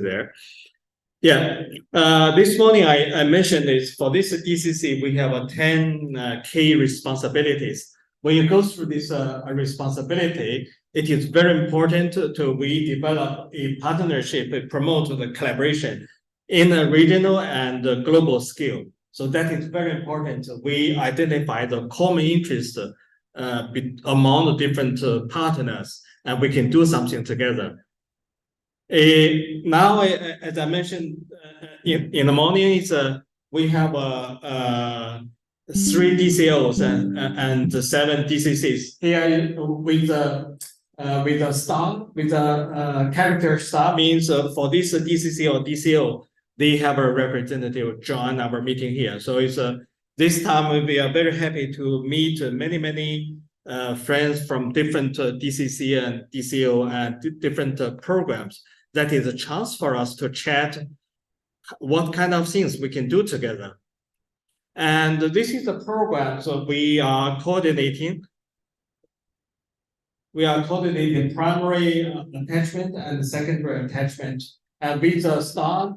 there. Yeah, this morning I mentioned this for this DCC, we have 10 key responsibilities. When you go through this responsibility, it is very important we develop a partnership, promote the collaboration in a regional and global scale. So that is very important. We identify the common interest among the different partners, and we can do something together. Now, as I mentioned in the morning, we have 3 DCOs and 7 DCCs here with a star, with a character star means for this DCC or DCO, they have a representative join our meeting here. So this time we are very happy to meet many friends from different DCC and DCO and different programs. That is a chance for us to chat what kind of things we can do together. And this is a program, so we are coordinating. We are coordinating primary attachment and secondary attachment. And with a star,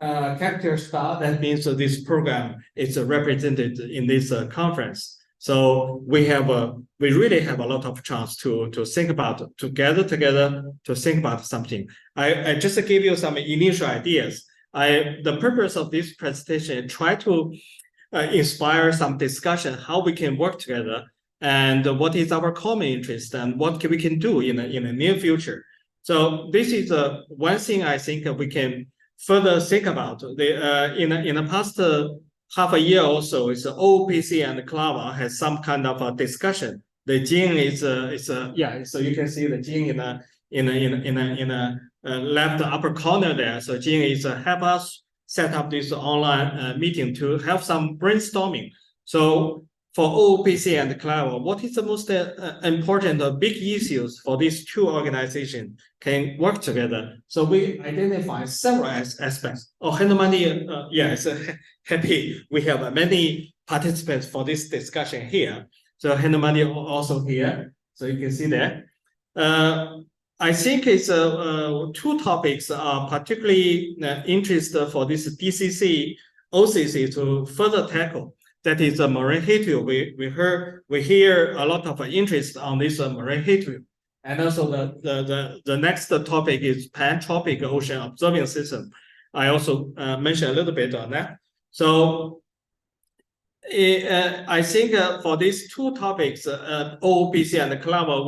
character star, that means this program is represented in this conference. So we really have a lot of chance to think about, to gather together, to think about something. I just give you some initial ideas. The purpose of this presentation is try to inspire some discussion, how we can work together, and what is our common interest, and what we can do in the near future. So this is one thing I think we can further think about. In the past half a year or so, it's OOPC and CLAVA has some kind of a discussion. The Jing is so you can see the Jing in a left upper corner there. So Jing is help us set up this online meeting to have some brainstorming. So for OOPC and CLAVA, what is the most important big issues for these 2 organizations can work together? So we identify several aspects. Hendomani, it's happy we have many participants for this discussion here. So Hendomani also here, so you can see that. I think it's 2 topics are particularly interested for this DCC, OCC to further tackle. That is marine heat wave. We hear a lot of interest on this marine heat wave. And also the next topic is pan-tropic ocean observing system. I also mentioned a little bit on that. So I think for these 2 topics, OOPC and CLAVA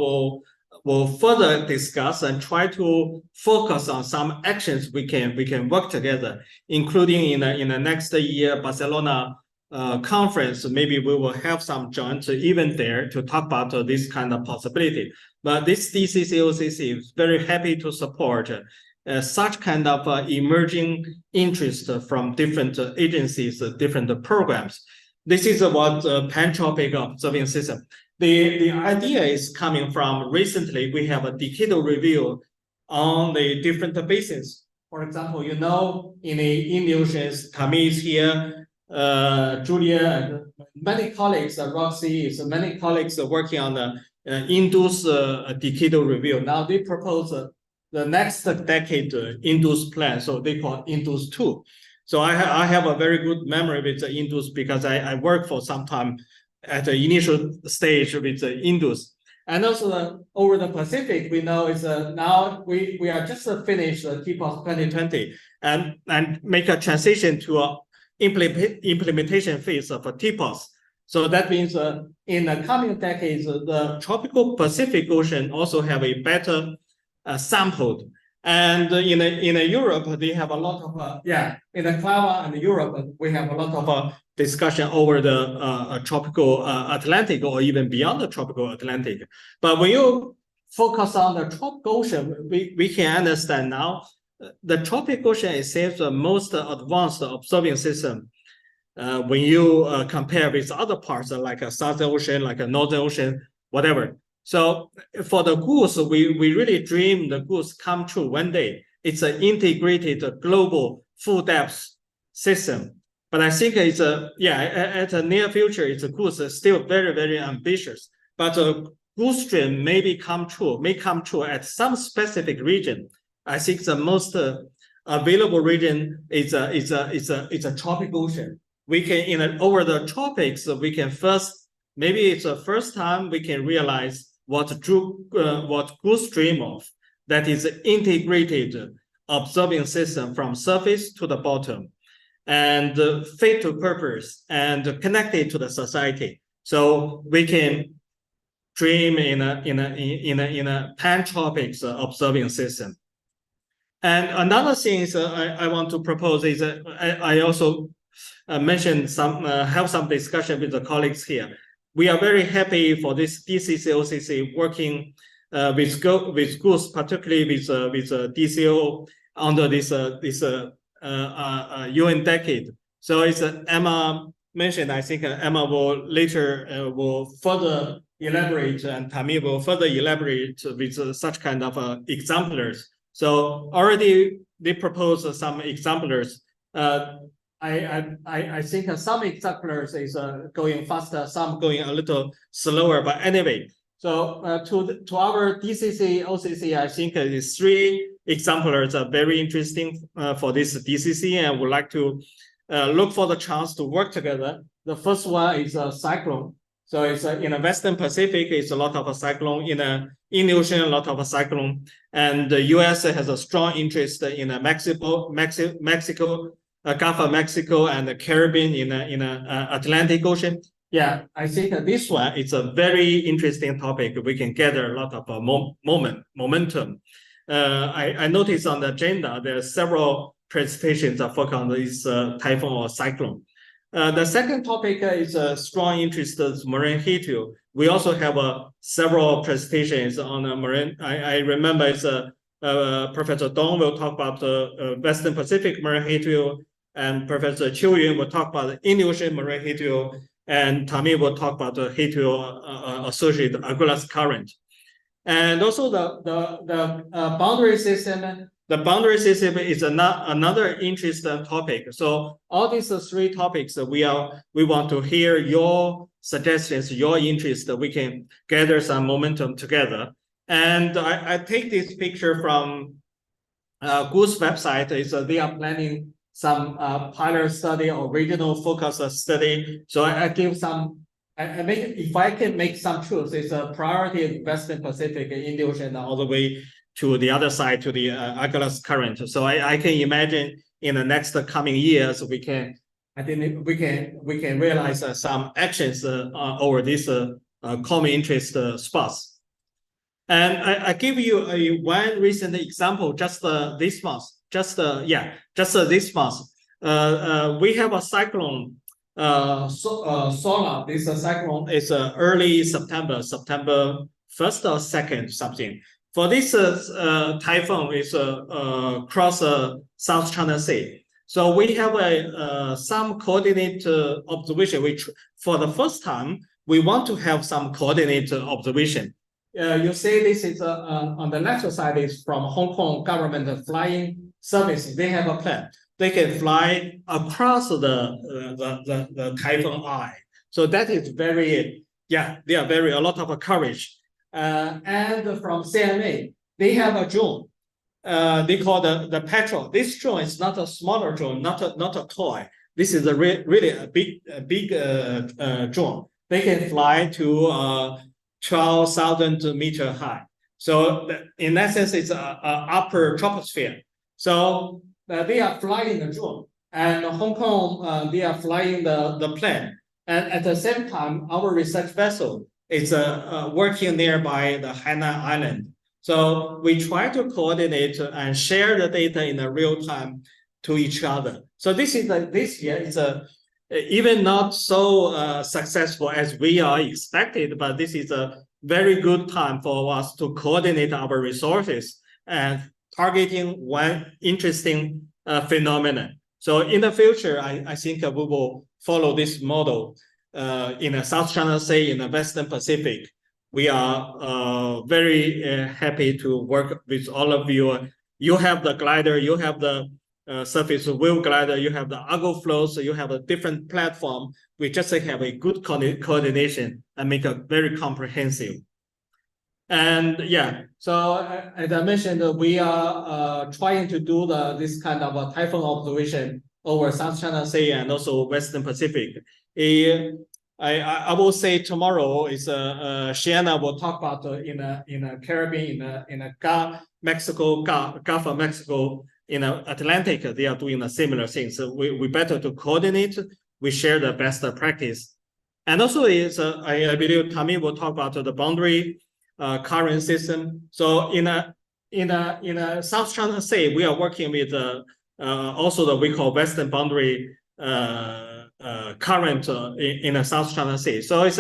will further discuss and try to focus on some actions we can work together, including in the next year Barcelona conference. Maybe we will have some joint event there to talk about this kind of possibility. But this DCC OCC is very happy to support such kind of emerging interest from different agencies, different programs. This is what pan-tropic observing system. The idea is coming from recently we have a decadal review on the different basins. For example, in the Indian Oceans, Camille is here, Julia, and many colleagues, Roxy, many colleagues are working on the Indus decadal review. Now they propose the next decade Indus plan, so they call it Indus 2. So I have a very good memory with the Indus because I worked for some time at the initial stage with the Indus. And also over the Pacific, we know it's now we are just finished the TPOS 2020 and make a transition to a implementation phase of a TPOS. So that means in the coming decades, the tropical Pacific Ocean also have a better sampled. And in Europe, they have a lot of in the CLAVA and Europe, we have a lot of discussion over the tropical Atlantic or even beyond the tropical Atlantic. But when you focus on the tropical ocean, we can understand now the tropical ocean is the most advanced observing system when you compare with other parts like a Southern Ocean, like a Northern Ocean, whatever. So for the goose, we really dream the goose come true one day. It's an integrated global full depth system. But I think it's at the near future, it's a goose still very, very ambitious. But goose dream may come true at some specific region. I think the most available region is a tropic ocean. We can over the tropics we can first, maybe it's the first time we can realize what Goose dream of, that is integrated observing system from surface to the bottom, and fit to purpose and connected to the society. So we can dream in a pan-tropics observing system. And another thing is I want to propose is I also mentioned have some discussion with the colleagues here. We are very happy for this DCC OCC working with Goose, particularly with DCO under this UN decade. So it's Emma mentioned. I think Emma will later will further elaborate, and Tammy will further elaborate with such kind of exemplars. So already they propose some exemplars. I think some exemplars is going faster, some going a little slower. But anyway, so to our DCC OCC, I think these 3 exemplars are very interesting for this DCC, and would like to look for the chance to work together. The first one is a cyclone. So it's in the Western Pacific, it's a lot of a cyclone. In the Ocean, a lot of a cyclone. And the US has a strong interest in Mexico, Gulf of Mexico, and the Caribbean in Atlantic Ocean. Yeah, I think this one is a very interesting topic. We can gather a lot of momentum. I noticed on the agenda there are several presentations that focus on this typhoon or cyclone. The second topic is strong interest in marine heat wave. We also have several presentations on marine. I remember it's Professor Dong will talk about the Western Pacific marine heat wave, and Professor Qiu Yun will talk about the Indian Ocean marine heat wave, and Tammy will talk about the heat wave associated Agulhas current. And also the boundary system. The boundary system is another interesting topic. So all these 3 topics we want to hear your suggestions, your interest. We can gather some momentum together. And I take this picture from Goose website. They are planning some pilot study or regional focus study. So I give some. If I can make some truths, it's a priority of Western Pacific, Indian Ocean, all the way to the other side, to the Agulhas current. So I can imagine in the next coming years, we can realize some actions over these common interest spots. And I give you one recent example, just this month. Just this month. We have a cyclone. Solar. This cyclone is early September 1st or 2nd, something. For this typhoon is across South China Sea. So we have some coordinate observation, which for the first time, we want to have some coordinate observation. You see this is on the left side is from Hong Kong government flying service. They have a plan. They can fly across the typhoon eye. So that is very, they are a lot of courage. And from CMA, they have a drone. They call the Petrel. This drone is not a smaller drone, not a toy. This is really a big drone. They can fly to 12,000 meter high. So in that sense, it's a upper troposphere. So they are flying the drone, and Hong Kong they are flying the plane. And at the same time, our research vessel is working nearby the Hainan Island. So we try to coordinate and share the data in a real time to each other. So this year is even not so successful as we are expected, but this is a very good time for us to coordinate our resources and targeting one interesting phenomenon. So in the future, I think we will follow this model in the South China Sea, in the Western Pacific. We are very happy to work with all of you. You have the glider, you have the surface wheel glider, you have the Argo flow, so you have a different platform. We just have a good coordination and make a very comprehensive. And yeah, so as I mentioned, we are trying to do this kind of a typhoon observation over South China Sea and also Western Pacific. I will say tomorrow is Shiana will talk about in a Caribbean in a Gulf of Mexico in Atlantic they are doing a similar thing. So we better to coordinate. We share the best practice, and also is I believe Tommy will talk about the boundary current system. So in a South China Sea we are working with also the we call Western boundary current in a South China Sea. So it's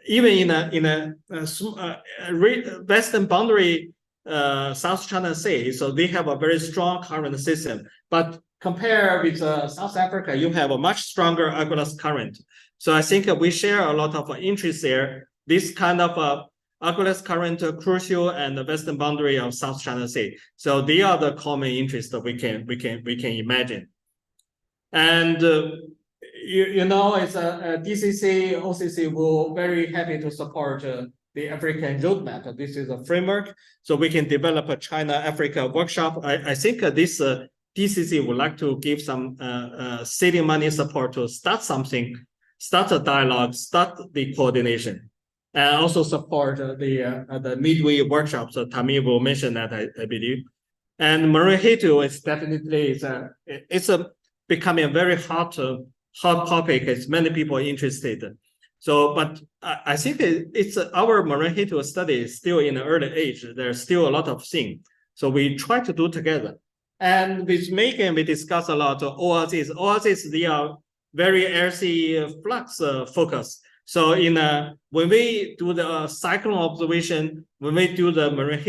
even in a Western boundary South China Sea, so they have a very strong current system. But compared with South Africa, you have a much stronger Agulhas current. So I think we share a lot of interest there. This kind of Agulhas current, crucial, and the western boundary of South China Sea. So they are the common interests that we can imagine. And you know, it's a DCC, OCC will very happy to support the African roadmap. This is a framework, so we can develop a China-Africa workshop. I think this DCC would like to give some city money support to start something, start a dialogue, start the coordination, and also support the midway workshops. So Tammy will mention that, I believe. And marine habitat is definitely it's becoming a very hot topic. As many people are interested. So, but I think it's our marine habitat study is still in the early age. There's still a lot of things. So we try to do together. And with Megan, we discuss a lot of ORCs. ORCs, they are very LC flux focused. So when we do the cyclone observation, when we do the marine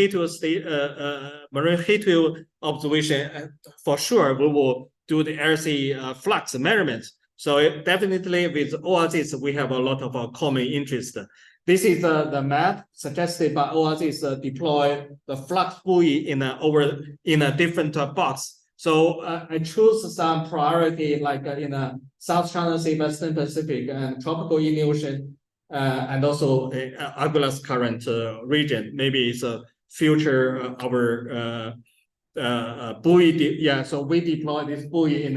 habitat observation, for sure we will do the LC flux measurements. So definitely with ORCs, we have a lot of common interest. This is the map suggested by ORCs deploy the flux buoy in a different box. So I choose some priority like in a South China Sea, Western Pacific, and tropical Indian Ocean, and also Agulhas current region. Maybe it's a future our buoy. Yeah, so we deploy this buoy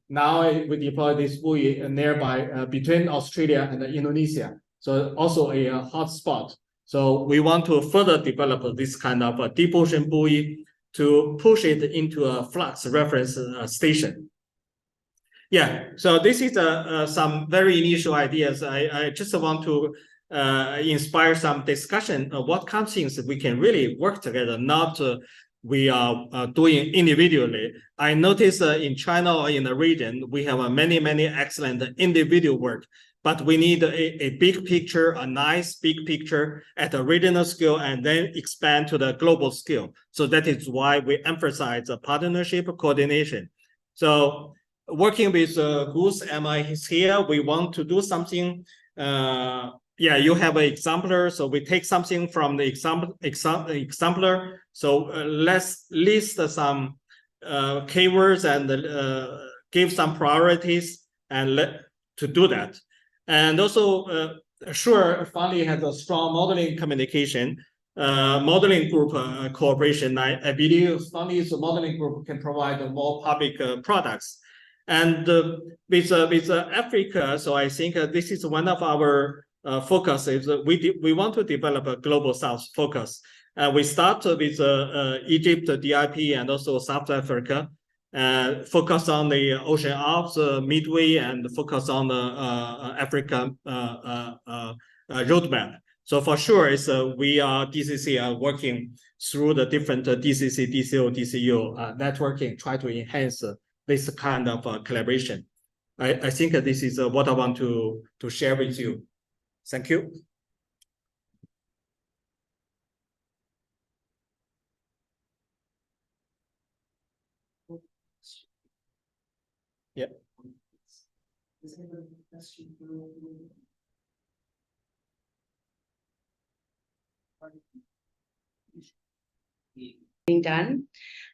now we deploy this buoy nearby between Australia and Indonesia. So also a hot spot. So we want to further develop this kind of a deep ocean buoy to push it into a flux reference station. Yeah, so this is some very initial ideas. I just want to inspire some discussion of what kind of things we can really work together, not we are doing individually. I notice in China or in the region, we have many excellent individual work, but we need a big picture, a nice big picture at a regional scale, and then expand to the global scale. So that is why we emphasize the partnership coordination. So working with Gus, Emma is here. We want to do something. Yeah, you have an exemplar, so we take something from the exemplar. So let's list some keywords and give some priorities and to do that. And also, sure, Funny has a strong modeling communication, modeling group cooperation. I believe Funny's modeling group can provide more public products. And with Africa, so I think this is one of our focus is we want to develop a global South focus. We start with Egypt, DIP, and also South Africa. Focus on the Ocean Alps, Midway, and focus on the Africa roadmap. So for sure, we are DCC are working through the different DCC, DCO, DCU networking, try to enhance this kind of collaboration. I think this is what I want to share with you. Thank you. Yeah. Being done.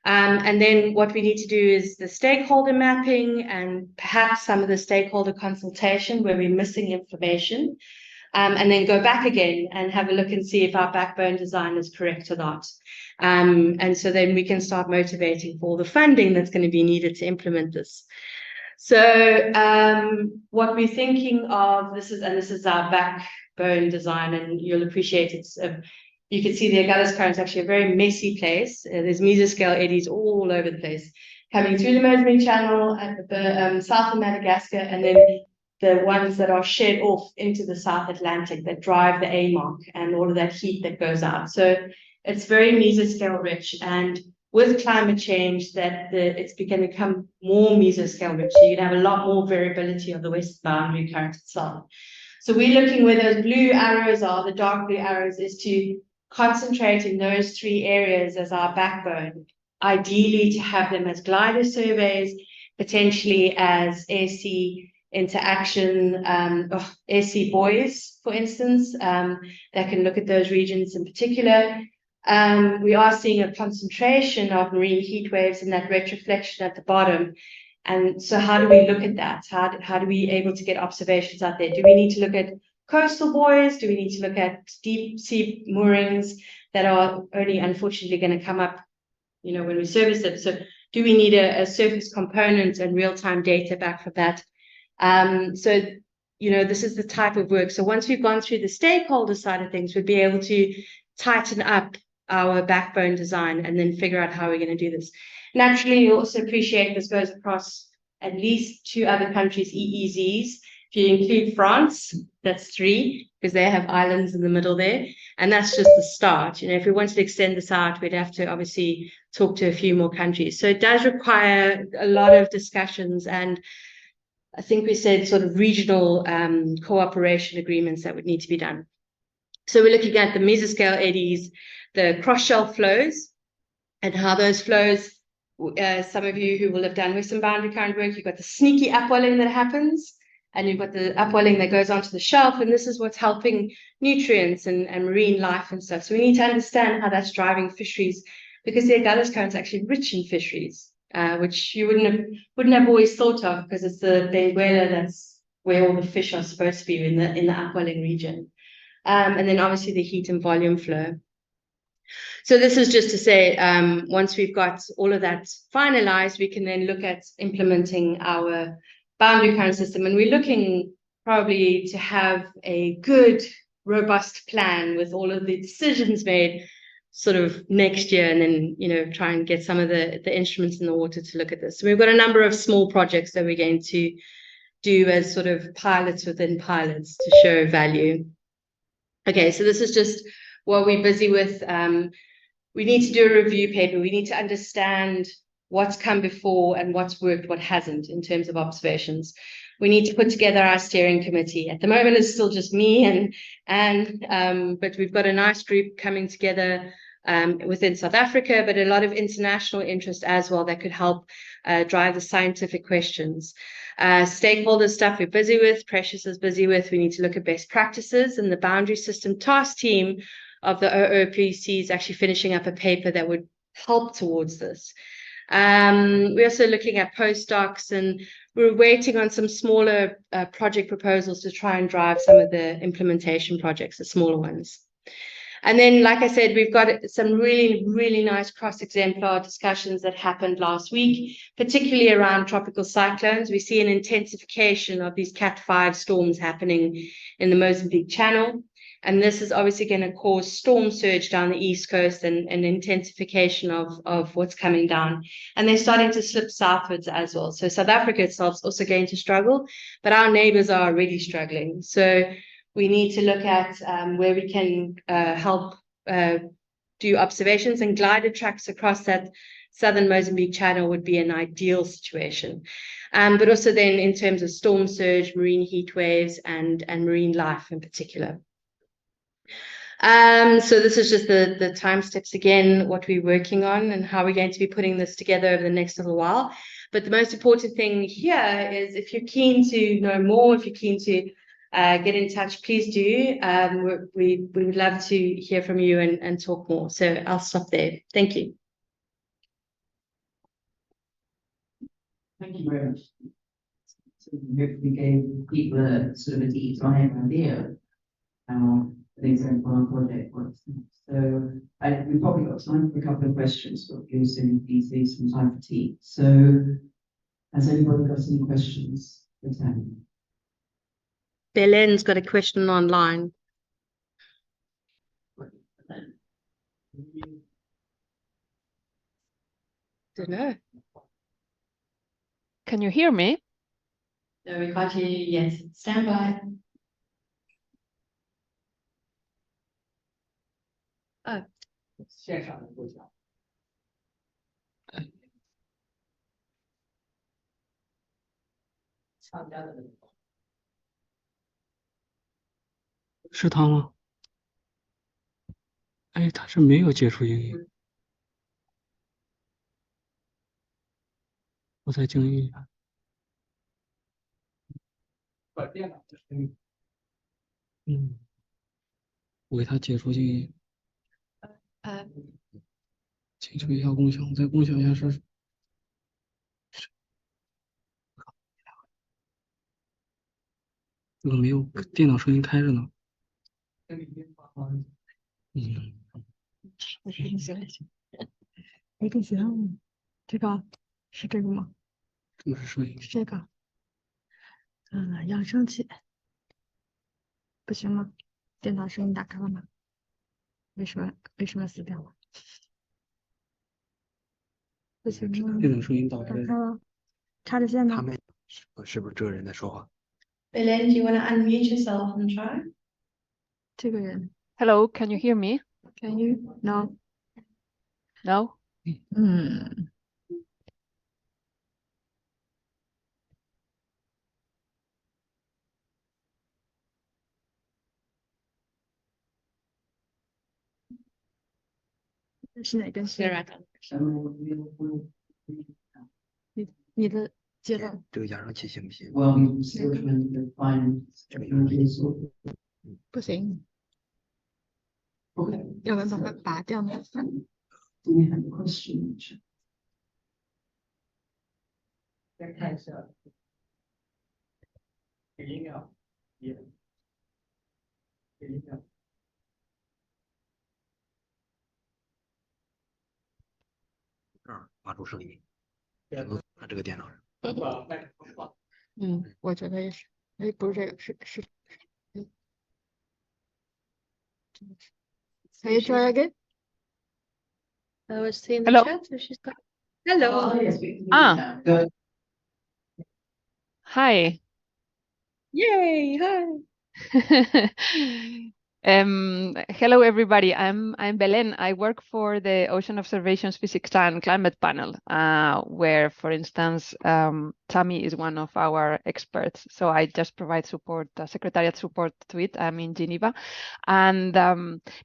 And then what we need to do is the stakeholder mapping and perhaps some of the stakeholder consultation where we're missing information. and then go back again and have a look and see if our backbone design is correct or not. And so then we can start motivating for the funding that's going to be needed to implement this. So what we're thinking of, this is our backbone design, and you'll appreciate it's you can see the Agulhas Current is actually a very messy place. There's mesoscale eddies all over the place, coming through the Mozambique Channel at the south of Madagascar, and then the ones that are shed off into the South Atlantic that drive the AMOC and all of that heat that goes out. So it's very mesoscale rich, and with climate change, it's going to become more mesoscale rich. So you'd have a lot more variability of the west boundary current itself. So we're looking where those blue arrows are, the dark blue arrows, is to concentrate in those 3 areas as our backbone, ideally to have them as glider surveys, potentially as air-sea interaction, air-sea buoys, for instance, that can look at those regions in particular. We are seeing a concentration of marine heat waves in that retroflexion at the bottom. And so how do we look at that? How do we able to get observations out there? Do we need to look at coastal buoys? Do we need to look at deep sea moorings that are only unfortunately going to come up, when we service them? So do we need a surface component and real-time data back from that? So, this is the type of work. So once we've gone through the stakeholder side of things, we'd be able to tighten up our backbone design and then figure out how we're going to do this. Naturally, you also appreciate this goes across at least 2 other countries' EEZs. If you include France, that's 3, because they have islands in the middle there. And that's just the start. If we wanted to extend this out, we'd have to obviously talk to a few more countries. So it does require a lot of discussions, and I think we said sort of regional cooperation agreements that would need to be done. So we're looking at the mesoscale eddies, the cross-shelf flows, and how those flows, some of you who will have done western boundary current work, you've got the sneaky upwelling that happens, and you've got the upwelling that goes onto the shelf, and this is what's helping nutrients and marine life and stuff. So we need to understand how that's driving fisheries, because the Agulhas Current is actually rich in fisheries, which you wouldn't have always thought of, because it's the Benguela that's where all the fish are supposed to be in the upwelling region. And then obviously the heat and volume flow. So this is just to say, once we've got all of that finalized, we can then look at implementing our boundary current system. And we're looking probably to have a good, robust plan with all of the decisions made sort of next year, and then, try and get some of the instruments in the water to look at this. So we've got a number of small projects that we're going to do as sort of pilots within pilots to show value. Okay, so this is just what we're busy with. We need to do a review paper. We need to understand what's come before and what's worked, what hasn't in terms of observations. We need to put together our steering committee. At the moment, it's still just me but we've got a nice group coming together within South Africa, but a lot of international interest as well that could help drive the scientific questions. Stakeholder stuff we're busy with, Precious is busy with. We need to look at best practices, and the boundary system task team of the OOPC is actually finishing up a paper that would help towards this. We're also looking at postdocs, and we're waiting on some smaller project proposals to try and drive some of the implementation projects, the smaller ones. And then, like I said, we've got some really, really nice cross-exemplar discussions that happened last week, particularly around tropical cyclones. We see an intensification of these Cat 5 storms happening in the Mozambique Channel. And this is obviously going to cause storm surge down the East Coast and intensification of what's coming down. And they're starting to slip southwards as well. So South Africa itself is also going to struggle, but our neighbors are already struggling. So we need to look at where we can help do observations, and glider tracks across that southern Mozambique Channel would be an ideal situation. But also then in terms of storm surge, marine heat waves, and marine life in particular. So this is just the time steps again, what we're working on and how we're going to be putting this together over the next little while. But the most important thing here is, if you're keen to know more, if you're keen to get in touch, please do. We would love to hear from you and talk more. So I'll stop there. Thank you. Thank you very much. So hopefully gave people a sort of a deep dive idea an example on project works. So we've probably got time for a couple of questions, but we also need to leave some time for tea. So has anybody got any questions for Tammy? Belen's got a question online. Don't know. Can you hear me? No, we can't hear you yet. Stand by. Oh, 线上的不讲。参加的那个。是他吗？哎，他是没有接触英语。我再静音一下。把电脑的声音。嗯，我给他解除静音，请求一下共享，我再共享一下试试。这个没有电脑声音开着呢。嗯，没更行，这个是这个吗？这个是声音。是这个。扬声器不行吗？电脑声音打开了吗？为什么死掉了？不行吗？电脑声音打开打开了，插着线呢。他们是不是这个人在说话？ Belen, do you want to unmute yourself and try? 这个人 Hello, can you hear me? ，Can you no？ No? 嗯，是哪根线？你的接了这个扬声器行不行？ Well, we still trying to find technologies. 不行， Okay. 要不然把它拔掉呢？ Do we have a question? 再看一下。给音量，也给音量。这儿发出声音，对他这个电脑上。把麦克风放。我觉得也是。哎，不是这个，是。Can you try again? I was seeing the Hello. chat, so she's got. Hello. Oh, yes, we can hear you Ah. now. Go ahead. Hi. Yay! Hi. Hello everybody. I'm Belen. I work for the Ocean Observations Physics and Climate Panel, where, for instance, Tammy is one of our experts. So I just provide support, secretariat support to it. I'm in Geneva, and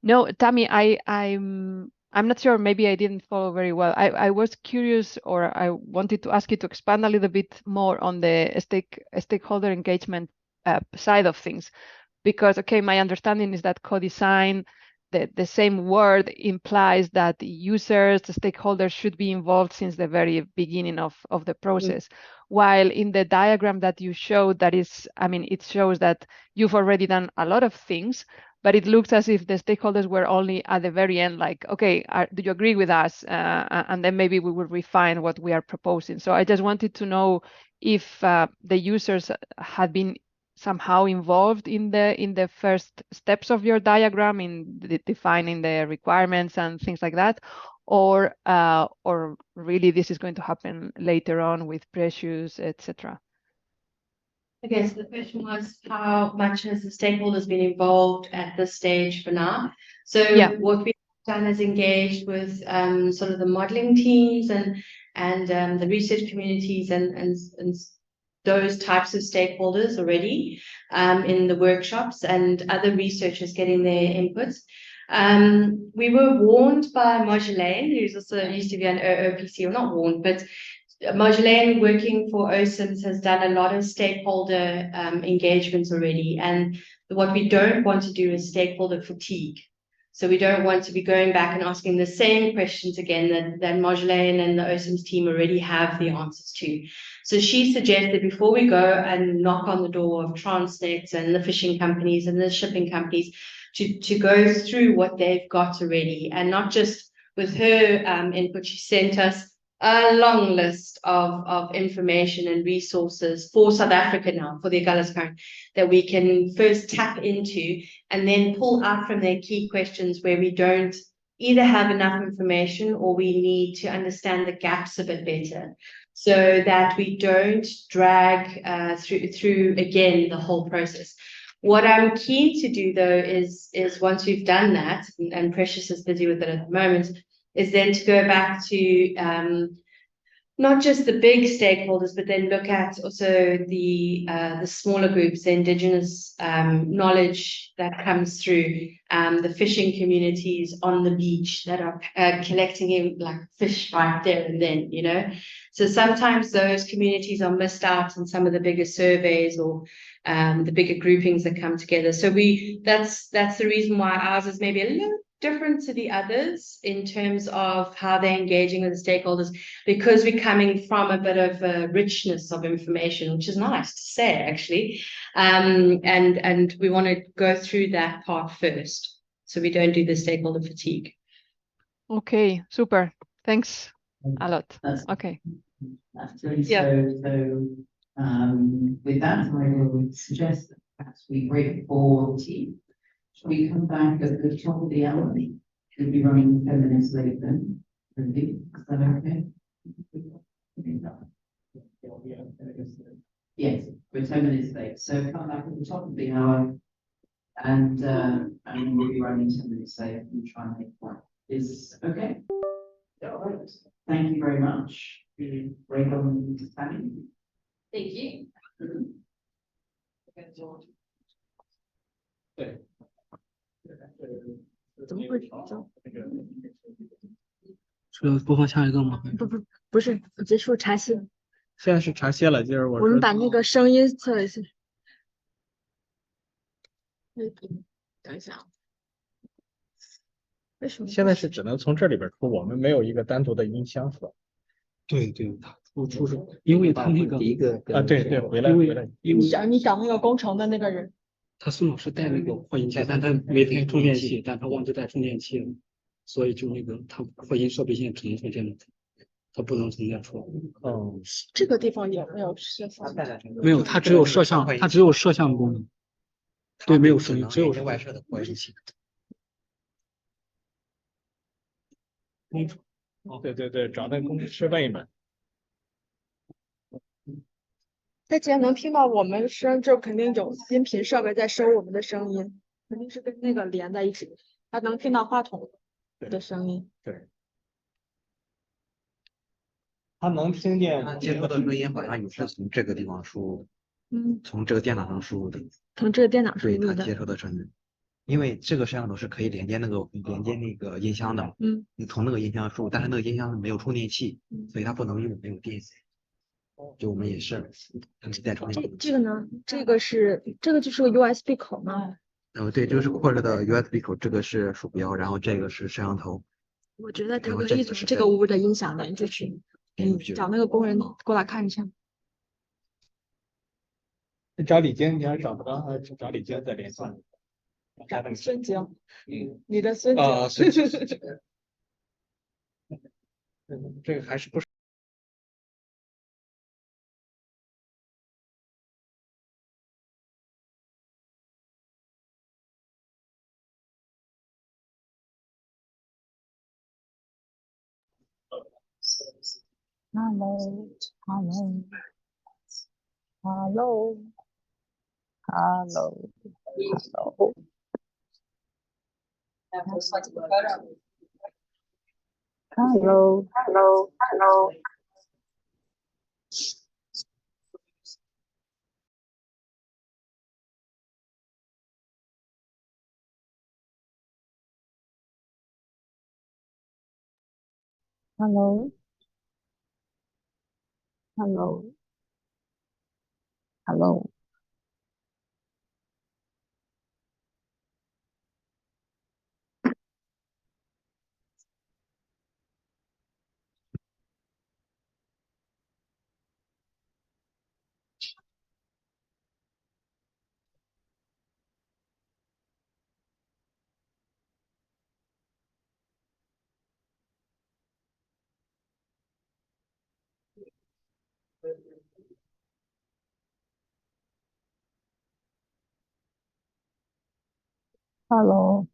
no, Tammy, I'm not sure. Maybe I didn't follow very well. I was curious, or I wanted to ask you to expand a little bit more on the stakeholder engagement side of things. Because, okay, my understanding is that co-design, the same word implies that the users, the stakeholders should be involved since the very beginning of the process. While in the diagram that you showed, that is, I mean, it shows that you've already done a lot of things, but it looks as if the stakeholders were only at the very end, like, okay, do you agree with us? And then maybe we will refine what we are proposing. So I just wanted to know if the users had been somehow involved in the first steps of your diagram in defining the requirements and things like that, or really this is going to happen later on with Precious, etc. Okay, so the question was how much has the stakeholders been involved at this stage for now? So Yeah. what we've done is engaged with sort of the modeling teams and the research communities and those types of stakeholders already in the workshops and other researchers getting their inputs. We were warned by Marjolaine, who's also used to be an OPC, or not warned, but Marjolaine working for OSIMS has done a lot of stakeholder engagements already. And what we don't want to do is stakeholder fatigue. So we don't want to be going back and asking the same questions again that Marjolaine and the OSINT team already have the answers to. So she suggested before we go and knock on the door of Transnet and the fishing companies and the shipping companies to go through what they've got already, and not just with her input. She sent us a long list of information and resources for South Africa now, for the Agulhas Current, that we can first tap into and then pull out from their key questions where we don't either have enough information or we need to understand the gaps a bit better, so that we don't drag through again the whole process. What I'm keen to do though is once we've done that, and Precious is busy with it at the moment, is then to go back to not just the big stakeholders, but then look at also the smaller groups, the indigenous knowledge that comes through, the fishing communities on the beach that are collecting in like fish right there and then, you know. So sometimes those communities are missed out in some of the bigger surveys or the bigger groupings that come together. So that's the reason why ours is maybe a little different to the others in terms of how they're engaging with the stakeholders, because we're coming from a bit of a richness of information, which is nice to say actually, and we want to go through that part first so we don't do the stakeholder fatigue. Okay, super. Thanks a lot. That's Okay. Absolutely. Yeah. So with that, I will suggest that perhaps we break for tea. Shall we come back at the top of the hour? We'll be running 10 minutes late then. Is that okay? Yes, we're 10 minutes late. So come back at the top of the hour and we'll be running 10 minutes late and try and make one. Is okay? All right. Thank you very much. We break on time. Thank you. Okay. 怎么会走？是要播放下一个吗？不是，结束茶歇。现在是茶歇了，就是我们把那个声音测一下。等一下啊，为什么？现在是只能从这里边出，我们没有一个单独的音箱是吧？对对，它出是，因为他那个第一个啊，对对，回来因为回来。因为你找那个工程的那个人。他孙老师带了个扩音器，但他没带充电器，但他忘记带充电器了，所以就那个他扩音设备现在只能从电脑，他不能从那出。嗯，这个地方有没有摄像？没有，它只有摄像，它只有摄像功能。对，没有声音，只有外设的扩音器。对对对，找那工程师问一问。他既然能听到我们声，就肯定有音频设备在收我们的声音，肯定是跟那个连在一起，他能听到话筒的声音。对，他能听见他接收的声音好像也是从这个地方输入，从这个电脑上输入的。从这个电脑输对，入的。他接收的声音，因为这个摄像头是可以连接那个音箱的，你从那个音箱输入，但是那个音箱没有充电器，所以它不能用，没有电。就我们也是，他没带充电器。这个呢？这个就是个 USB 口吗？对，这个是扩着的 USB 口，这个是鼠标，然后这个是摄像头。我觉得它可以从这个屋的音响连进去。找那个工人过来看一下。找李晶，你要找不到，找李晶再联系。找孙晶，你的孙晶。孙晶。这个还是不是。Hello, hello, hello, hello, hello. Hello, hello, hello. Hello. Hello. Hello. Hello。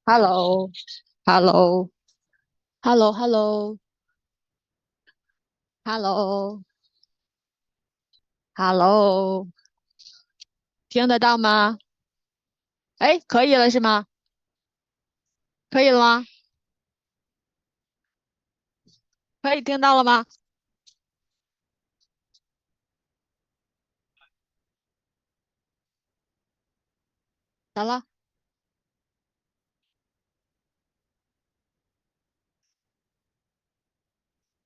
Hello。Hello。Hello。Hello。Hello。Hello。听得到吗？哎，可以了是吗？可以了吗？可以听到了吗？咋了？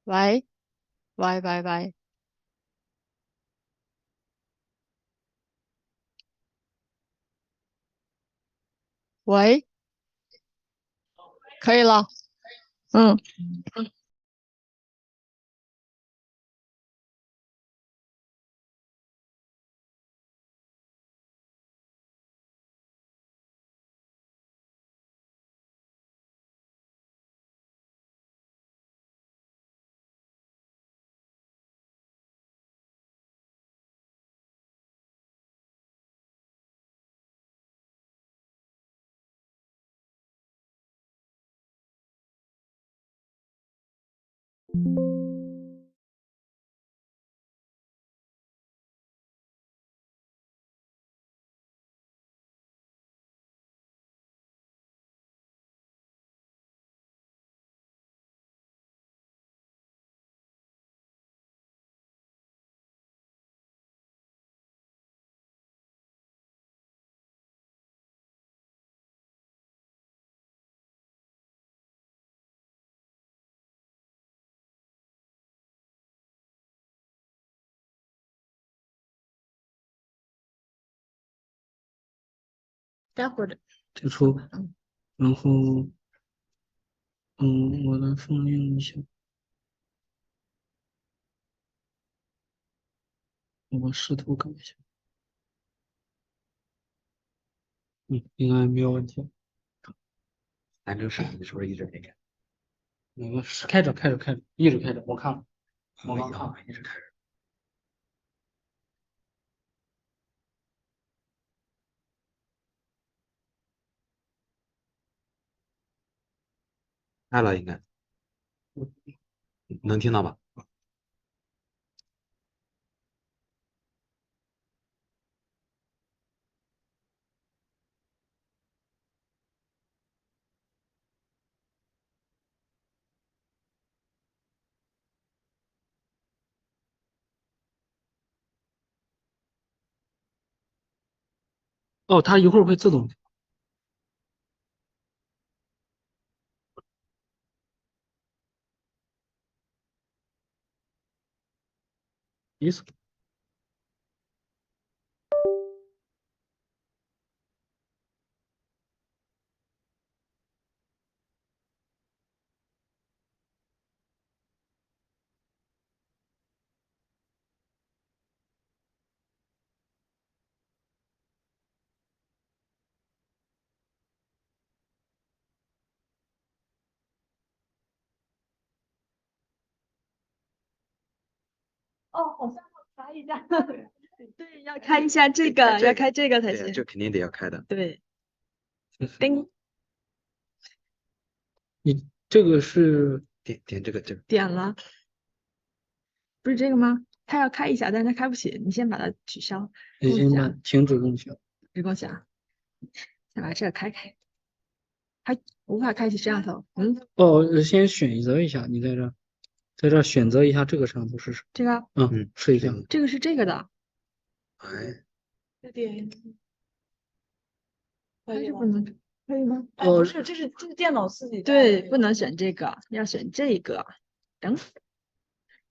喂喂。喂，可以了。嗯。待会儿的。退出，然后我来放映一下，我试图改一下，应该没有问题。咱这个视频是不是一直没开？那个是开着，一直开着，我看了，我刚看，一直开着。开了应该，能听到吧？哦，它一会儿会自动。意思。哦，好像要开一下。对，要开一下这个，要开这个才对，行。这肯定得要开的。对。叮。你这个是点这个。点了。不是这个吗？它要开一下，但是它开不起，你先把它取消。你先把停止共享。止共享。先把这个开开。还无法开启摄像头。哦，先选择一下，你在这选择一下这个摄像头试试。这个。试一下。这个是这个的。哎。再点。可以不能？可以吗？不是，这是电脑自己。对，不能选这个，要选这个。等。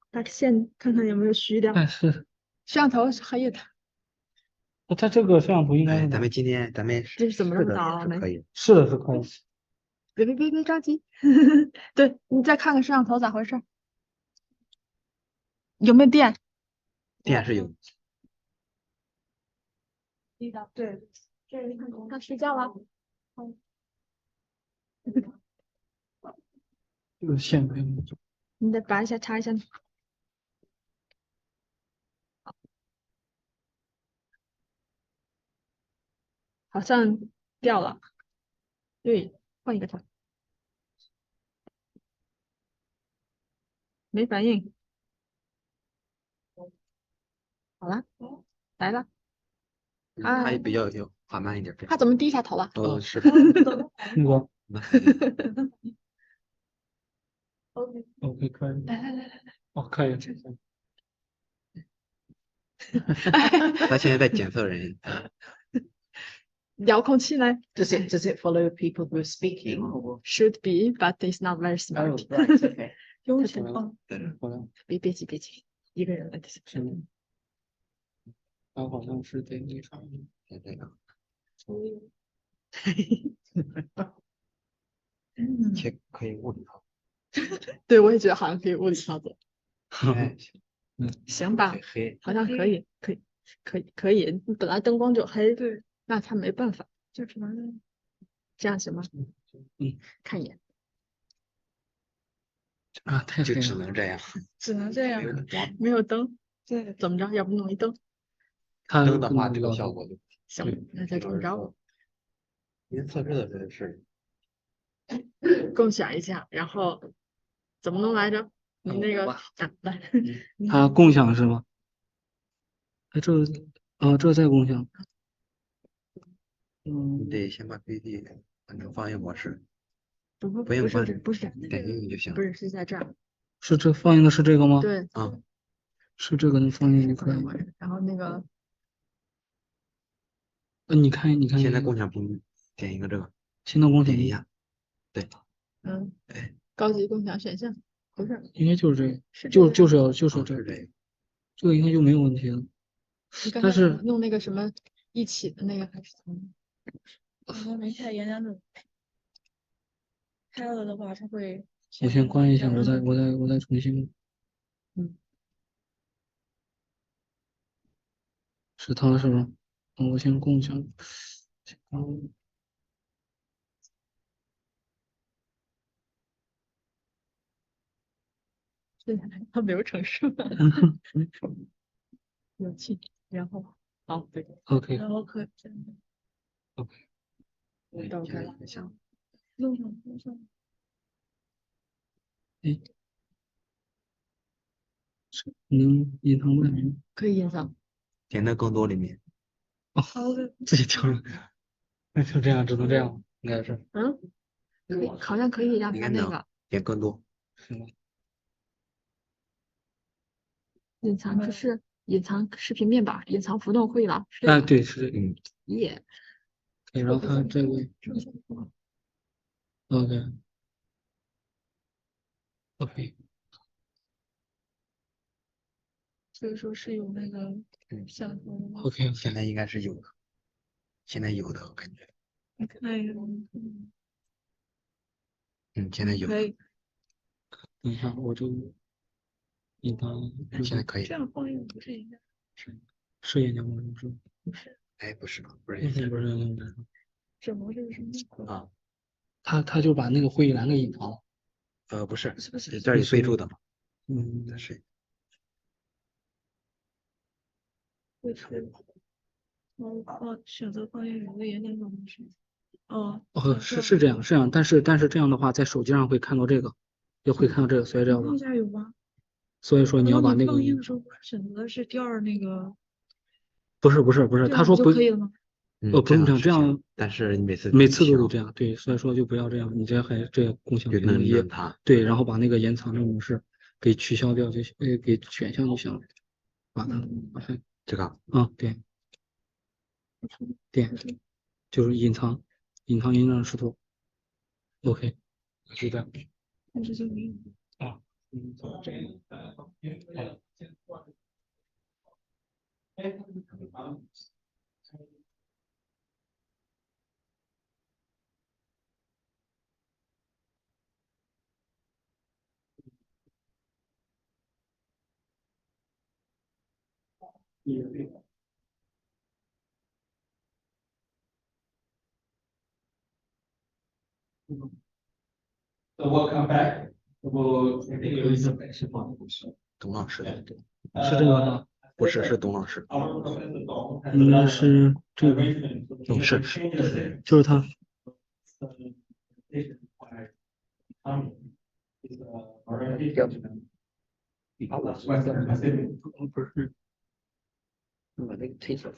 把线看看有没有虚掉。但是摄像头是黑的。它这个摄像头应该。咱们这是怎么是可以。是的，是可以。别着急。对，你再看看摄像头咋回事？有没有电？电是有。对，他睡觉了。这个线可以。你得拔一下，插一下。好像掉了。对，换一个头。没反应。好了，来了。它也比较缓慢一点。他怎么低下头了？是。我。OK，可以。来。哦，可以。他现在在检测人。遥控器呢 Does it follow people who are speaking or? should be, but it's not very Oh, smart. right, okay. 优选哦，好像别急，一个人的。他好像是得那啥，对这个切可以物理操对，我也觉得好像可以物理操作。作，哎行吧，黑好像可以。本来灯光就黑，对，那他没办法，就只能这样行吗？看一眼，啊，太就黑了。只能这样，只能这样没有光没有灯，对，怎么着？要不弄一灯？它灯的话，这个可能老效果就行，那就这么着，因为测试的时候是共享一下，然后怎么弄来着？你那个吧来，它共享是吗？哎，这在共享。你得先把 PPT 换成放映模式，不不用关不是点进去就行不。是在这儿，是这放映的是这个吗？对，啊，是这个能放映就可以。然后那个你看现在共享屏幕，点一个这个，新的共享点一下，对，高级共享选项不是应该就是这个，是就是要啊这个，是这个，这个应该就没有问题了。你刚才但是弄那个什么一起的那个还是怎么？我没太严重的开了的话，它会。我先关一下，我再重新。是它是吧？我先共享。是它流程是吧？有气，然后好对 OK 然后可 OK，倒开了，弄上。哎，是能隐藏外面可以隐藏。点在更多里面，自己调整。那就这样，只能这样，应该是。可以，好像可以让应该能它那个点更多，是吗？隐藏，这是隐藏视频面板，隐藏浮动会议栏。是这哎，个对，是这个。耶，可以让它这个 OK 所以说是有那个像素的吗？ OK，现在应该是有的，现在有的我感觉，你看一下，现在有的，可以，等一下，我就隐藏。现在可以这，样放映不是一样？是眼睛模式是？哎，不是，不不是，是不是眼睛模式。这模式是什么？啊，他就把那个会议栏给隐藏了。不是，是不是这儿有备注的嘛，是，选择放映有个演讲模式。哦，是这样，但是这样的话，在手机上会看到这个，就会看到这个，所以这样放下有吗？所以说你要把那个放映的时候不是选择的是第二那个？不是，他说不就可以了吗？不用这样，但是你每次都得这样，对，所以说就不要这样，你这还这个共享就屏幕也它，对，然后把那个延长的模式给取消掉就行，给选项就行了，把它这个对，点就是隐藏延展视图 ，OK， 就这样。但是就没有。Welcome back. 我肯定有一些感谢方董老师的，是这个吗？不是，是董老师，应该是这个，是，就是他。不是，把那个推出来。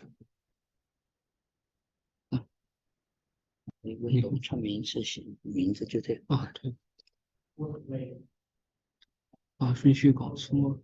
你上名字行，名字就这样。对。顺序搞错。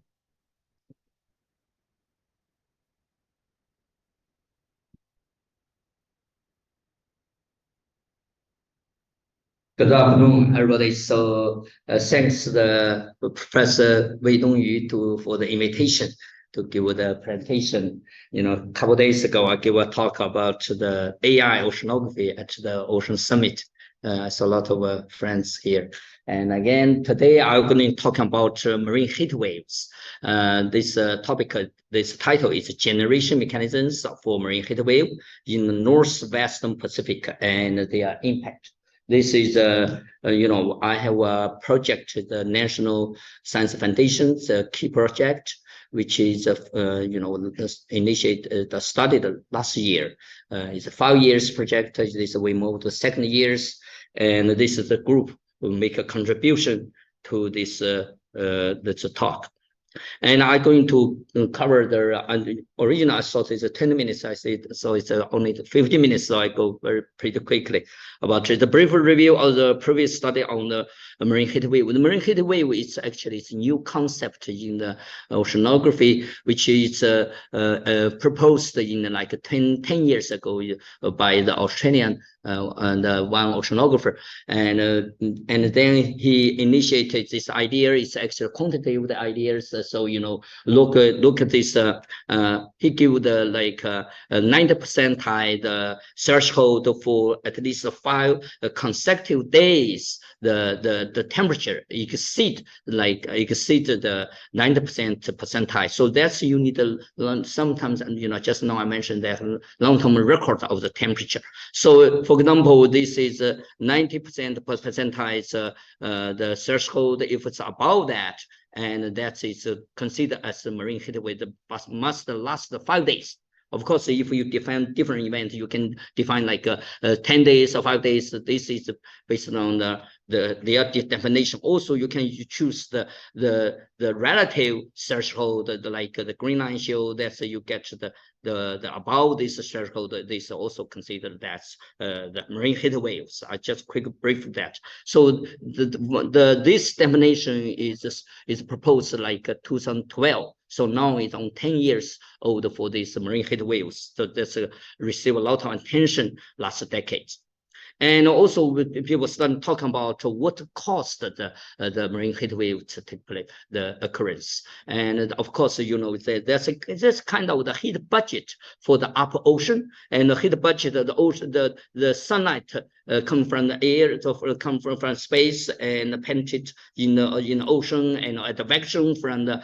Good afternoon, everybody. So thanks to the Professor Wei Dongyu for the invitation to give the presentation. You know, a couple of days ago, I gave a talk about the AI oceanography at the Ocean Summit. I saw a lot of friends here. And again, today I'm going to talk about marine heat waves. This topic, this title is Generation Mechanisms for Marine Heat Wave in the Northwestern Pacific and their impact. This is, you know, I have a project, the National Science Foundation's key project, which is, you know, initiated, started last year. It's a 5 years project. This we moved to 2nd years, and this is a group who make a contribution to this this talk. And I'm going to cover the original. I thought it's 20 minutes. I said so. It's only 15 minutes. So I go pretty quickly about the brief review of the previous study on the marine heat wave. The marine heat wave is actually it's a new concept in the oceanography, which is proposed in like 10 years ago by the Australian and one oceanographer, and then he initiated this idea. It's actually quantitative ideas. So you know, look at this. He gave the like 90% the threshold for at least 5 consecutive days. The temperature exceed the 90% percentile. So that's you need to learn sometimes. And you know, just now I mentioned that long-term record of the temperature. So for example, this is 90% percentile the threshold. If it's above that, and that is considered as a marine heat wave, but must last 5 days. Of course, if you define different events, you can define like 10 days or 5 days. This is based on the definition. Also, you can choose the relative threshold, the green line show that you get the above this threshold. This also considered that's the marine heat waves. I just quick brief that. So this definition is proposed like 2012. So now it's on 10 years old for these marine heat waves. So that's received a lot of attention last decades. And also people start talking about what caused the marine heat wave to take place, the occurrence. And of course, you know, there's kind of the heat budget for the upper ocean, and the heat budget of the ocean, the sunlight come from the air, come from space and penetrate in the ocean, and at the vacuum from the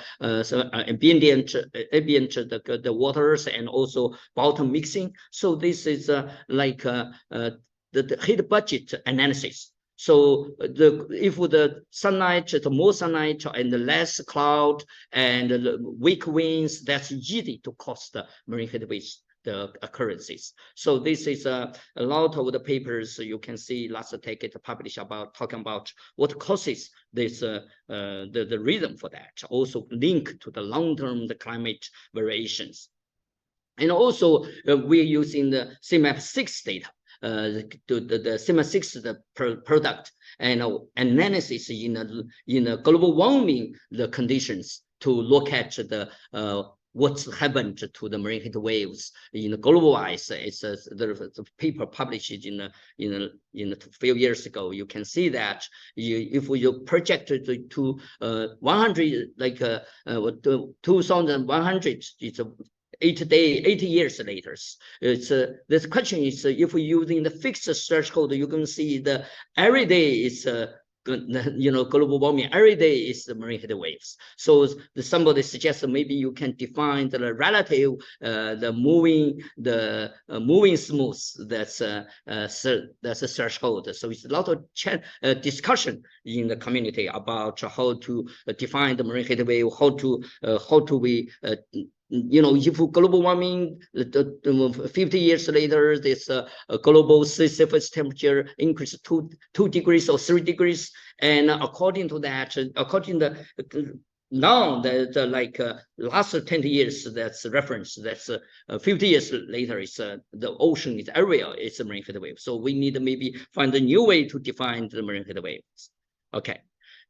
ambient the waters, and also bottom mixing. So this is like the heat budget analysis. So if the sunlight, the more sunlight and the less cloud and the weak winds, that's easy to cause the marine heat waves, the occurrences. So this is a lot of the papers you can see last decade published about talking about what causes this the reason for that. Also linked to the long-term climate variations. And also we're using the CMAP6 data. The CMAP6 product and analysis in global warming the conditions to look at the what's happened to the marine heat waves in the global wise. It's the paper published in a few years ago. You can see that if you project to 100 like 2100, it's 80 years later. It's this question is if we're using the fixed threshold, you can see the every day is you know, global warming every day is the marine heat waves. So somebody suggests maybe you can define the relative the moving smooth that's a threshold. So it's a lot of discussion in the community about how to define the marine heat wave, how to we you know, if global warming 50 years later, this global sea surface temperature increased 2 degrees or 3 degrees, and according to that, according to now the like last 20 years, that's reference. That's 50 years later, it's the ocean is area, it's a marine heat wave. So we need to maybe find a new way to define the marine heat waves. Okay.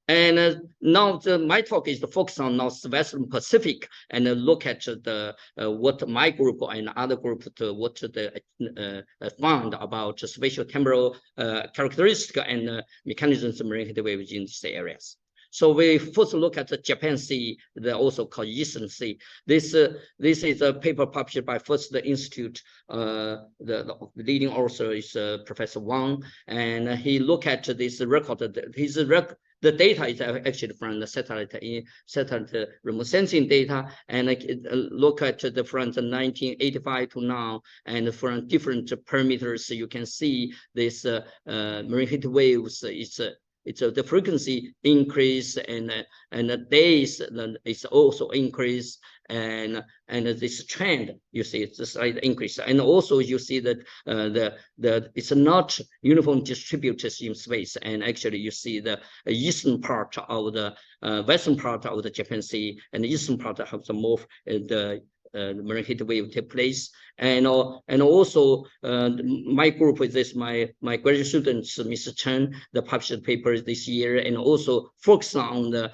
And now my talk is to focus on Northwestern Pacific and look at the what my group and other group what the found about spatial temporal characteristic and mechanisms of marine heat waves in these areas. So we first look at the Japan Sea, also called Eastern Sea. This is a paper published by First Institute. The leading author is Professor Wang, and he looked at this record. The data is actually from the satellite remote sensing data, and look at the from the 1985 to now, and from different parameters, you can see this marine heat waves. It's the frequency increase, and the days is also increase, and this trend you see it's a slight increase, and also you see that it's not uniform distributed in space, and actually you see the eastern part of the western part of the Japan Sea, and the eastern part have the more the marine heat wave take place, and also my group with this my graduate students, Mr. Chen, the published paper this year, and also focus on the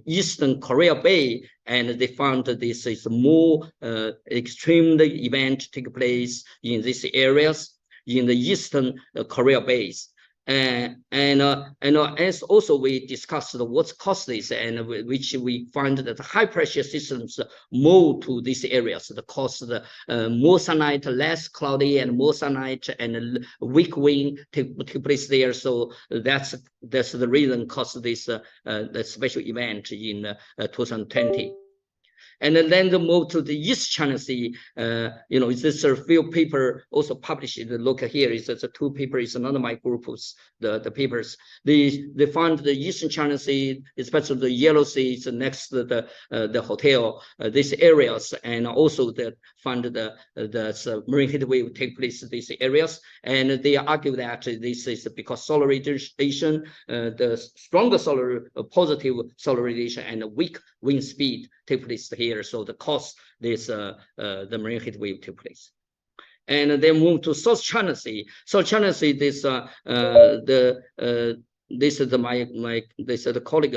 Eastern Korea Bay, and they found that this is more extreme event take place in these areas in the Eastern Korea Bays. And as also we discussed what's caused this, and which we find that high pressure systems move to these areas that cause the more sunlight, less cloudy, and more sunlight, and weak wind take place there. So that's the reason caused this the special event in 2020. And then the move to the East China Sea, this a field paper also published. Look here, it's the two papers, another my group's the papers. They found the Eastern China Sea, especially the Yellow Sea, is next to the hotel, these areas, and also that found the marine heat wave take place in these areas, and they argue that this is because solar radiation, the stronger positive solar radiation and weak wind speed take place here, so the cause this the marine heat wave take place. And then move to South China Sea. South China Sea, this this is the colleague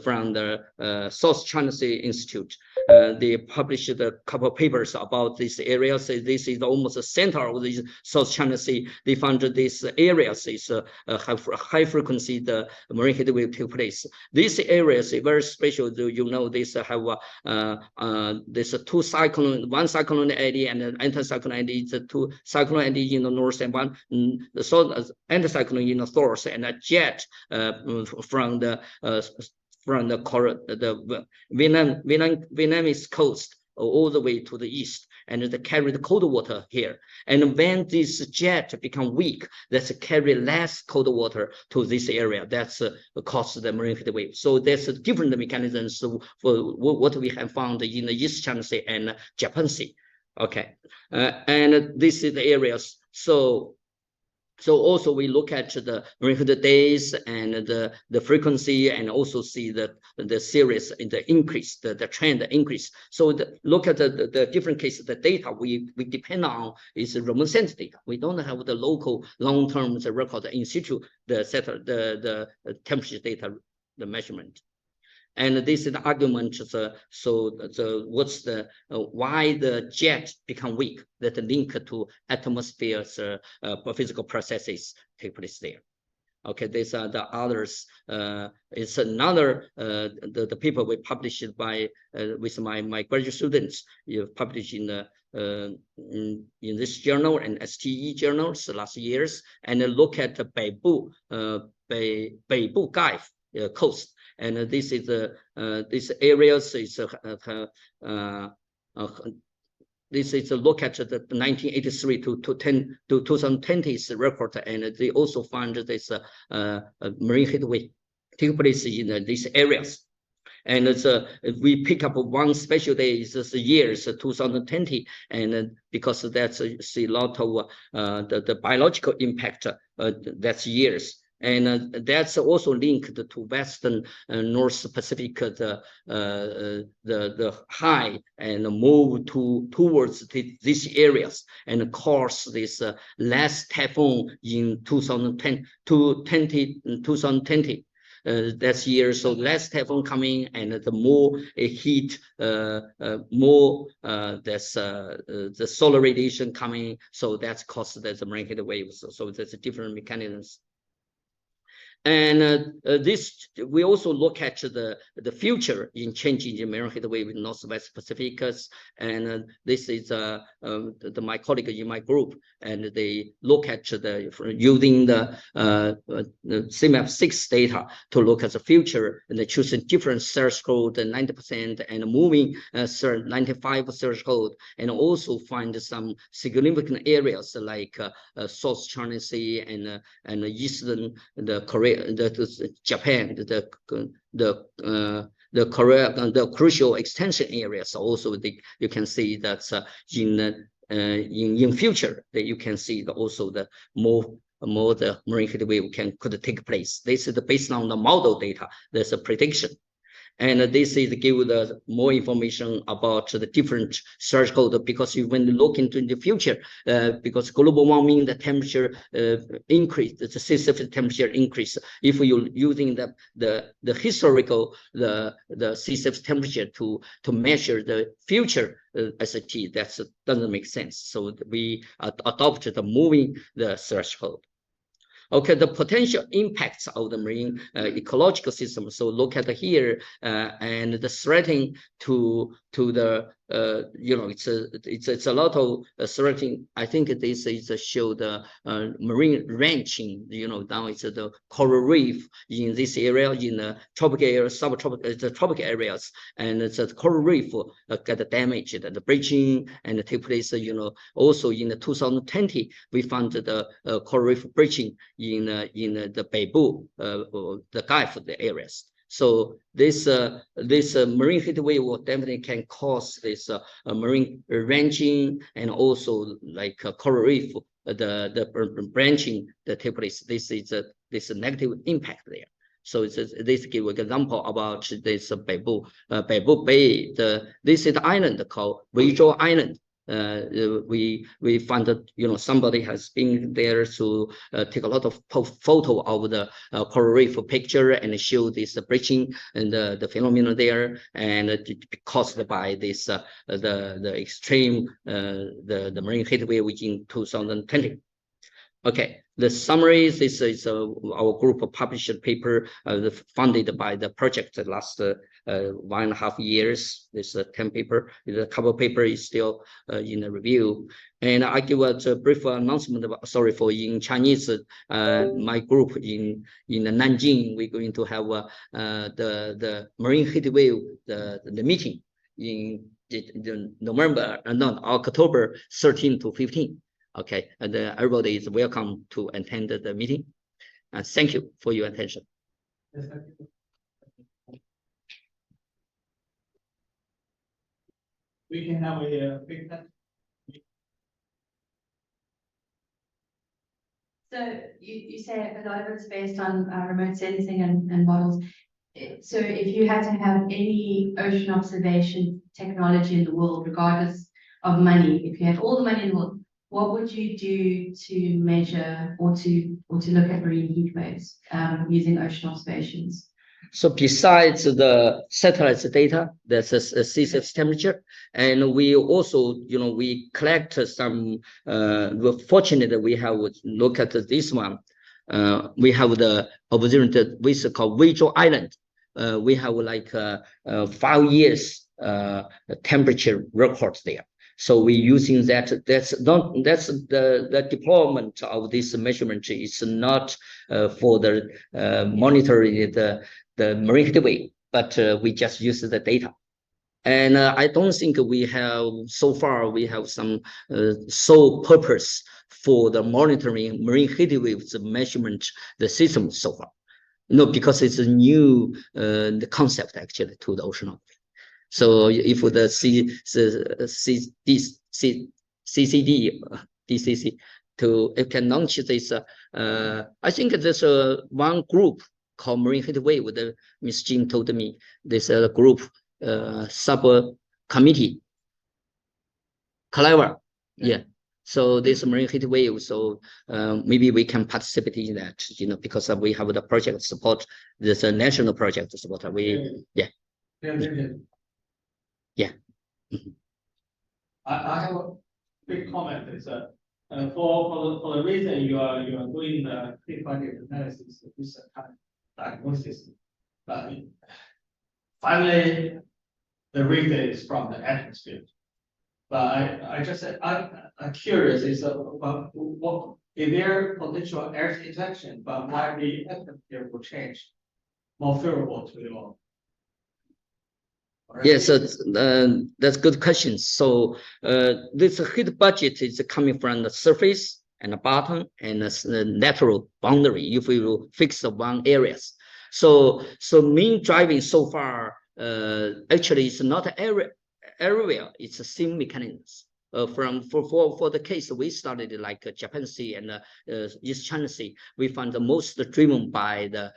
from the South China Sea Institute. They published a couple of papers about this area. So this is almost the center of the South China Sea. They found that these areas is have high frequency the marine heat wave take place. These areas are very special. These have there's two cyclone, one cyclone eddy and an anticyclone eddy. The two cyclone eddy in the north and one the south anticyclone in the south, and a jet from the Vietnamese coast all the way to the east, and they carry the cold water here. And when this jet become weak, that's carry less cold water to this area. That's cause the marine heat wave. So there's different mechanisms for what we have found in the East China Sea and Japan Sea. Okay, and this is the areas. So also we look at the marine heat days and the frequency, and also see the series in the increase, the trend increase. So look at the different cases, the data we depend on is remote sensing data. We don't have the local long-term record in situ, the temperature data, the measurement. And this is the argument. What's why the jet become weak? That link to atmosphere's physical processes take place there. Okay, these are the others. It's another the paper we published by with my graduate students. You published in this journal and STE journals last years, and look at the Beibu Gulf coast. And this is this areas is this is a look at the 1983 to 2020's record, and they also found this marine heat wave take place in these areas. And we pick up one special day is the years 2020, and because that's a lot of the biological impact, that's years. And that's also linked to Western North Pacific, the high, and move towards these areas, and cause this less typhoon in 2020. that's year, so less typhoon coming, and the more heat, more there's the solar radiation coming, so that's caused the marine heat waves. So there's different mechanisms. And this, we also look at the future in changing the marine heat wave in Northwest Pacific, and this is my colleague in my group, and they look at using the CMAP6 data to look at the future, and they choosing different threshold, 90% and moving 95 threshold, and also find some significant areas like South China Sea and Eastern Korea. Japan, the Korea, the crucial extension areas. Also, you can see that in future that you can see also the more the marine heat wave could take place. This is based on the model data. There's a prediction. And this is give the more information about the different threshold, because when you look into the future, because global warming, the temperature increase, the sea surface temperature increase. If you're using the historical the sea surface temperature to measure the future ST, that doesn't make sense. So we adopted the moving the threshold. Okay, the potential impacts of the marine ecological system. So look at here, and the threatening to the it's a lot of threatening. I think this is show the marine ranching. Now it's the coral reef in this area, in the tropical area, subtropical, the tropical areas, and it's the coral reef get damaged, the breaching and take place. Also in the 2020, we found the coral reef breaching in the Beibu, the Gulf the areas. So this marine heat wave will definitely can cause this marine ranching, and also like coral reef, the branching that take place. This is this negative impact there. So this give an example about this Beibu Bay. This is the island called Weizhou Island. We found that somebody has been there to take a lot of photo of the coral reef picture and show this breaching and the phenomenon there, and caused by this the extreme the marine heat wave in 2020. Okay, the summary. This is our group published paper funded by the project last 1.5 years. This 10 paper. The cover paper is still in the review. And I give a brief announcement about, sorry for in Chinese. My group in Nanjing, we're going to have the marine heat wave the meeting in October 13 to 15. Okay, and everybody is welcome to attend the meeting. Thank you for your attention. We can have a big. So you say a lot of it's based on remote sensing and models. So if you had to have any ocean observation technology in the world, regardless of money, if you had all the money in the world, what would you do to measure or to look at marine heat waves using ocean observations? So besides the satellite data, there's a sea surface temperature, and we also, we collect some. We're fortunate that we have look at this one. We have the observation we called Weizhou Island. We have like 5 years temperature records there. So we're using that. That's the deployment of this measurement is not for the monitoring the marine heat wave, but we just use the data. And I don't think we have so far we have some sole purpose for the monitoring marine heat waves measurement the system so far. Because it's a new the concept actually to the oceanography. So if the CCD, DCC, it can launch this. I think there's one group called Marine Heat Wave. Miss Jim told me there's a group subcommittee. Clever, yeah. So this marine heat wave, so maybe we can participate in that, you know, because we have the project support, this national project support. Yeah. I have a quick comment. Is for the reason you are doing the heat budget analysis, this kind of diagnosis, but finally the reason is from the atmosphere. But I'm curious is about what is there potential air interaction, but why the atmosphere will change more favorable to your. Yes, that's good question. So this heat budget is coming from the surface and the bottom and the lateral boundary if we will fix the one areas. So main driving so far actually is not everywhere, it's the same mechanisms. For the case we studied like Japan Sea and East China Sea, we found the most driven by the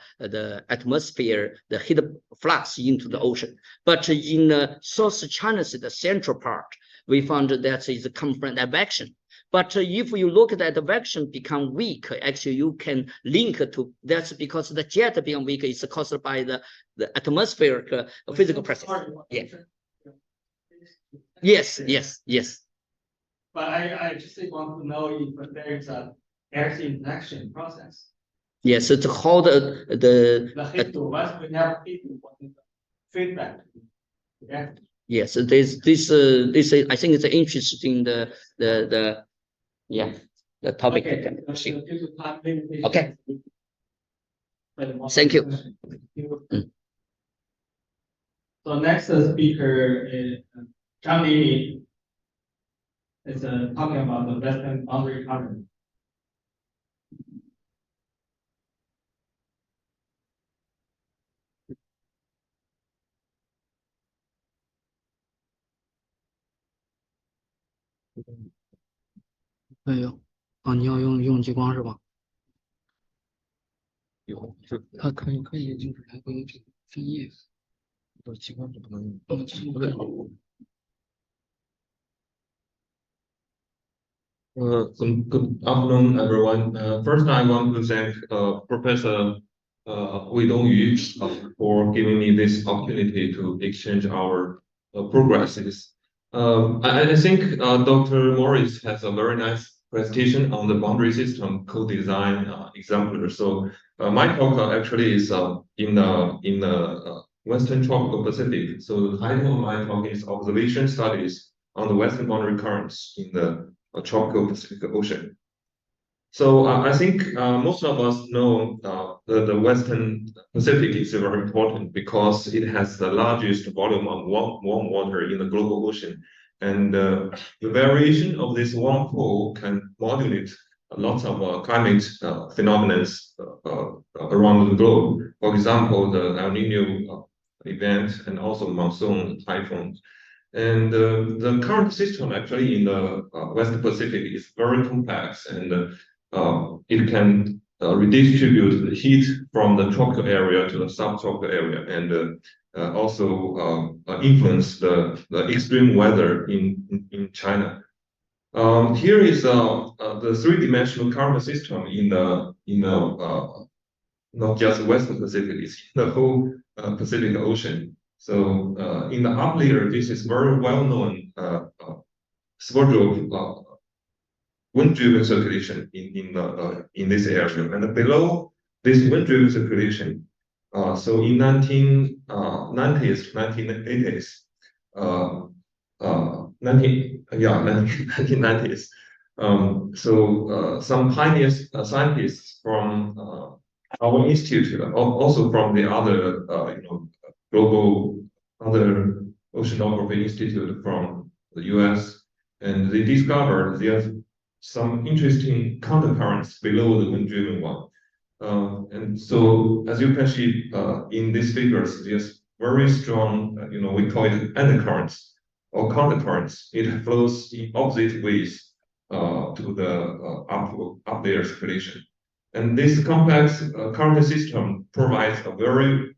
atmosphere, the heat flux into the ocean. But in South China Sea, the central part, we found that is come from advection. But if you look at the advection become weak, actually you can link to that's because the jet being weak is caused by the atmospheric physical process. Yeah. Yes. But I just want to know if there is a air interaction process. Yes, it's how the heat once we have heat, what is the feedback? Yeah. Yes, this is I think it's interesting the topic. Okay. Thank you. So next speaker is Zhang Lili. It's talking about the western boundary current.哎呦，你要用激光是吧？有，它可以，就是还会有这个分页。激光不能用。Good afternoon, everyone. First, I want to thank Professor Wei Dongyu for giving me this opportunity to exchange our progresses. I think Dr. Morris has a very nice presentation on the boundary system co-design exemplar. So my talk actually is in the Western Tropical Pacific. So the title of my talk is Observation Studies on the Western Boundary Currents in the Tropical Pacific Ocean. So I think most of us know the Western Pacific is very important because it has the largest volume of warm water in the global ocean. And the variation of this warm pool can modulate lots of climate phenomena around the globe. For example, the El Nino event and also monsoon, typhoons. And the current system actually in the Western Pacific is very complex, and it can redistribute the heat from the tropical area to the subtropical area, and also influence the extreme weather in China. Here is the three-dimensional current system in the not just Western Pacific, it's the whole Pacific Ocean. So in the up layer, this is very well-known spot of wind-driven circulation in this area, and below this wind-driven circulation. So in 1980s, 1990s. So some pioneer scientists from our institute, also from the other global other oceanography institute from the US, and they discovered there's some interesting countercurrents below the wind-driven one. And so, as you can see in these figures, there's very strong, we call it undercurrents or countercurrents. It flows in opposite ways to the up layer circulation. And this complex current system provides a very,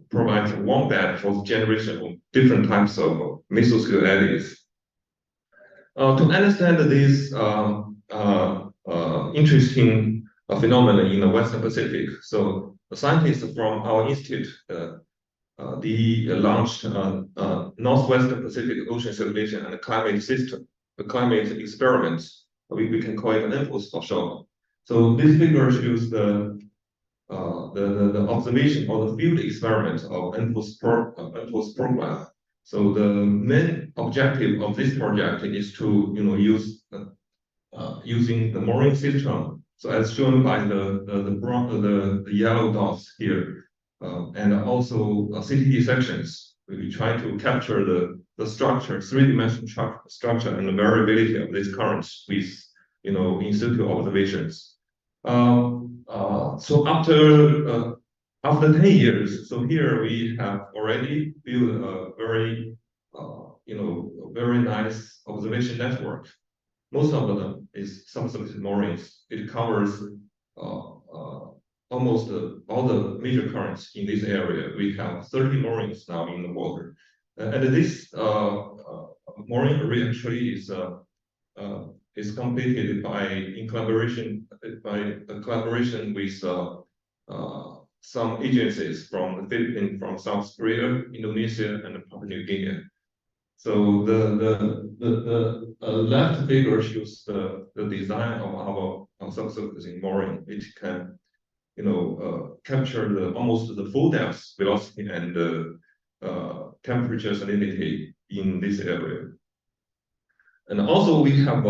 provides a warm bed for the generation of different types of mesoscale eddies. To understand this interesting phenomenon in the Western Pacific, so the scientists from our institute they launched Northwestern Pacific Ocean Circulation and Climate System, the climate experiments. We can call it an NPOS for short. So this figure shows the observation or the field experiment of NPOS program. So the main objective of this project is to use using the mooring system. So as shown by the yellow dots here, and also CTD sections, we try to capture the structure, three-dimensional structure, and the variability of these currents with in situ observations. So after 10 years, so here we have already built a very nice observation network. Most of them is subsurface moorings. It covers almost all the major currents in this area. We have 30 moorings now in the water, and this mooring array actually is completed in collaboration with some agencies from the Philippines, from South Korea, Indonesia, and Papua New Guinea. So the left figure shows the design of our subsurface mooring. It can capture almost the full depth, velocity, and temperature salinity in this area. And also we have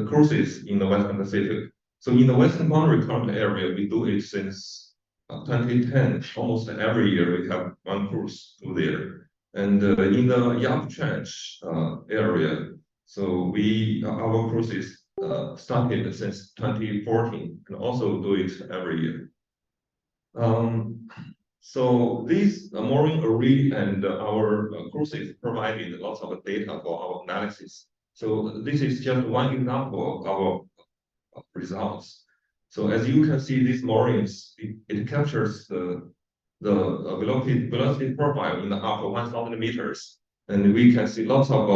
cruises in the Western Pacific. So in the Western Boundary Current area, we do it since 2010. Almost every year we have one cruise through there. And in the Yap Trench area, so our cruises started since 2014 and also do it every year. So this mooring array and our cruises provided lots of data for our analysis. So this is just one example of our results. So as you can see, these moorings, it captures the velocity profile in the upper 1,000 meters, and we can see lots of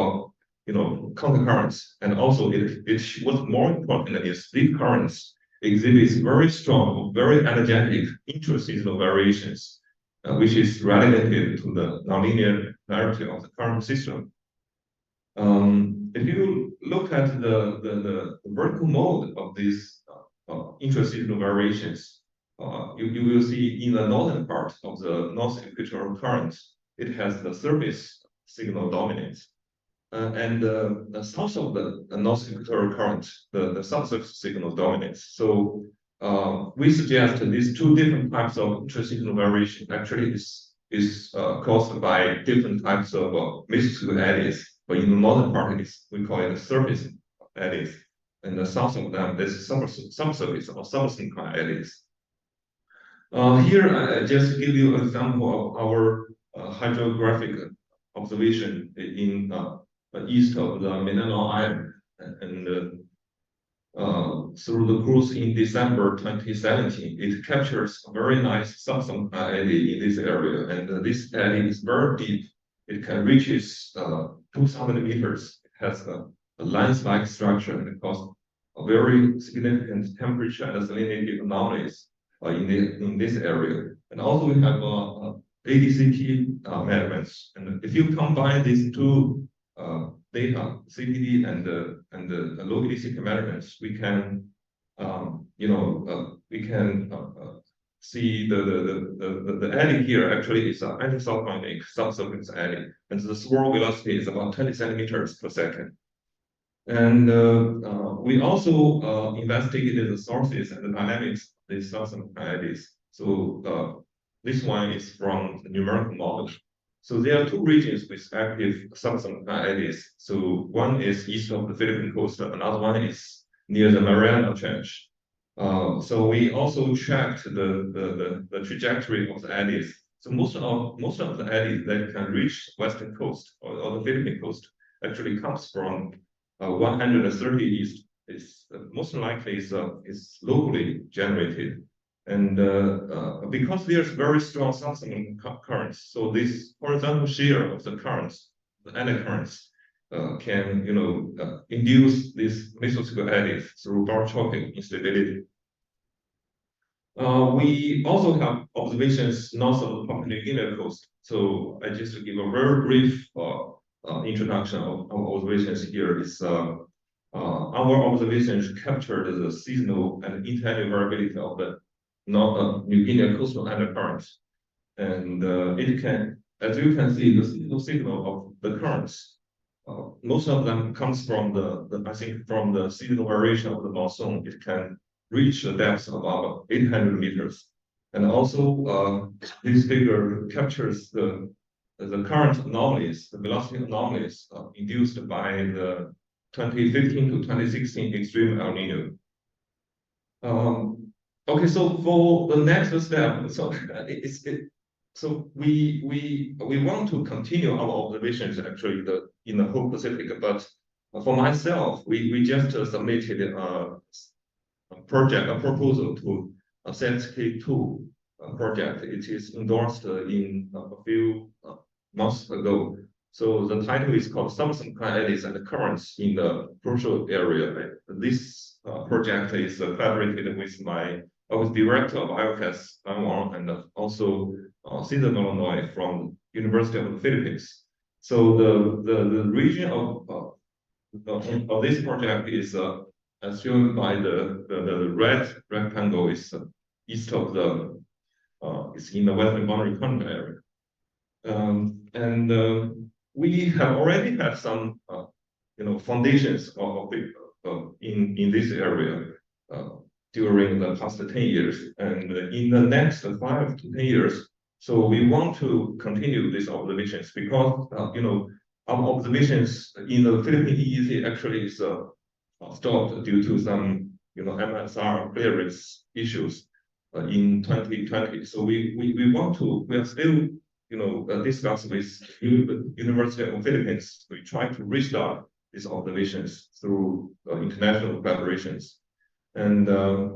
countercurrents, and also what's more important is these currents exhibits very strong, very energetic intraseasonal variations, which is relative to the nonlinear polarity of the current system. If you look at the vertical mode of these intraseasonal variations, you will see in the northern part of the North Equatorial Current, it has the surface signal dominance. And the south of the North Equatorial Current, the subsurface signal dominates. So we suggest these two different types of intraseasonal variation actually is caused by different types of mesoscale eddies. But in the northern part, we call it surface eddies, and the south of them is subsurface or subsyncline eddies. Here, I just give you an example of our hydrographic observation in east of the Mindanao Island, and through the cruise in December 2017, it captures a very nice subsyncline eddy in this area, and this eddy is very deep. It can reach 2,000 meters. It has a lens-like structure, and it causes a very significant temperature and salinity anomalies in this area. And also we have ADCT measurements. And if you combine these two data, CTD and the low ADCT measurements, we can see the eddy here actually is an anticyclonic subsurface eddy, and the swirl velocity is about 20 centimeters per second. And we also investigated the sources and the dynamics of these subsurface eddies. So this one is from the numerical model. So there are two regions with active subsurface eddies. So one is east of the Philippine coast, another one is near the Mariana Trench. So we also tracked the trajectory of the eddies. So most of the eddies that can reach western coast or the Philippine coast actually comes from 130 east. Is most likely is locally generated, and because there's very strong subsyncline currents, so this horizontal shear of the currents undercurrents can induce these mesoscale eddies through barotropic instability. We also have observations north of the Papua New Guinea coast. So I just give a very brief introduction of our observations here. Our observations captured the seasonal and inter-annual variability of the North New Guinea coastal undercurrents, and it can, as you can see, the seasonal signal of the currents. Most of them comes from I think from the seasonal variation of the monsoon. It can reach a depth of about 800 meters, and also this figure captures the current anomalies, the velocity anomalies induced by the 2015 to 2016 extreme El Nino. Okay, so for the next step, so we want to continue our observations actually in the whole Pacific, but for myself, we just submitted a proposal to a SETSK2 project. It is endorsed in a few months ago. So the title is called Subsequent Eddies and Currents in the Crucial Area. This project is collaborated with director of IOCAS Anwar and also Cesar Illinois from University of the Philippines. So the region of this project is as shown by the red rectangle is east of the is in the western boundary contour area, we have already had some foundations in this area during the past 10 years, and in the next 5 to 10 years. So we want to continue these observations because our observations in the Philippine EEZ actually is stopped due to some MSR clearance issues in 2020. So we are still discuss with University of the Philippines. We try to restart these observations through international collaborations. And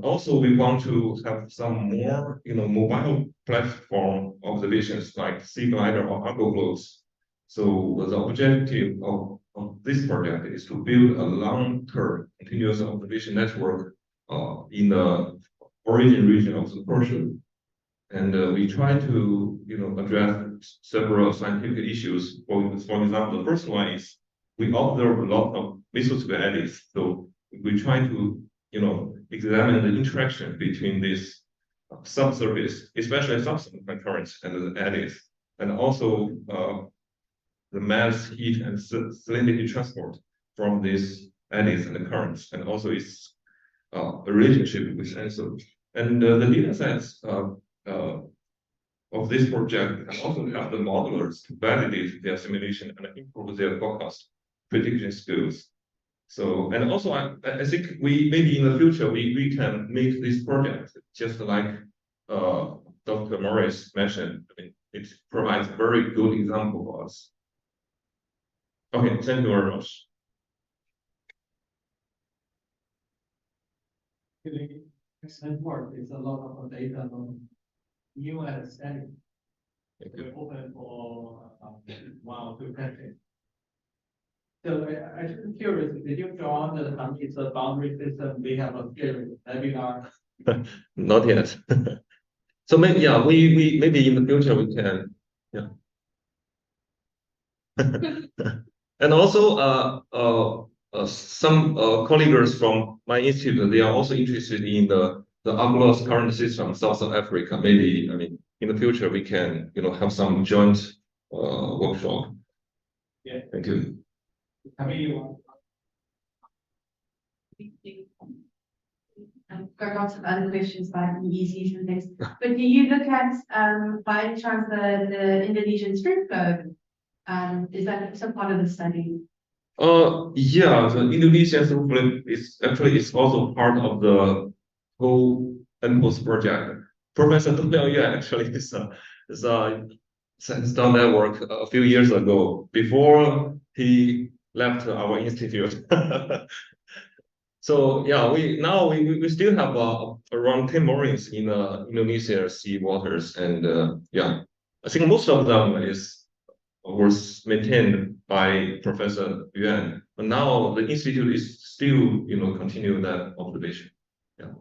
also we want to have some more mobile platform observations like Sea Glider or Argo floats. So the objective of this project is to build a long-term continuous observation network in the origin region of the Persian. And we try to address several scientific issues. For example, the first one is we observe a lot of mesoscale eddies. So we try to examine the interaction between these subsurface, especially subsequent currents and the eddies, and also the mass, heat, and salinity transport from these eddies and the currents, and also its relationship with sensors. And the data sets of this project also have the modelers to validate their simulation and improve their forecast prediction skills. So, and also I think maybe in the future we can make this project just like Dr. Morris mentioned. I mean, it provides a very good example for us. Okay, thank you very much. Excellent work. It's a lot of data on new and static. We're open for 1 or 2 questions. So I'm just curious, did you join the company's boundary system? They have a webinar. Not yet. So maybe we maybe in the future we can and also some colleagues from my institute, they are also interested in the ARGOLOS current system South Africa. Maybe in the future we can have some joint workshop. Yeah. Thank you. I've got lots of other questions about EEZs and things. But do you look at by any chance the Indonesian strip flow? Is that some part of the study? Yeah, the Indonesian strip flow is actually also part of the whole MPOS project. Professor Dong Liaoyue actually is done that work a few years ago before he left our institute. So yeah, we still have around 10 moorings in Indonesia sea waters, and yeah, I think most of them is was maintained by Professor Yuan. But now the institute is still, continue that observation. Yeah.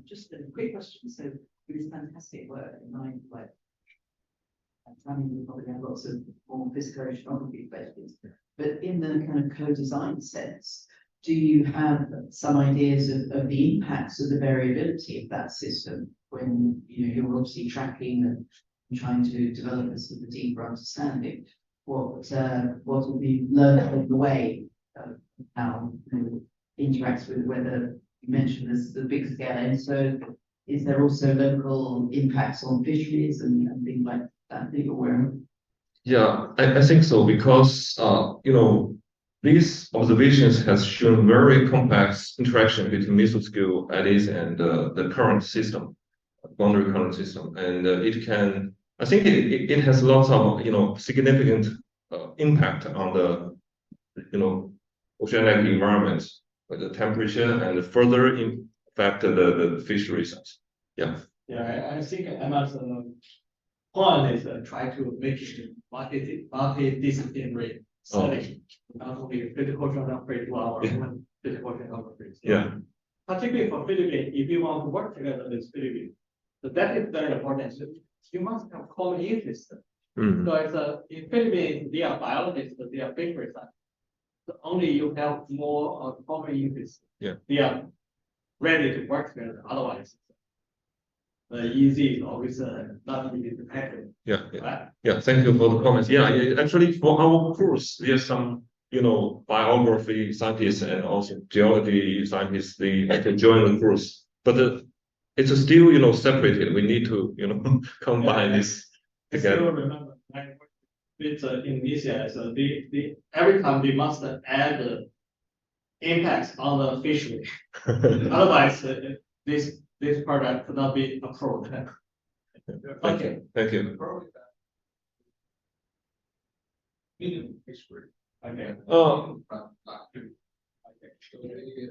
Just a quick question. So with this fantastic work in mind, like, I mean, we probably have lots of more physical oceanography questions, but in the kind of co-design sense, do you have some ideas of the impacts of the variability of that system when you're obviously tracking and trying to develop a sort of a deeper understanding? What will be learned along the way of how it interacts with weather? You mentioned this the big scale, and so is there also local impacts on fisheries and things like that that you're aware of? Yeah, I think so, because these observations has shown very complex interaction between mesoscale eddies and the current system, boundary current system, and I think it has lots of significant impact on the oceanic environment, with the temperature, and further affect the fisheries. Yeah. Yeah, I think Amazon point is try to make it multidisciplinary study, not only physical geography to our human physical geography. Yeah. Particularly for Philippines, if you want to work together with Philippines, so that is very important. So you must have common interest. So in Philippines, they are biologists, they are fishery scientists. So only you have more common interest. Yeah. They are ready to work together. Otherwise, easy is always not easy to tackle. Yeah. Right? Yeah. Thank you for the comments. Yeah. Actually, for our course, there's some biography scientists and also geology scientists. They can join the course, but it's still separated. We need to combine this together. I still remember with Indonesia, so they every time they must add impacts on the fishery. Otherwise, this product could not be approved. Okay. Thank you. Okay.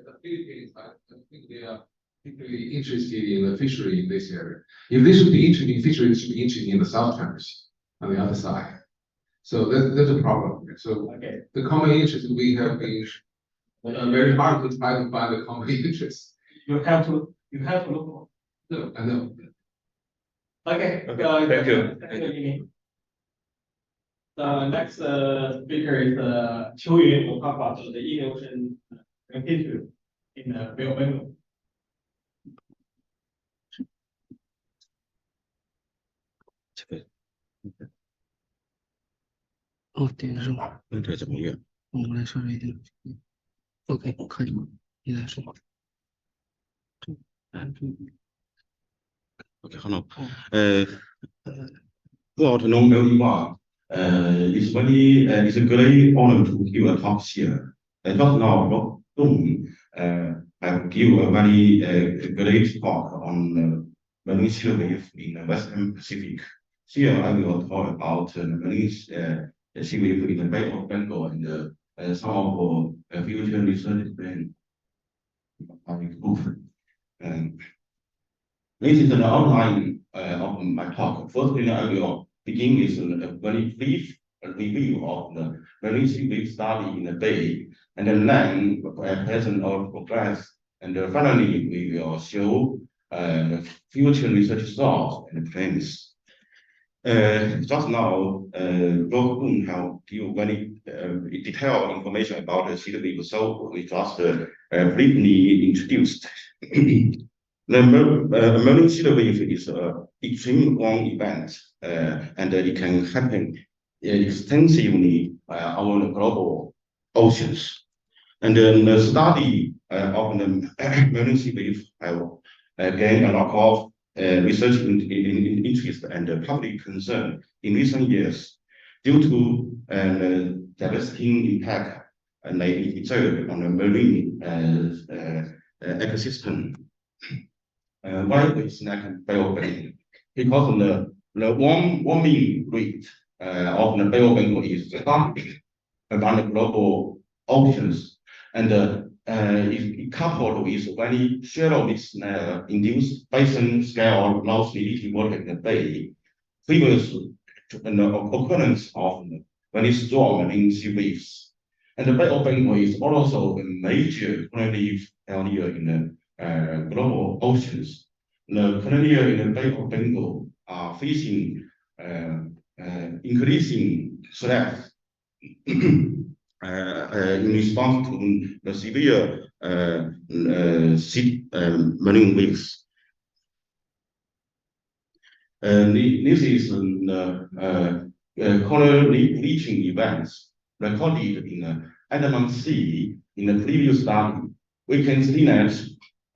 The Philippines, I think they are particularly interested in the fishery in this area. If they should be interested in fishery, they should be interested in the South China Sea on the other side. So that's a problem. So the common interest we have been very hard to try to find the common interest. You have to look. No, I know. Okay. Thank you. Thank you. The next speaker is Qiu Yun, who will talk about the Indian Ocean history in Bay of Bengal.点是吗？这怎么用？我来说一下。OK， 可以吗？你来说。OK， hello。Throughout long Myanmar, it's it's a great honor to give a talk here. Just now, have give a very great talk on marine sea wave in the Western Pacific. Here I will talk about marine sea wave in the Bay of Bengal and some of future research plan. This is an outline of my talk. First thing I will begin with a very brief review of the marine sea wave study in the Bay, and then present our progress, and finally we will show future research results and plans. Just now, Rob Boone have given very detailed information about the sea wave, so we just briefly introduced. The marine sea wave is an extreme warm event, and it can happen extensively on global oceans. And the study of the marine sea wave have gained a lot of research interest and public concern in recent years due to the devastating impact they exert on the marine ecosystem. Why is that Bay of Bengal? Because the warming rate of the Bay of Bengal is high around the global oceans, and is coupled with very shallow mixed layer induced basin scale low salinity water in the bay, favors the occurrence of very strong marine sea waves. And the Bay of Bengal is also a major colony area in the global oceans. The colony in the Bay of Bengal are facing increasing threats in response to the severe marine waves. This is the coral bleaching events recorded in the Andaman Sea in the previous study. We can see that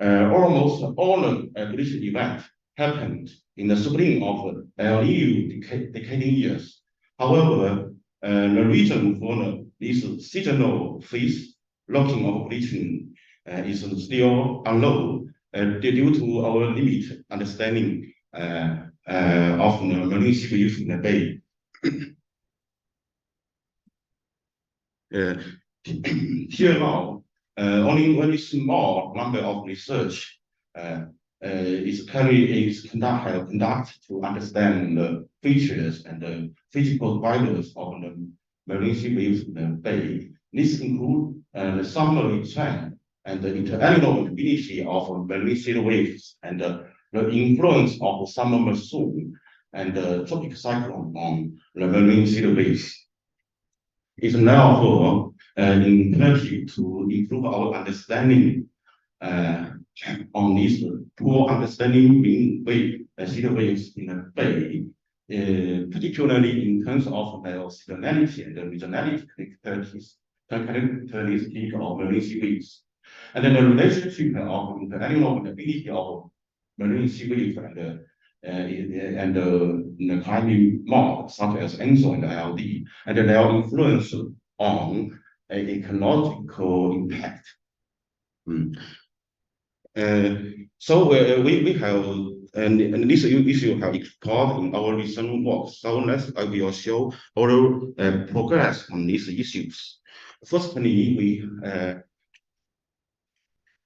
almost all the bleaching events happened in the spring of El Nino decading years. However, the reason for this seasonal phase locking of bleaching is still unknown due to our limited understanding of the marine sea waves in the bay. Here now, only very small number of research is conducted to understand the features and the physical drivers of the marine sea waves in the bay. This includes the summary trend and the interannual ability of marine sea waves and the influence of summer monsoon and the tropic cyclone on the marine sea waves. It's therefore imperative to improve our understanding on this poor understanding marine sea waves in the bay, particularly in terms of their seasonality and the regionality characteristics of marine sea waves. And then the relationship of the annual ability of marine sea waves and the climbing mode, such as ENSO and LD, and their influence on ecological impact. So we have, and this issue have explored in our recent work. So I will show our progress on these issues. Firstly,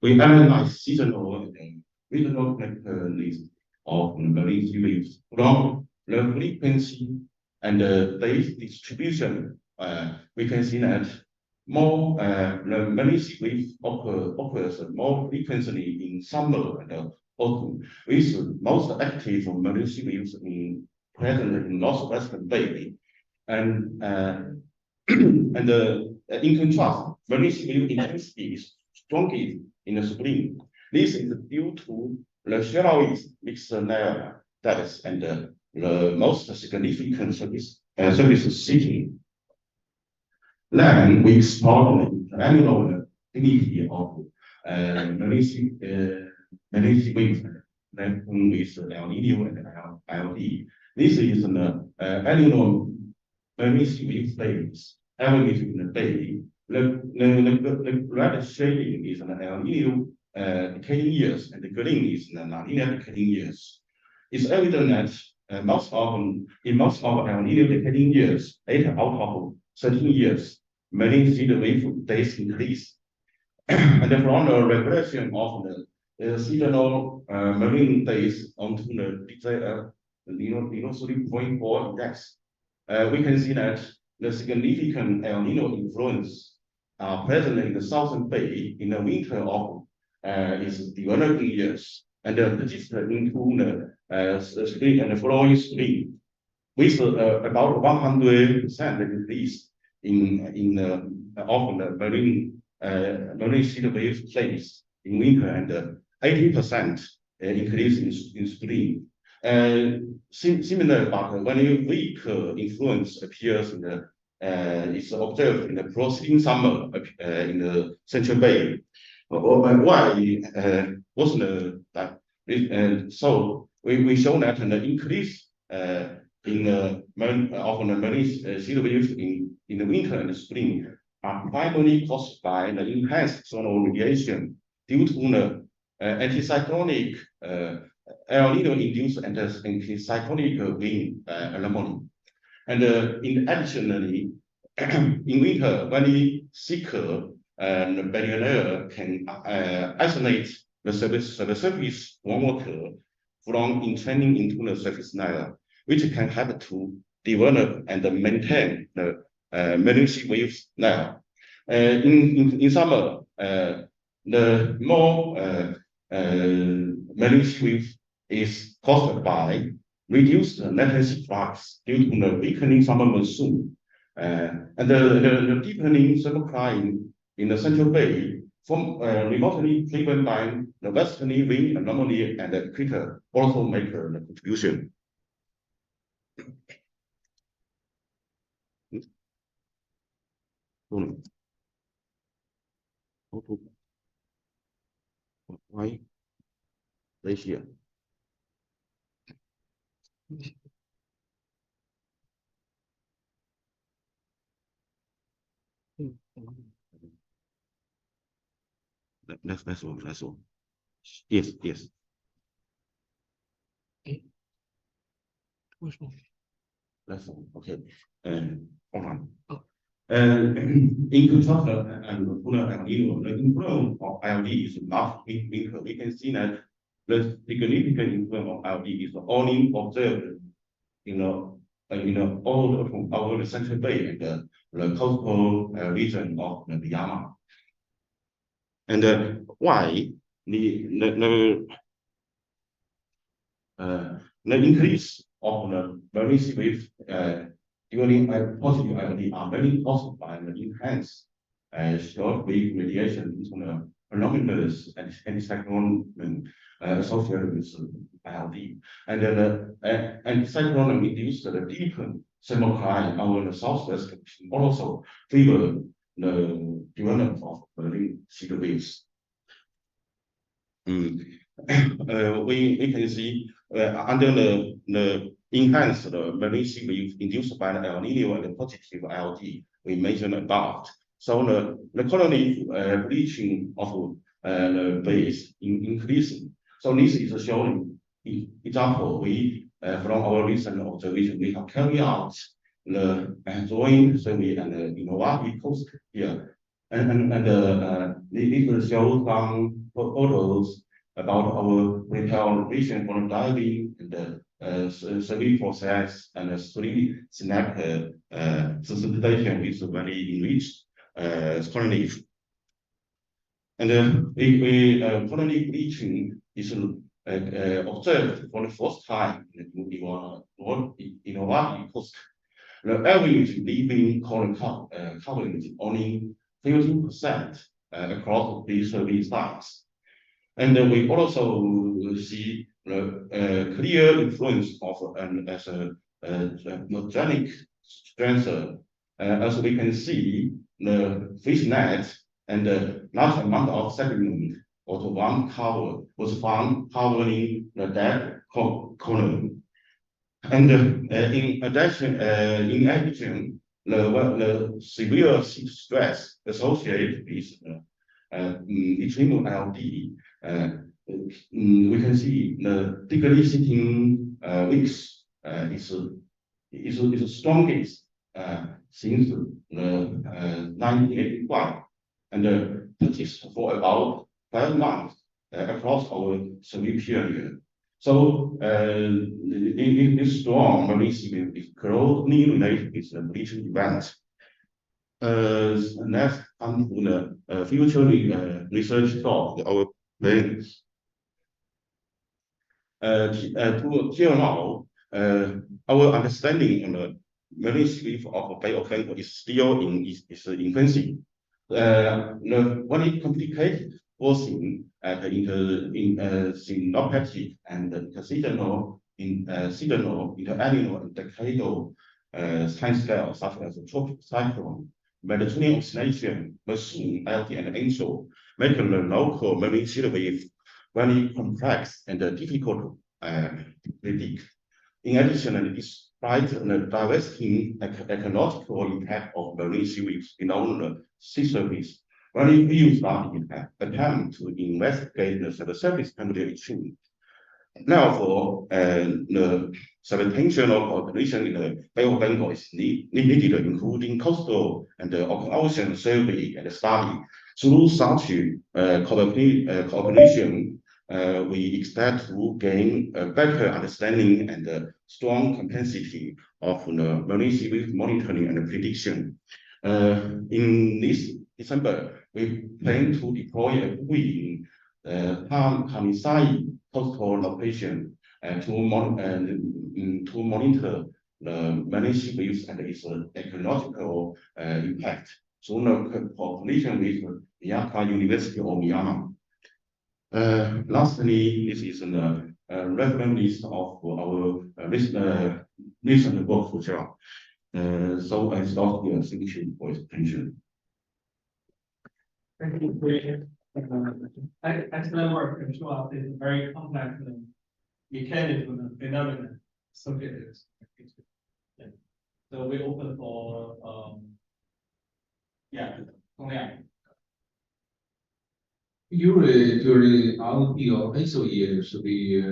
we analyze seasonal and regional characteristics of marine sea waves from the frequency and the base distribution. We can see that more the marine sea waves occurs more frequently in summer and autumn, with most active marine sea waves present in northwestern bay. And in contrast, marine sea wave intensity is strongest in the spring. This is due to the shallowest mixed layer depth and the most significant surface seeking. Then we explore the annual ability of marine sea waves with El Nino and LD. This is the annual marine sea wave phase average in the bay. The red shading is the El Nino decaying years, and the green is the La Nina decaying years. It's evident that most of El Nino decaying years, 8 out of 13 years, marine sea wave days increase. And then from the regression of the seasonal marine days onto the Nino 3.4 index, we can see that the significant El Nino influence are present in the southern bay in the winter of is developing years, and registered into the spring and the following spring, with about 100% increase in of the marine sea wave phase in winter and 80% increase in spring. Similar, but when weak influence appears in the is observed in the preceding summer in the Central Bay. Why wasn't that? So we show that an increase in the marine sea waves in the winter and the spring are primarily caused by the enhanced solar radiation due to the anticyclonic El Nino induced anticyclonic wind anomaly. And in additionally, in winter, very thicker the barrier can isolate the surface water from entraining into the surface layer, which can help to develop and maintain the Belarusian waves layer. In summer, the more Belarusian wave is caused by reduced latency flux due to the weakening summer monsoon, and the deepening thermocline in the Central Bay from remotely driven by the westerly wind anomaly and the equator also make a contribution. Why? Right here. That's all. Yes. That's all. Okay. Hold on. In contrast, and the influence of ILD is not weaker. We can see that the significant influence of ILD is only observed in all over the Central Bay and the coastal region of the Myanmar. And why the increase of the Belarusian wave during positive ILD are very caused by the enhanced short wave radiation into the phenomena and anticyclone associated with ILD. And anticyclone induced the deepened thermocline over the southwest also favor the development of Belarusian waves. We can see under the enhanced Belarusian wave induced by the El Nino and the positive ILD we mentioned above. So the colony bleaching of the base increasing. So this is showing example from our recent observation. We have carried out the drawing survey and the Innovati coast here, and this will show some photos about our preparation for diving and the survey process and the 3D snap precipitation with very enriched colony. And colony bleaching is observed for the first time in Innovati coast. The average living colony coverage is only 15% across these survey sites. And we also see the clear influence of an oceanic strength. As we can see, the fish net and the large amount of sediment was found covering the dead colony. And in addition, the severe stress associated with extreme ILD, we can see the decreasing weeks is the strongest since 1985, and persists for about 5 months across our survey period. So in this storm, Belarusian is closely related with the bleaching event. Next, come to the future research of our plans. Till now, our understanding on the Belarusian of Bay of Bengal is still in its infancy. When it complicated forcing in synoptic and seasonal, interannual, and decadal time scale, such as the tropical cyclone, Mediterranean oscillation, monsoon, ILD, and ANSO, making the local marine sea wave very complex and difficult to predict. In addition, despite the devastating ecological impact of marine sea waves along the sea surface, very few studies attempt to investigate the surface temperature extreme. Therefore, the substantial cooperation in the Bay of Bengal is needed, including coastal and ocean survey and study Through such cooperation, we expect to gain a better understanding and a strong capacity of the malignancy wave monitoring and prediction. In this December, we plan to deploy a buoy in Kamisai coastal location to monitor the malignancy waves and its ecological impact through the cooperation with Miyata University of Myanmar. Lastly, this is the reference list of our recent work for sure. So I stop here. Thank you for your attention. Thank you. Excellent work. I'm sure it's a very complex mechanism and phenomenon associated. Yeah. So we open for Tong Liang. Usually during IoT or ASO years, we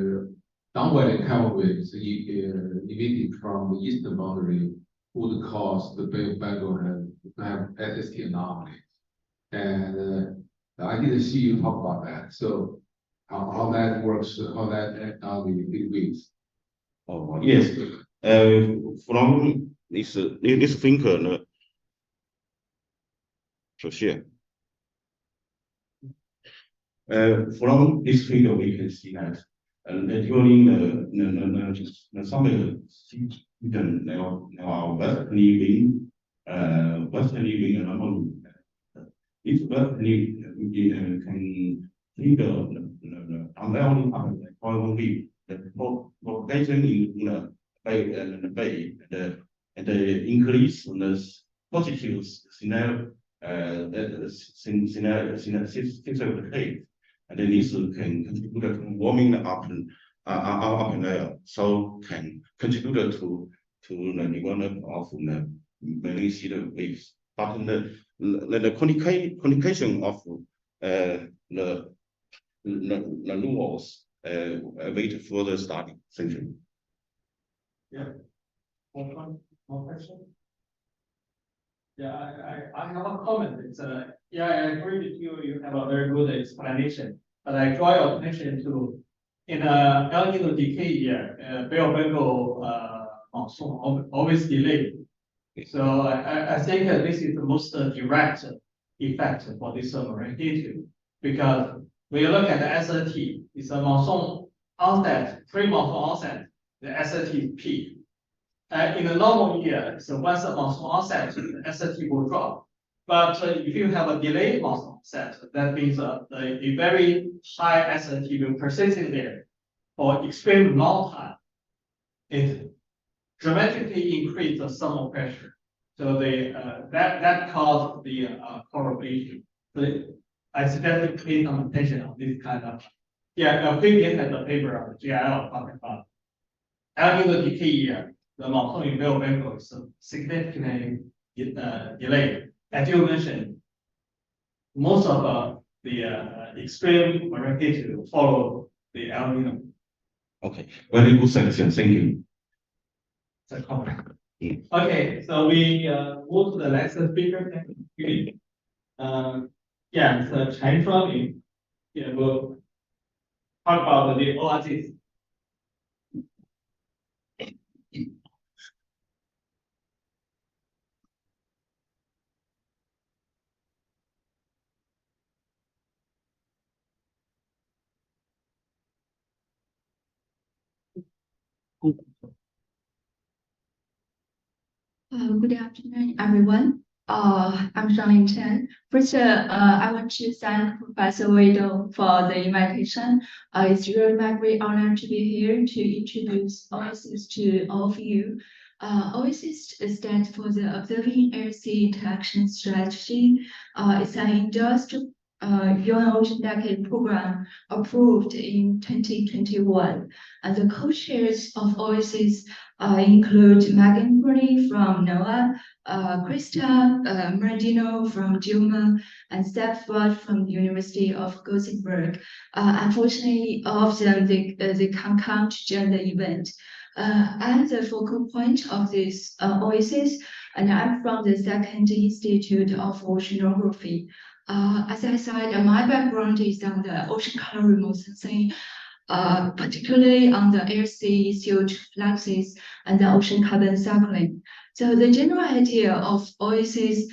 downward count with emitting from the eastern boundary would cause the Bay of Bengal to have SST anomaly. And I didn't see you talk about that. So how that works, how that betweens. Oh yes. From this thinker, from this figure, we can see that during the summer season, now westerly wind anomaly. This westerly can trigger the unveiling of the coil wave, the propagation in the bay, and the increase in the positive scenario, and then this can contribute to warming up layer, so can contribute to the development of the malignancy waves. But the communication of the rules await further study. Thank you. Yeah. More question? Yeah, I have a comment. It's I agree with you. You have a very good explanation, but I draw your attention to in a El Nino decay year, Bay of Bengal monsoon always delayed. So I think that this is the most direct effect for this magnitude, because when you look at the SRT, it's a monsoon onset, pre-monsoon onset, the SRT peak. In a normal year, so once the monsoon onset, the SRT will drop. But if you have a delayed monsoon onset, that means a very high SRT will persist in there for extreme long time. It dramatically increase the thermal pressure. So that caused the correlation. So I suggest you pay some attention on this kind of. Vivian had a paper on GIL talking about El Nino decay year. The monsoon in Bay of Bengal is significantly delayed. As you mentioned, most of the extreme magnitude follow the El Nino. Okay, very good section. Thank you. It's a comment. Okay, so we move to the next speaker. So Chen Shuangming will talk about the ORCs. Good afternoon, everyone. I'm Shuangming Chen. First, I want to thank Professor Wei Dong for the invitation. It's really my great honor to be here to introduce OASIS to all of you. OASIS stands for the Observing Air Sea Interaction Strategy. It's an industrial UN Ocean Decade program approved in 2021. And the co-chairs of OASIS include Megan Purdy from NOAA, Krista Marandino from GEOMA, and Seth Flood from the University of Gothenburg. Unfortunately, all of them, they can't come to join the event. I'm the focal point of this OASIS, and I'm from the Second Institute of Oceanography. As I said, my background is on the ocean color remote sensing, particularly on the air sea CO2 fluxes and the ocean carbon cycling. So the general idea of OASIS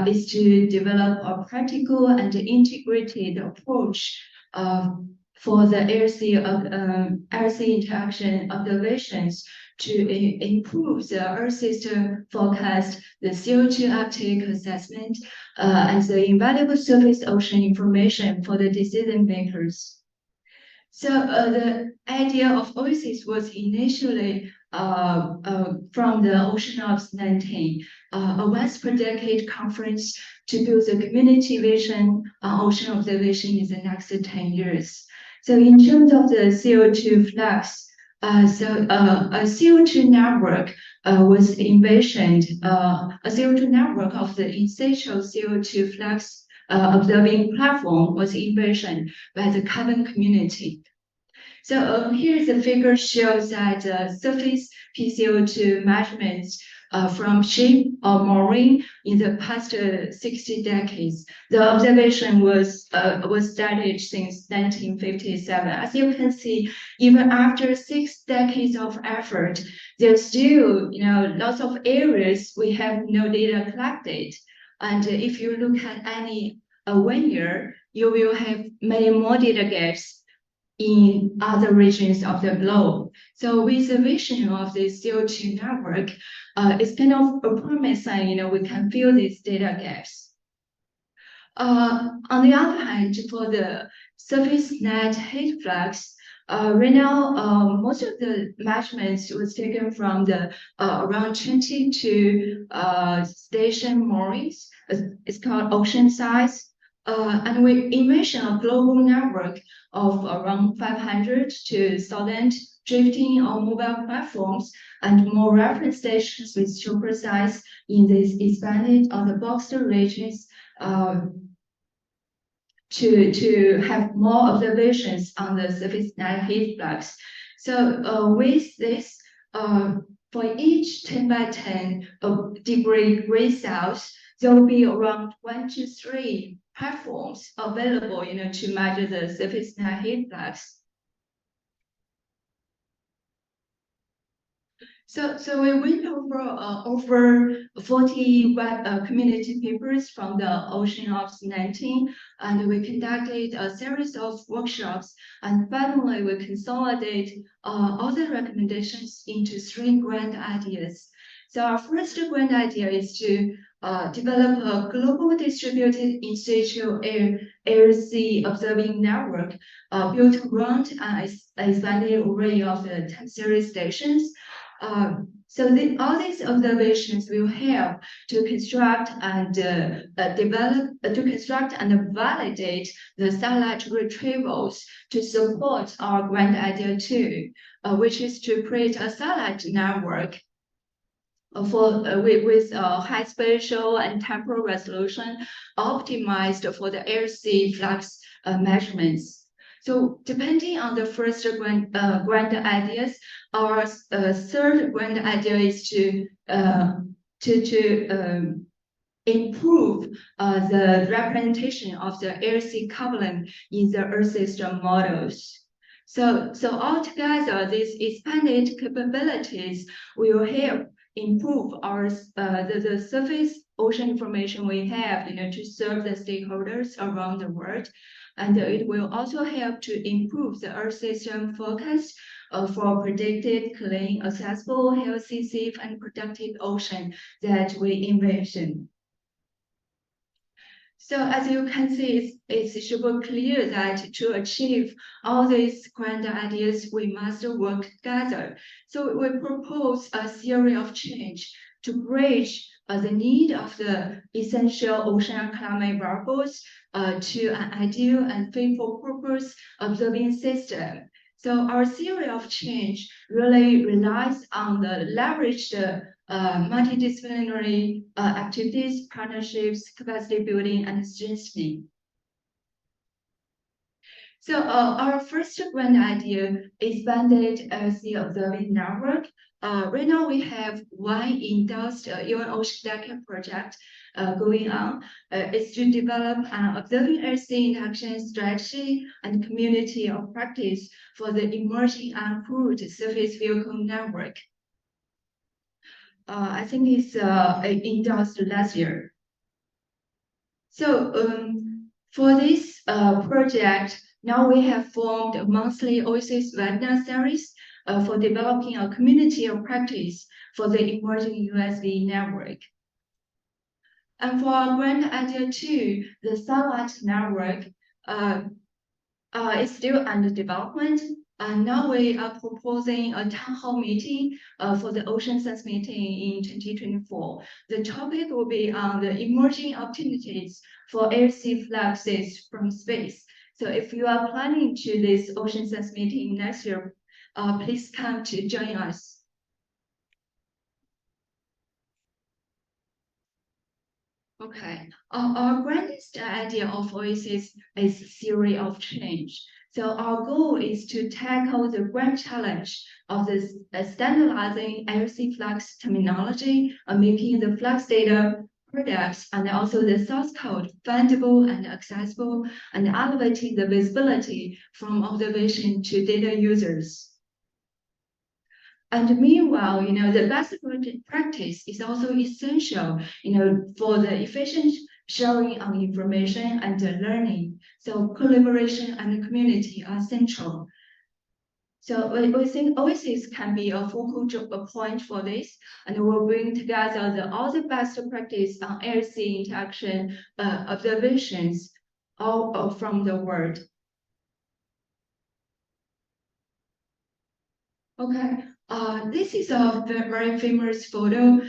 is to develop a practical and integrated approach for the air sea interaction observations to improve the Earth system forecast, the CO2 uptake assessment, and the invaluable surface ocean information for the decision makers. So the idea of OASIS was initially from the Oceanops 19, a once per decade conference to build a community vision on ocean observation in the next 10 years. So in terms of the CO2 flux, a CO2 network was envisioned, a CO2 network of the in situ CO2 flux observing platform was envisioned by the carbon community. So here's a figure shows that surface PCO2 measurements from ship or mooring in the past 60 decades. The observation was studied since 1957. As you can see, even after 6 decades of effort, there's still lots of areas we have no data collected. And if you look at any 1 year, you will have many more data gaps in other regions of the globe. So with the vision of this CO2 network, it's kind of a promising, we can fill these data gaps. On the other hand, for the surface net heat flux, right now, most of the measurements was taken from the around 22 station moorings. It's called ocean size. And we envision a global network of around 500 to 1,000 drifting or mobile platforms and more reference stations with super size in these expanded or the boxed regions to have more observations on the surface net heat flux. So with this, for each 10 by 10 degree Celsius cells, there will be around 1 to 3 platforms available, to measure the surface net heat flux. So we went over 40 web community papers from the Oceanops 19, and we conducted a series of workshops, and finally we consolidate all the recommendations into 3 grand ideas. So our first grand idea is to develop a global distributed in situ air-sea observing network built around an expanded array of the time series stations. So all these observations will help to construct and validate the satellite retrievals to support our grand idea 2, which is to create a satellite network with high spatial and temporal resolution optimized for the air-sea flux measurements. So depending on the first grand ideas, our third grand idea is to improve the representation of the air-sea coupling in the Earth system models. So altogether, these expanded capabilities will help improve our the surface ocean information we have, to serve the stakeholders around the world. And it will also help to improve the Earth system forecast for predicted, clean, accessible, healthy, safe, and productive ocean that we envision. So as you can see, it's super clear that to achieve all these grand ideas, we must work together. So we propose a theory of change to bridge the need of the essential ocean climate variables to an ideal and fit for purpose observing system. So our theory of change really relies on the leveraged multidisciplinary activities, partnerships, capacity building, and strengthening. So our first grant idea expanded the observing network. Right now we have one endorsed UN Ocean Decade project going on. It's to develop an observing Earth interaction strategy and community of practice for the emerging uncrewed surface vehicle network. I think it's endorsed last year. So for this project, now we have formed a monthly OASIS webinar series for developing a community of practice for the emerging USV network. And for our grant idea 2, the satellite network is still under development. And now we are proposing a town hall meeting for the Ocean Sense meeting in 2024. The topic will be on the emerging opportunities for air-sea flags from space. So if you are planning to this Ocean Sense meeting next year, please come to join us. Okay, our grandest idea of OASIS is theory of change. So our goal is to tackle the grand challenge of this standardizing air-sea flags terminology and making the flags data products and also the source code fundable and accessible, and elevating the visibility from observation to data users. And meanwhile, the best practice is also essential, for the efficient sharing of information and learning. So collaboration and community are central. So we think OASIS can be a focal point for this, and we'll bring together all the best practice on air-sea interaction observations all from the world. Okay. This is a very famous photo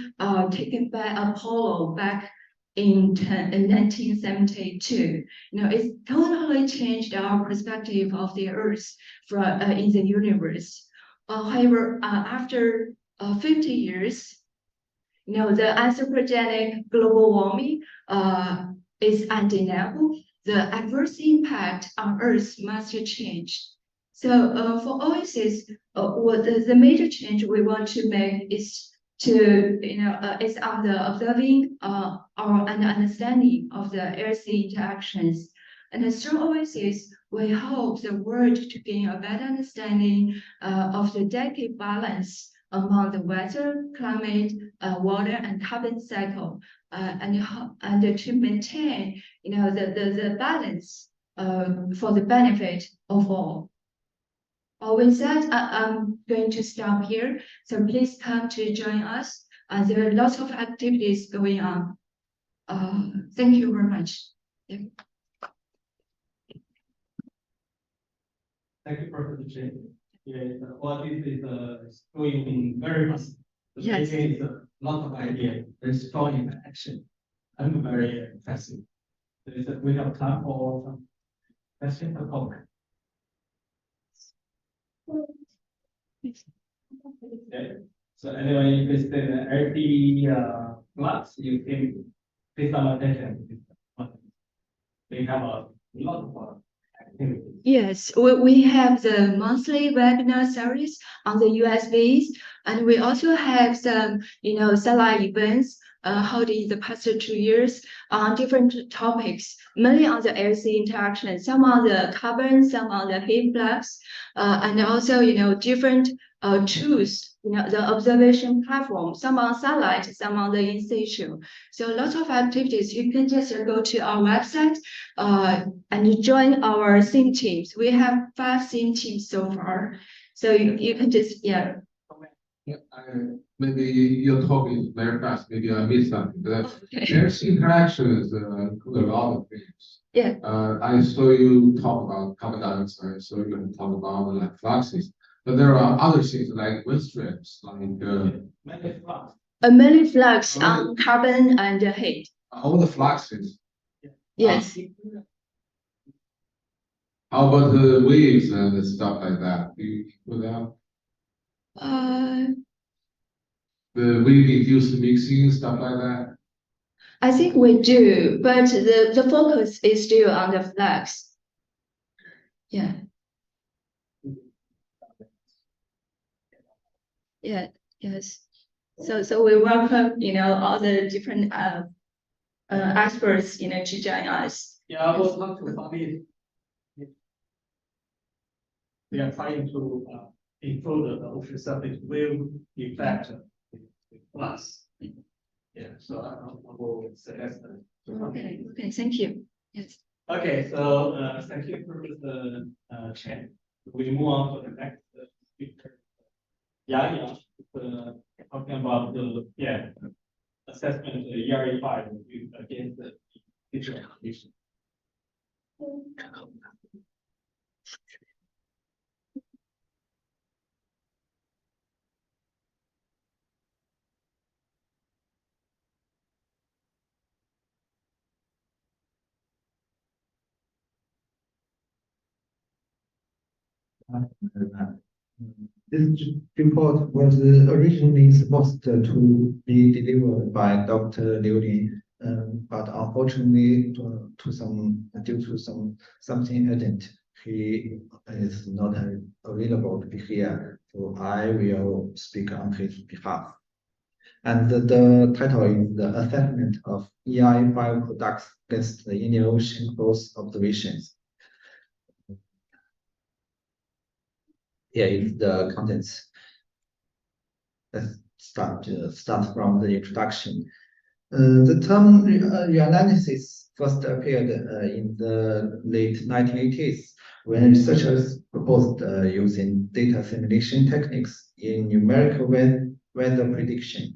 taken by Apollo back in 1972. It totally changed our perspective of the Earth in the universe. However, after 50 years, the anthropogenic global warming is undeniable. The adverse impact on Earth must change. So for OASIS, the major change we want to make is is on the observing or an understanding of the air-sea interactions. And through OASIS, we hope the world to gain a better understanding of the delicate balance among the weather, climate, water, and carbon cycle, and to maintain the balance for the benefit of all. With that, I'm going to stop here. So please come to join us. There are lots of activities going on. Thank you very much. Thank you, Professor Chen. Yeah, well, this is going very fast. Yes. It's a lot of ideas, very strong in action. I'm very impressive. We have time for some questions or comments. Yeah. So anyway, if it's the RD class, you can pay some attention. They have a lot of activities. Yes, we have the monthly webinar series on the USVs, and we also have some, satellite events holding the past 2 years on different topics, mainly on the air-sea interaction, some on the carbon, some on the heat flags, and also, different tools, the observation platform, some on satellite, some on the in situ. So lots of activities. You can just go to our website and join our theme teams. We have 5 theme teams so far. So you can just, Yeah, maybe your talk is very fast. Maybe I missed something. But air-sea interactions include a lot of things. Yeah. I saw you talk about carbon dioxide. I saw you talk about like fluxes. But there are other things like wind streams, like many flags on carbon and heat. All the fluxes. Yes. How about the waves and stuff like that? Do you put out? The wave-induced mixing, stuff like that? I think we do, but the focus is still on the flags. Yeah. Yeah, yes. So we welcome, all the different experts, to join us. Yeah, I was not too funny. We are trying to improve the ocean surface wave effect plus. Yeah, so I will suggest that. Okay, thank you. Yes. Okay, so thank you for the Chen. We move on to the next speaker. Yeah, talking about the assessment ERE5 against the digital condition. This report was originally supposed to be delivered by Dr. Liu Lin, but unfortunately, due to something urgent, he is not available to be here. So I will speak on his behalf. And the title is the assessment of ERE5 products against the Indian Ocean growth observations. Here is the contents. Let's start from the introduction. The term reanalysis first appeared in the late 1980s when researchers proposed using data simulation techniques in numerical weather prediction,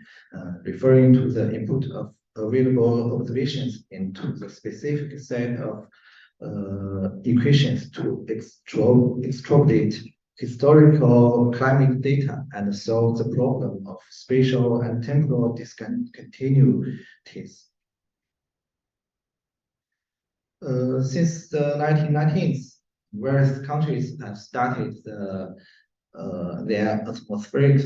referring to the input of available observations into the specific set of equations to extrapolate historical climate data and solve the problem of spatial and temporal discontinuities. Since the 1990s, various countries have started their atmospheric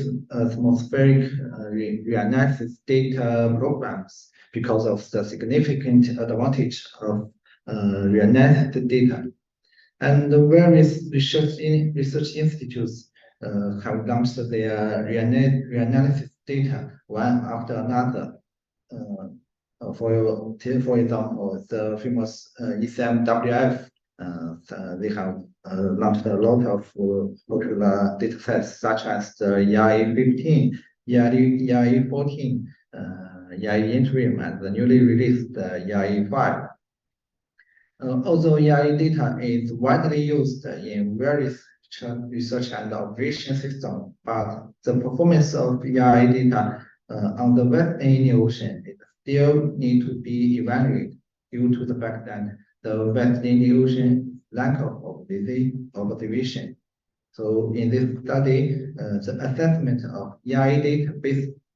reanalysis data programs because of the significant advantage of reanalyzed data. And various research institutes have launched their reanalysis data one after another. For example, the famous ECMWF, they have launched a lot of popular data sets such as the ERE15, ERE14, ERE interim, and the newly released ERE5. Although ERE data is widely used in various research and operation systems, but the performance of ERE data on the West Indian Ocean still need to be evaluated due to the fact that the West Indian Ocean lack of observation. So in this study, the assessment of ERE data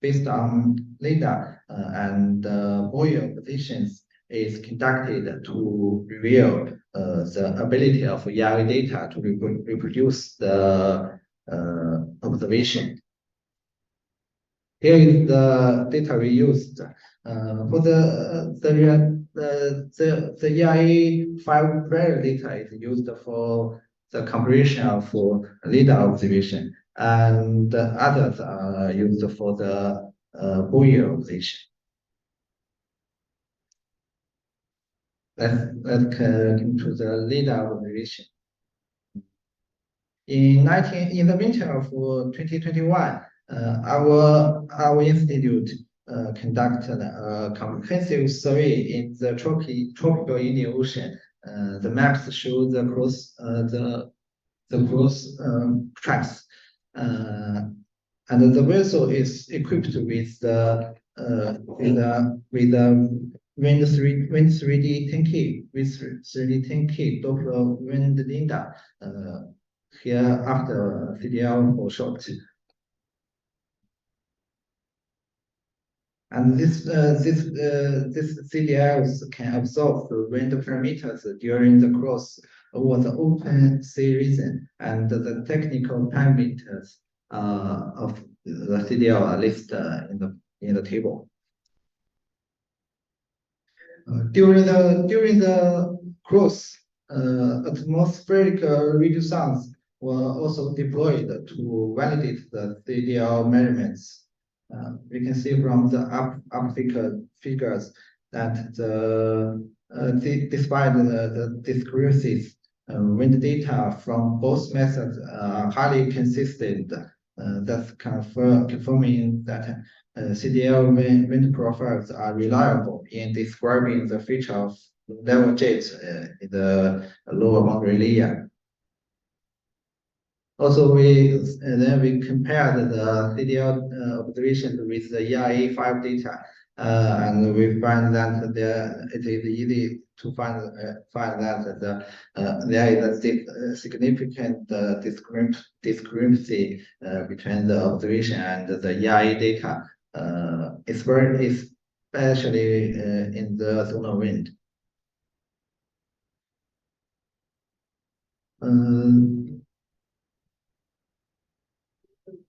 based on LiDAR and buoy positions is conducted to reveal the ability of ERE data to reproduce the observation. Here is the data we used. For the ERE5 prior data is used for the comparison of LiDAR observation, and the others are used for the buoy observation. Let's come to the LiDAR observation. In the winter of 2021, our institute conducted a comprehensive survey in the tropical Indian Ocean. The maps show the cross tracks, and the vessel is equipped with the Wind 3D 10K with 3D 10K Doppler wind LiDAR. Here after CDL for short. And this CDLs can absorb the wind parameters during the cross over the open sea region, and the technical parameters of the CDL are listed in the table. During the cross, atmospheric radiosondes were also deployed to validate the CDL measurements. We can see from the up figures that despite the discrepancies, wind data from both methods are highly consistent. That's confirming that CDL wind profiles are reliable in describing the feature of level jets in the lower boundary layer. Also, we compared the CDL observations with the EIA5 data, and we find that it is easy to find that there is a significant discrepancy between the observation and the EIA data, especially in the solar wind.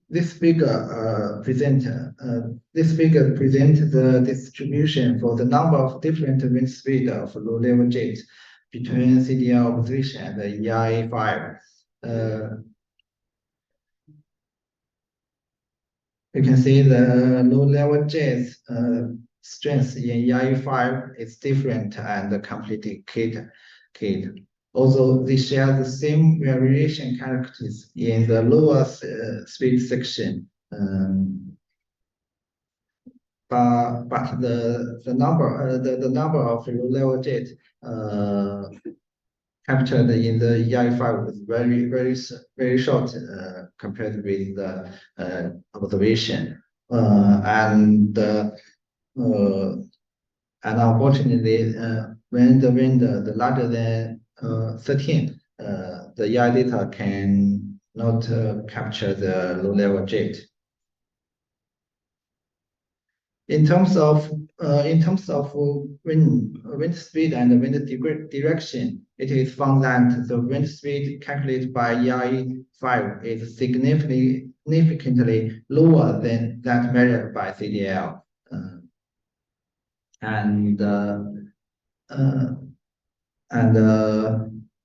This figure presents the distribution for the number of different wind speed of low-level jets between CDL observation and the EIA5. You can see the low-level jets strength in EIA5 is different and complicated. Although they share the same variation characteristics in the lower speed section, but the number of low-level jets captured in the EIA5 was very short compared with the observation, and unfortunately, when the wind larger than 13, the EIA data can not capture the low-level jet. In terms of wind speed and wind direction, it is found that the wind speed calculated by EIA5 is significantly lower than that measured by CDL, and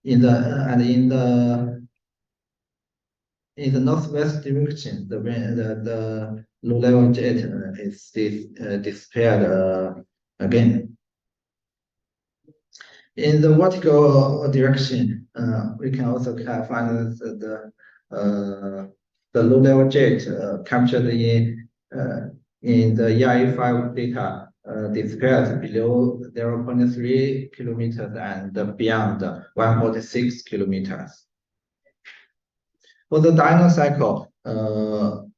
in the northwest direction, the low-level jet is disappeared again. In the vertical direction, we can also find the low-level jet captured in the EIA5 data disappears below 0.3 kilometers and beyond 1.6 kilometers. For the Dyno cycle,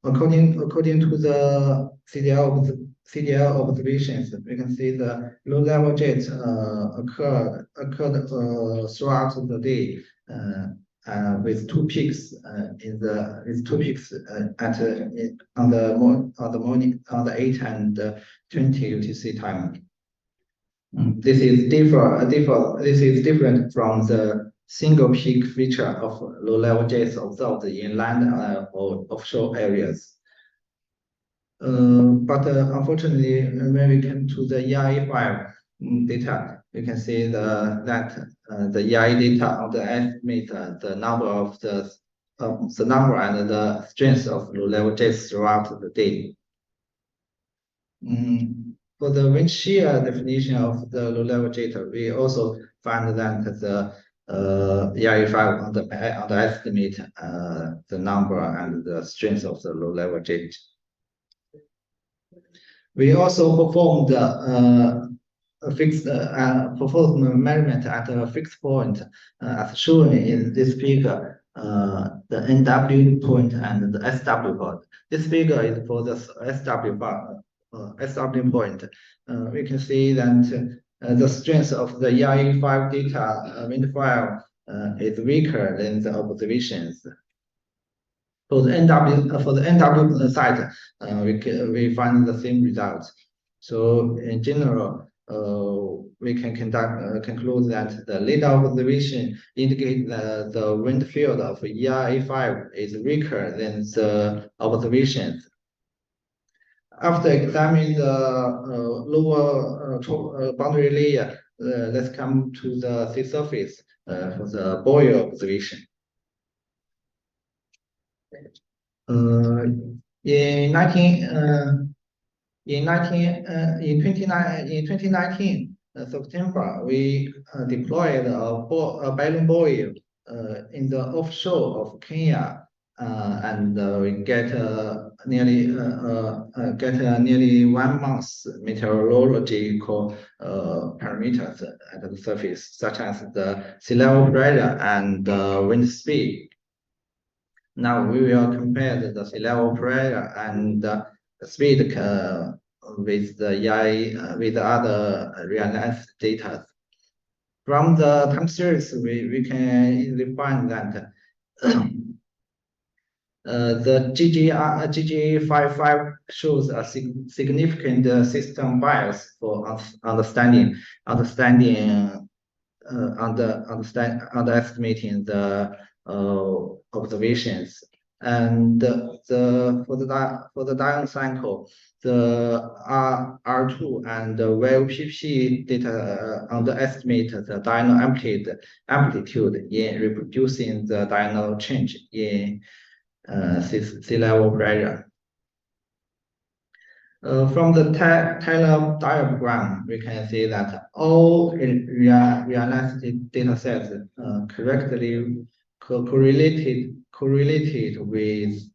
according to the CDL observations, we can see the low-level jets occurred throughout the day, with two peaks on the 8 and 20 UTC time. This is different from the single peak feature of low-level jets observed in land or offshore areas. But unfortunately, when we come to the EIA5 data, we can see that the EIA data underestimate the number and the strength of low-level jets throughout the day. For the wind shear definition of the low-level jet, we also find that the EIA5 underestimate the number and the strength of the low-level jet. We also performed performed measurement at a fixed point, as shown in this figure, the NW point and the SW point. This figure is for the SW point. We can see that the strength of the EIA5 data wind file is weaker than the observations. For the NW site, we find the same results. So in general, we can conclude that the LiDAR observation indicates that the wind field of EIA5 is weaker than the observations. After examining the lower boundary layer, let's come to the sea surface. for the Boyer observation. In 2019 September, we deployed a balloon buoy in the offshore of Kenya, and we get nearly 1 month meteorological parameters at the surface, such as the sea level pressure and wind speed. Now we will compare the sea level pressure and speed with the EIA with other realized data. From the time series, we can easily find that the GG55 shows a significant system bias for underestimating the observations. And for the diurnal cycle, the R2 and the WPP data underestimate the diurnal amplitude in reproducing the diurnal change in sea level pressure. From the Taylor diagram, we can see that all realistic data sets correctly correlated with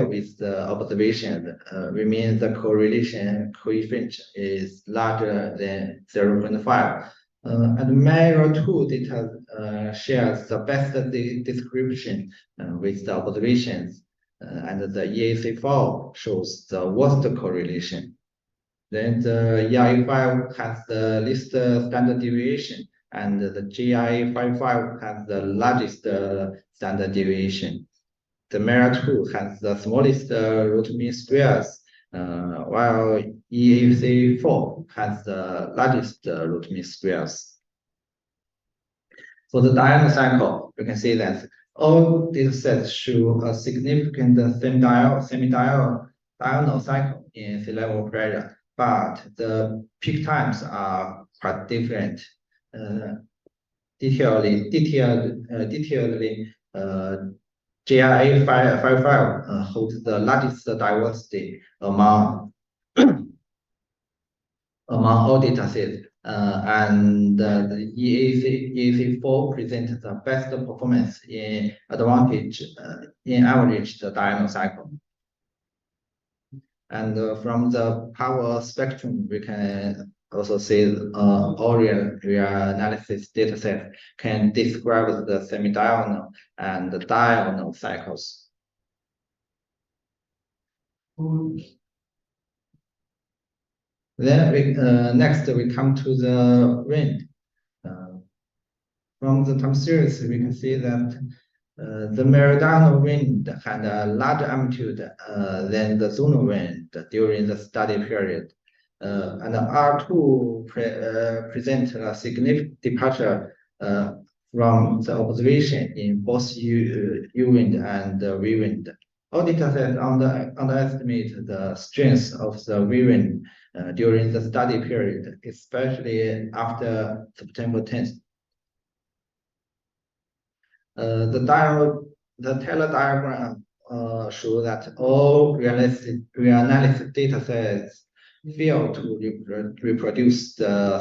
with the observation. We mean the correlation coefficient is larger than 0.5. And Mirror 2 data shares the best description with the observations, and the EAC4 shows the worst correlation. Then the EIA5 has the least standard deviation, and the GI55 has the largest standard deviation. The Mirror 2 has the smallest root mean squares, while EAC4 has the largest root mean squares. For the diurnal cycle, you can see that all data sets show a significant semi-diurnal cycle in sea level pressure, but the peak times are quite different. Detailedly, GIA55 holds the largest diversity among all data sets, and the EAC4 presents the best performance in average the diurnal cycle. And from the power spectrum, we can also see all reanalysis dataset can describe the semi-diurnal and the diurnal cycles. Then next we come to the wind. From the time series, we can see that the meridional wind had a larger amplitude than the zonal wind during the study period. And R2 presents a significant departure from the observation in both U wind and V wind. All data sets underestimate the strength of the V wind during the study period, especially after September 10th. The Taylor diagram shows that all reanalysis data sets fail to reproduce the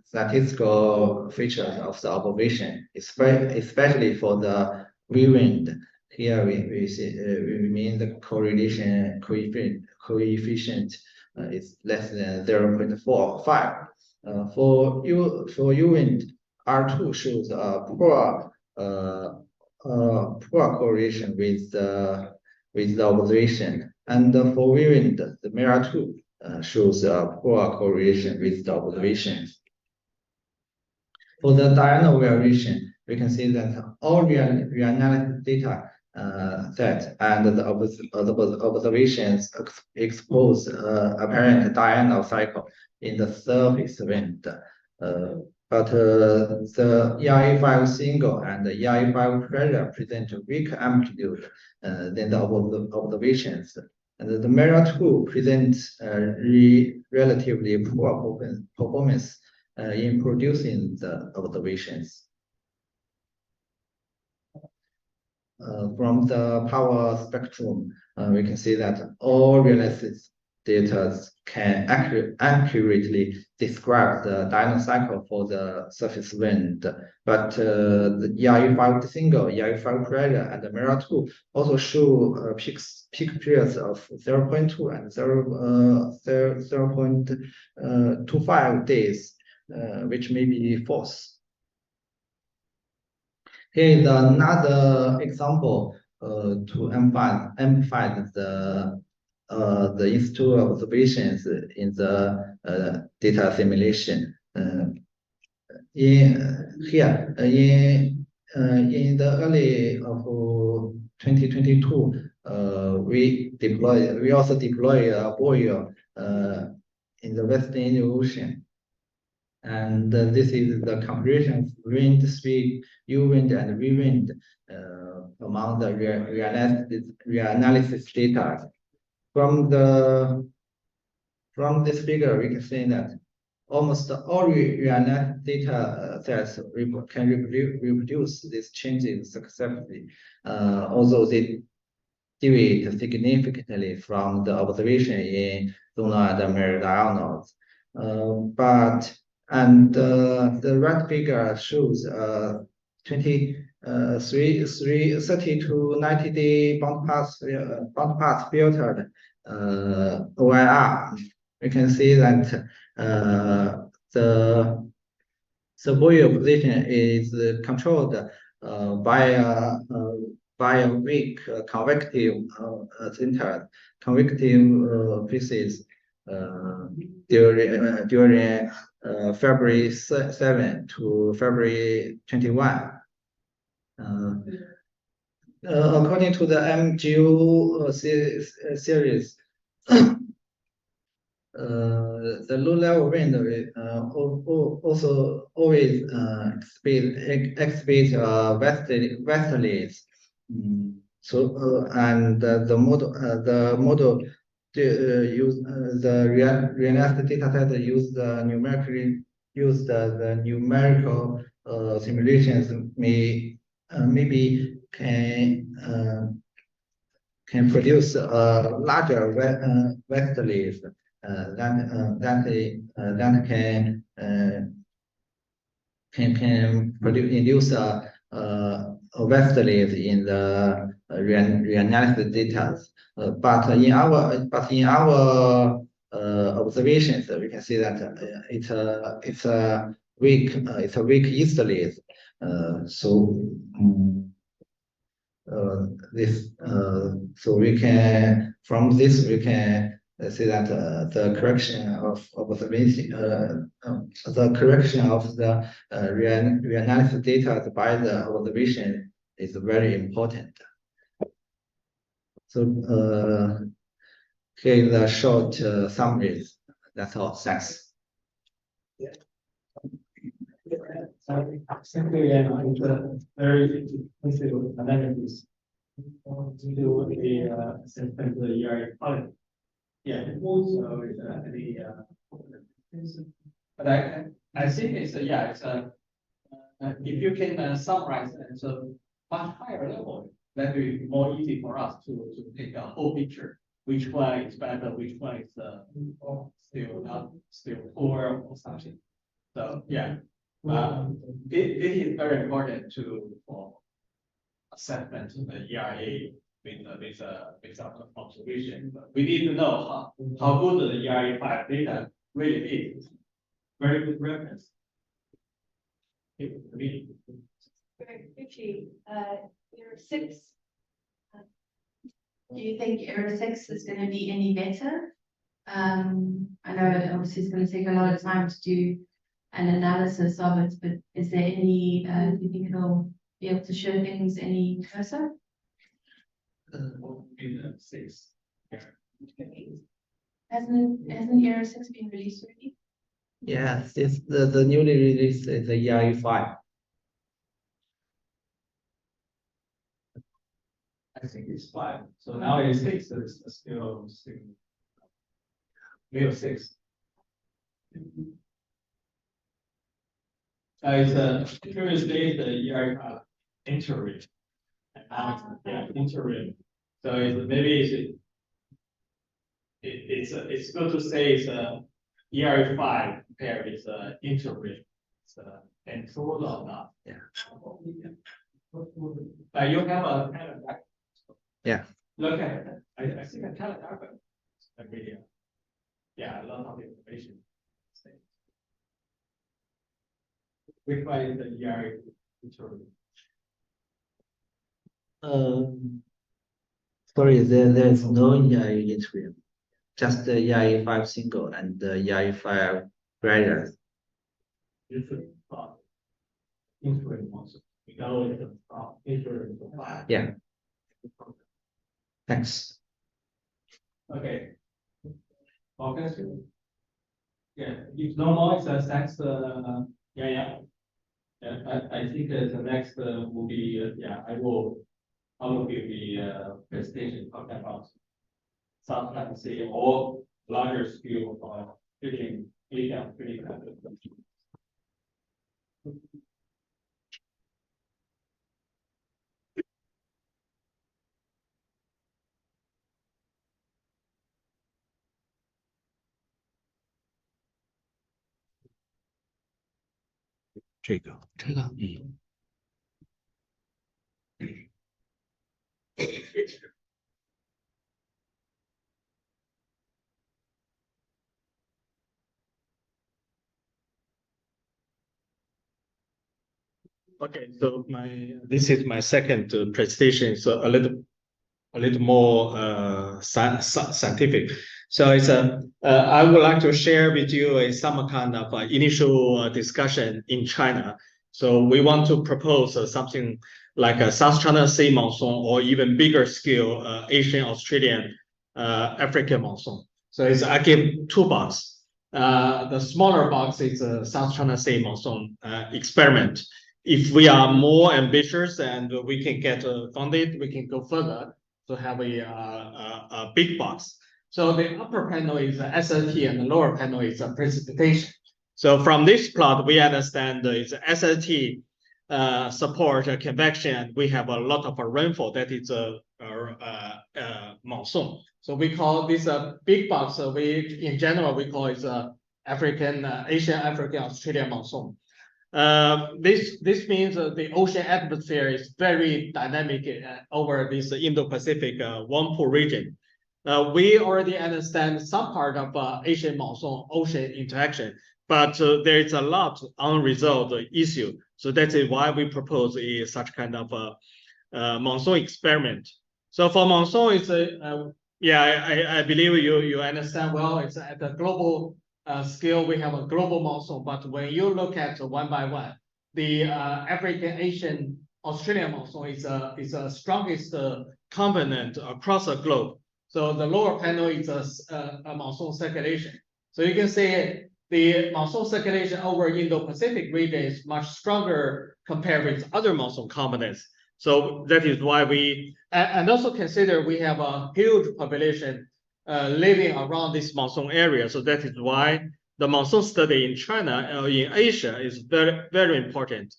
statistical features of the observation, especially for the V wind. Here we mean the correlation coefficient is less than 0.45. For U wind, R2 shows a poor correlation with the observation, and for V wind, the Mirror 2 shows a poor correlation with the observations. For the diurnal variation, we can see that all reanalysis data set and the observations expose apparent diurnal cycle in the surface wind. But the EIA5 single and the EIA5 pressure present weaker amplitude than the observations. And the Mirror 2 presents relatively poor performance in producing the observations. from the power spectrum, we can see that all realistic data can accurately describe the Dyson cycle for the surface wind. But the ERU5 single, ERU5 pressure, and the MERA2 also show peak periods of 0.2 and 0.25 days, which may be false. Here is another example to emphasize the institute observations in the data simulation. In the early of 2022, we also deploy a buoy in the Western Indian Ocean. And this is the comparison of wind speed, U wind and V wind among the reanalysis data. From this figure, we can say that almost all reanalysis data sets can reproduce these changes successfully, although they deviate significantly from the observation in Lunar and Meridionals. The red figure shows 30 to 90 day band pass filtered OIR. We can see that the buoy position is controlled by a weak convective center, convective pieces during February 7 to February 21. According to the MGO series, the low-level wind also always exhibit westerlies. And the model use the realistic data set use the numerical simulations maybe can produce larger westerlies that can induce westerlies in the reanalysis data. But in our observations, we can see that it's a weak easterlies. We can from this we can see that the correction of observation, the correction of the reanalysis data by the observation is very important. So here is a short summaries. That's all. Thanks. Simply and very intensive analysis to do the assessment of the ERA quality. Yeah, also is but I think it's if you can summarize it at a much higher level, that will be more easy for us to take a whole picture. Which one is better? Which one is still poor or something? So yeah. It is very important for assessment of the ERA with our observation. But we need to know how good the ERA5 data really is. Very good reference. Very quickly, ERA 6. Do you think ERA 6 is going to be any better? I know obviously it's going to take a lot of time to do an analysis of it, but is there any, do you think it'll be able to show things any closer? In 6. Hasn't ERA 6 been released already? Yes, it's the newly released is the ERU5. I think it's 5. So now it's 6. So it's still 6. It's a curious date the ERA entry And now it's interim. So maybe it's good to say it's a ERA5 pair is interim. It's controlled or not. Yeah. But you have a kind of back. Yeah. Look at it. I think a kind of a video. Yeah, a lot of information. Which one is the ERA interim? Sorry, there's no EIA interim, just the EIA5 single and the EIA5 graduate. Interim also. We know it's interim. Yeah. Thanks. Okay. Okay. Yeah, if no more, thanks. Yeah. I think the next will be I will give the presentation talking about sometimes say or larger scale of fitting fitting.这个，Okay, so this is my second presentation, so a little more scientific. So it's I would like to share with you some kind of initial discussion in China. So we want to propose something like a South China Sea monsoon or even bigger scale Asian, Australian, African monsoon. So I give two boxes. The smaller box is a South China Sea monsoon experiment. If we are more ambitious and we can get funded, we can go further to have a big box. So the upper panel is SLT and the lower panel is precipitation. So from this plot, we understand it's SLT support convection. We have a lot of rainfall that is monsoon. So we call this a big box. In general, we call it African, Asian, African, Australian monsoon. This means the ocean atmosphere is very dynamic over this Indo-Pacific Wampu region. We already understand some part of Asian monsoon ocean interaction, but there is a lot unresolved issue. So that's why we propose such kind of monsoon experiment. So for monsoon, it's I believe you understand well. It's at the global scale. We have a global monsoon, but when you look at one by one, the African, Asian, Australian monsoon is a strongest component across the globe. So the lower panel is a monsoon circulation. So you can say the monsoon circulation over Indo-Pacific region is much stronger compared with other monsoon components. So that is why and also consider we have a huge population living around this monsoon area. So that is why the monsoon study in China or in Asia is very, very important.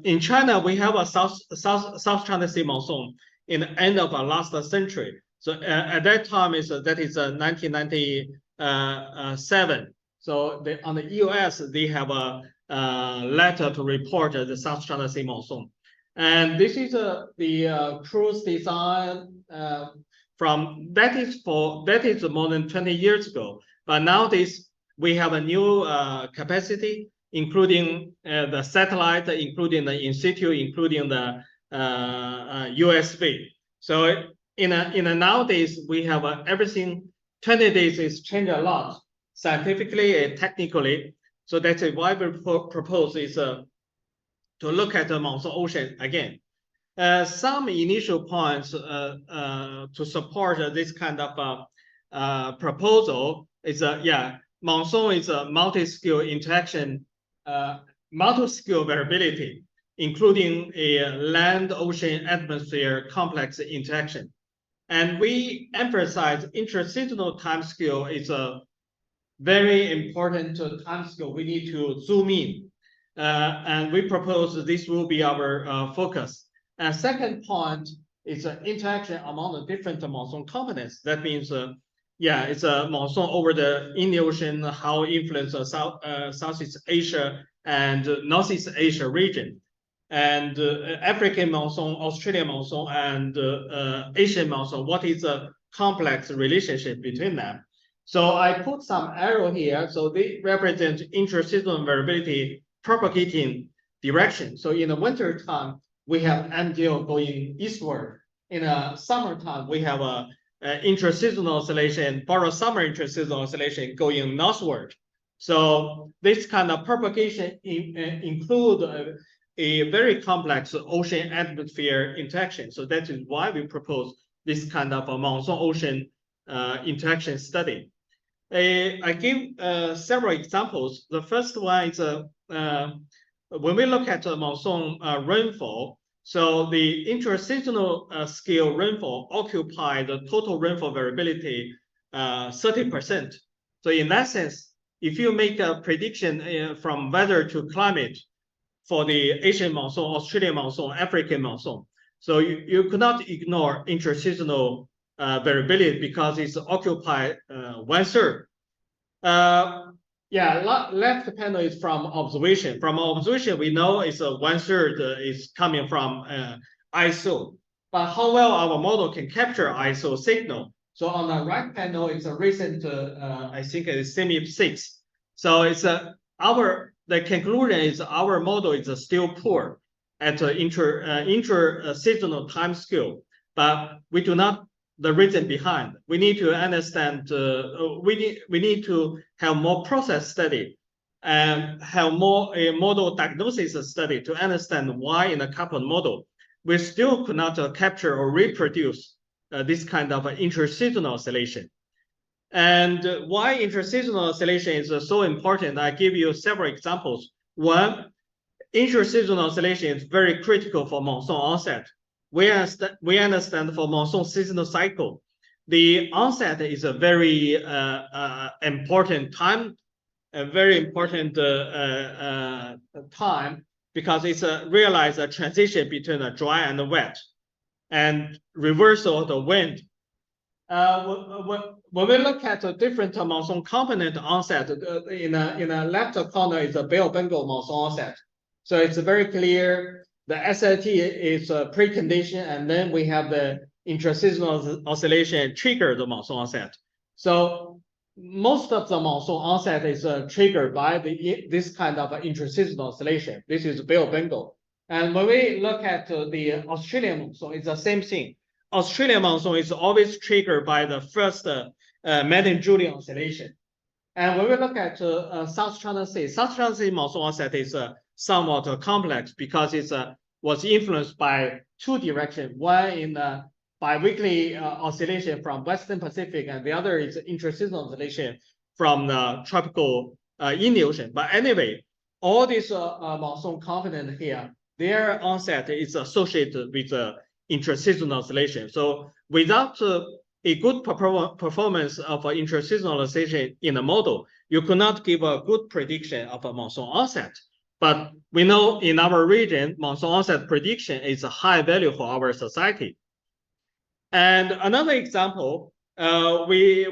In China, we have a South China Sea monsoon in the end of our last century. So at that time that is 1997. So on the US, they have a letter to report the South China Sea monsoon. And this is the cruise design that is more than 20 years ago. But nowadays we have a new capacity, including the satellite, including the in situ, including the USB. So in nowadays we have everything. 20 days is changed a lot scientifically and technically. So that's why we propose is to look at the monsoon ocean again. Some initial points to support this kind of proposal is monsoon is a multi-scale interaction, multi-scale variability, including a land-ocean atmosphere complex interaction. And we emphasize intraseasonal time scale is a very important time scale. We need to zoom in. And we propose this will be our focus. And second point is an interaction among the different monsoon components. That means, yeah, it's a monsoon over the Indian Ocean, how influence Southeast Asia and Northeast Asia region, and African monsoon, Australian monsoon, and Asian monsoon. What is the complex relationship between them? So I put some arrow here. So they represent interseasonal variability propagating direction. So in the winter time, we have MGO going eastward. In the summertime, we have a intraseasonal oscillation, borrowed summer intraseasonal oscillation going northward. So this kind of propagation include a very complex ocean atmosphere interaction. So that is why we propose this kind of a monsoon ocean interaction study. I give several examples. The first one is when we look at the monsoon rainfall, so the interseasonal scale rainfall occupy the total rainfall variability 30%. So in that sense, if you make a prediction from weather to climate for the Asian monsoon, Australian monsoon, African monsoon, so you could not ignore interseasonal variability because it's occupied 1/3. Yeah, left panel is from observation. From observation, we know it's 1/3 is coming from ISO. But how well our model can capture ISO signal? So on the right panel, it's a recent, I think it's SEMIP6. So it's the conclusion is our model is still poor at inter-seasonal time scale, but we do not the reason behind. We need to understand, we need to have more process study and have more a model diagnosis study to understand why in a couple model, we still could not capture or reproduce this kind of interseasonal oscillation. And why interseasonal oscillation is so important, I give you several examples. One, interseasonal oscillation is very critical for monsoon onset. We understand for monsoon seasonal cycle, the onset is a very important time, a very important time because it's realize a transition between a dry and a wet, and reversal of the wind. When we look at the different monsoon component onset, in a left corner is a Bay of Bengal monsoon onset. So it's very clear. The SLT is a precondition, and then we have the intraseasonal oscillation trigger the monsoon onset. So most of the monsoon onset is triggered by this kind of intraseasonal oscillation. This is Bay of Bengal. And when we look at the Australian monsoon, it's the same thing. Australian monsoon is always triggered by the first Madden-Julian oscillation. And when we look at South China Sea monsoon onset is somewhat complex because it was influenced by two directions. One in biweekly oscillation from Western Pacific, and the other is intraseasonal oscillation from the tropical Indian Ocean. But anyway, all these monsoon component here, their onset is associated with intraseasonal oscillation. So without a good performance of intraseasonal oscillation in the model, you could not give a good prediction of a monsoon onset. But we know in our region, monsoon onset prediction is a high value for our society. And another example, we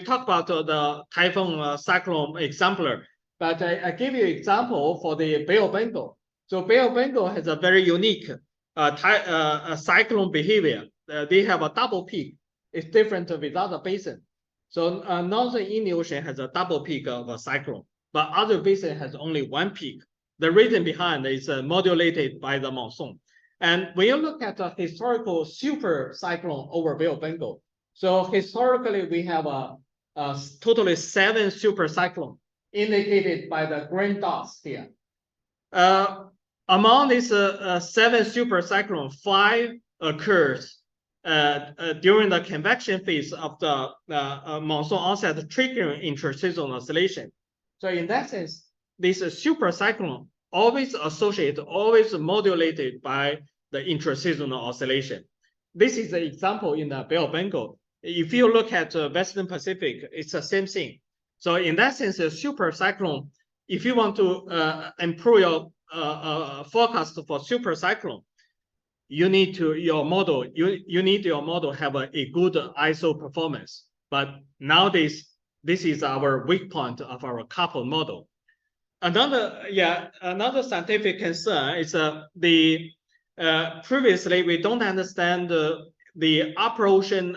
talked about the typhoon cyclone exemplar, but I give you an example for the Bay of Bengal. So Bay of Bengal has a very unique cyclone behavior. They have a double peak. It's different with other basin. So Northern Indian Ocean has a double peak of a cyclone, but other basin has only one peak. The reason behind is modulated by the monsoon. And when you look at the historical super cyclone over Bay of Bengal, so historically we have a totally 7 super cyclone indicated by the green dots here. Among these 7 super cyclone, 5 occurs during the convection phase of the monsoon onset triggering interseasonal oscillation. So in that sense, this super cyclone always associated, always modulated by the intraseasonal oscillation. This is the example in the Bay of Bengal. If you look at Western Pacific, it's the same thing. So in that sense, a super cyclone, if you want to improve your forecast for super cyclone, you need your model have a good ISO performance. But nowadays, this is our weak point of our coupled model. Another scientific concern is previously we don't understand the upper ocean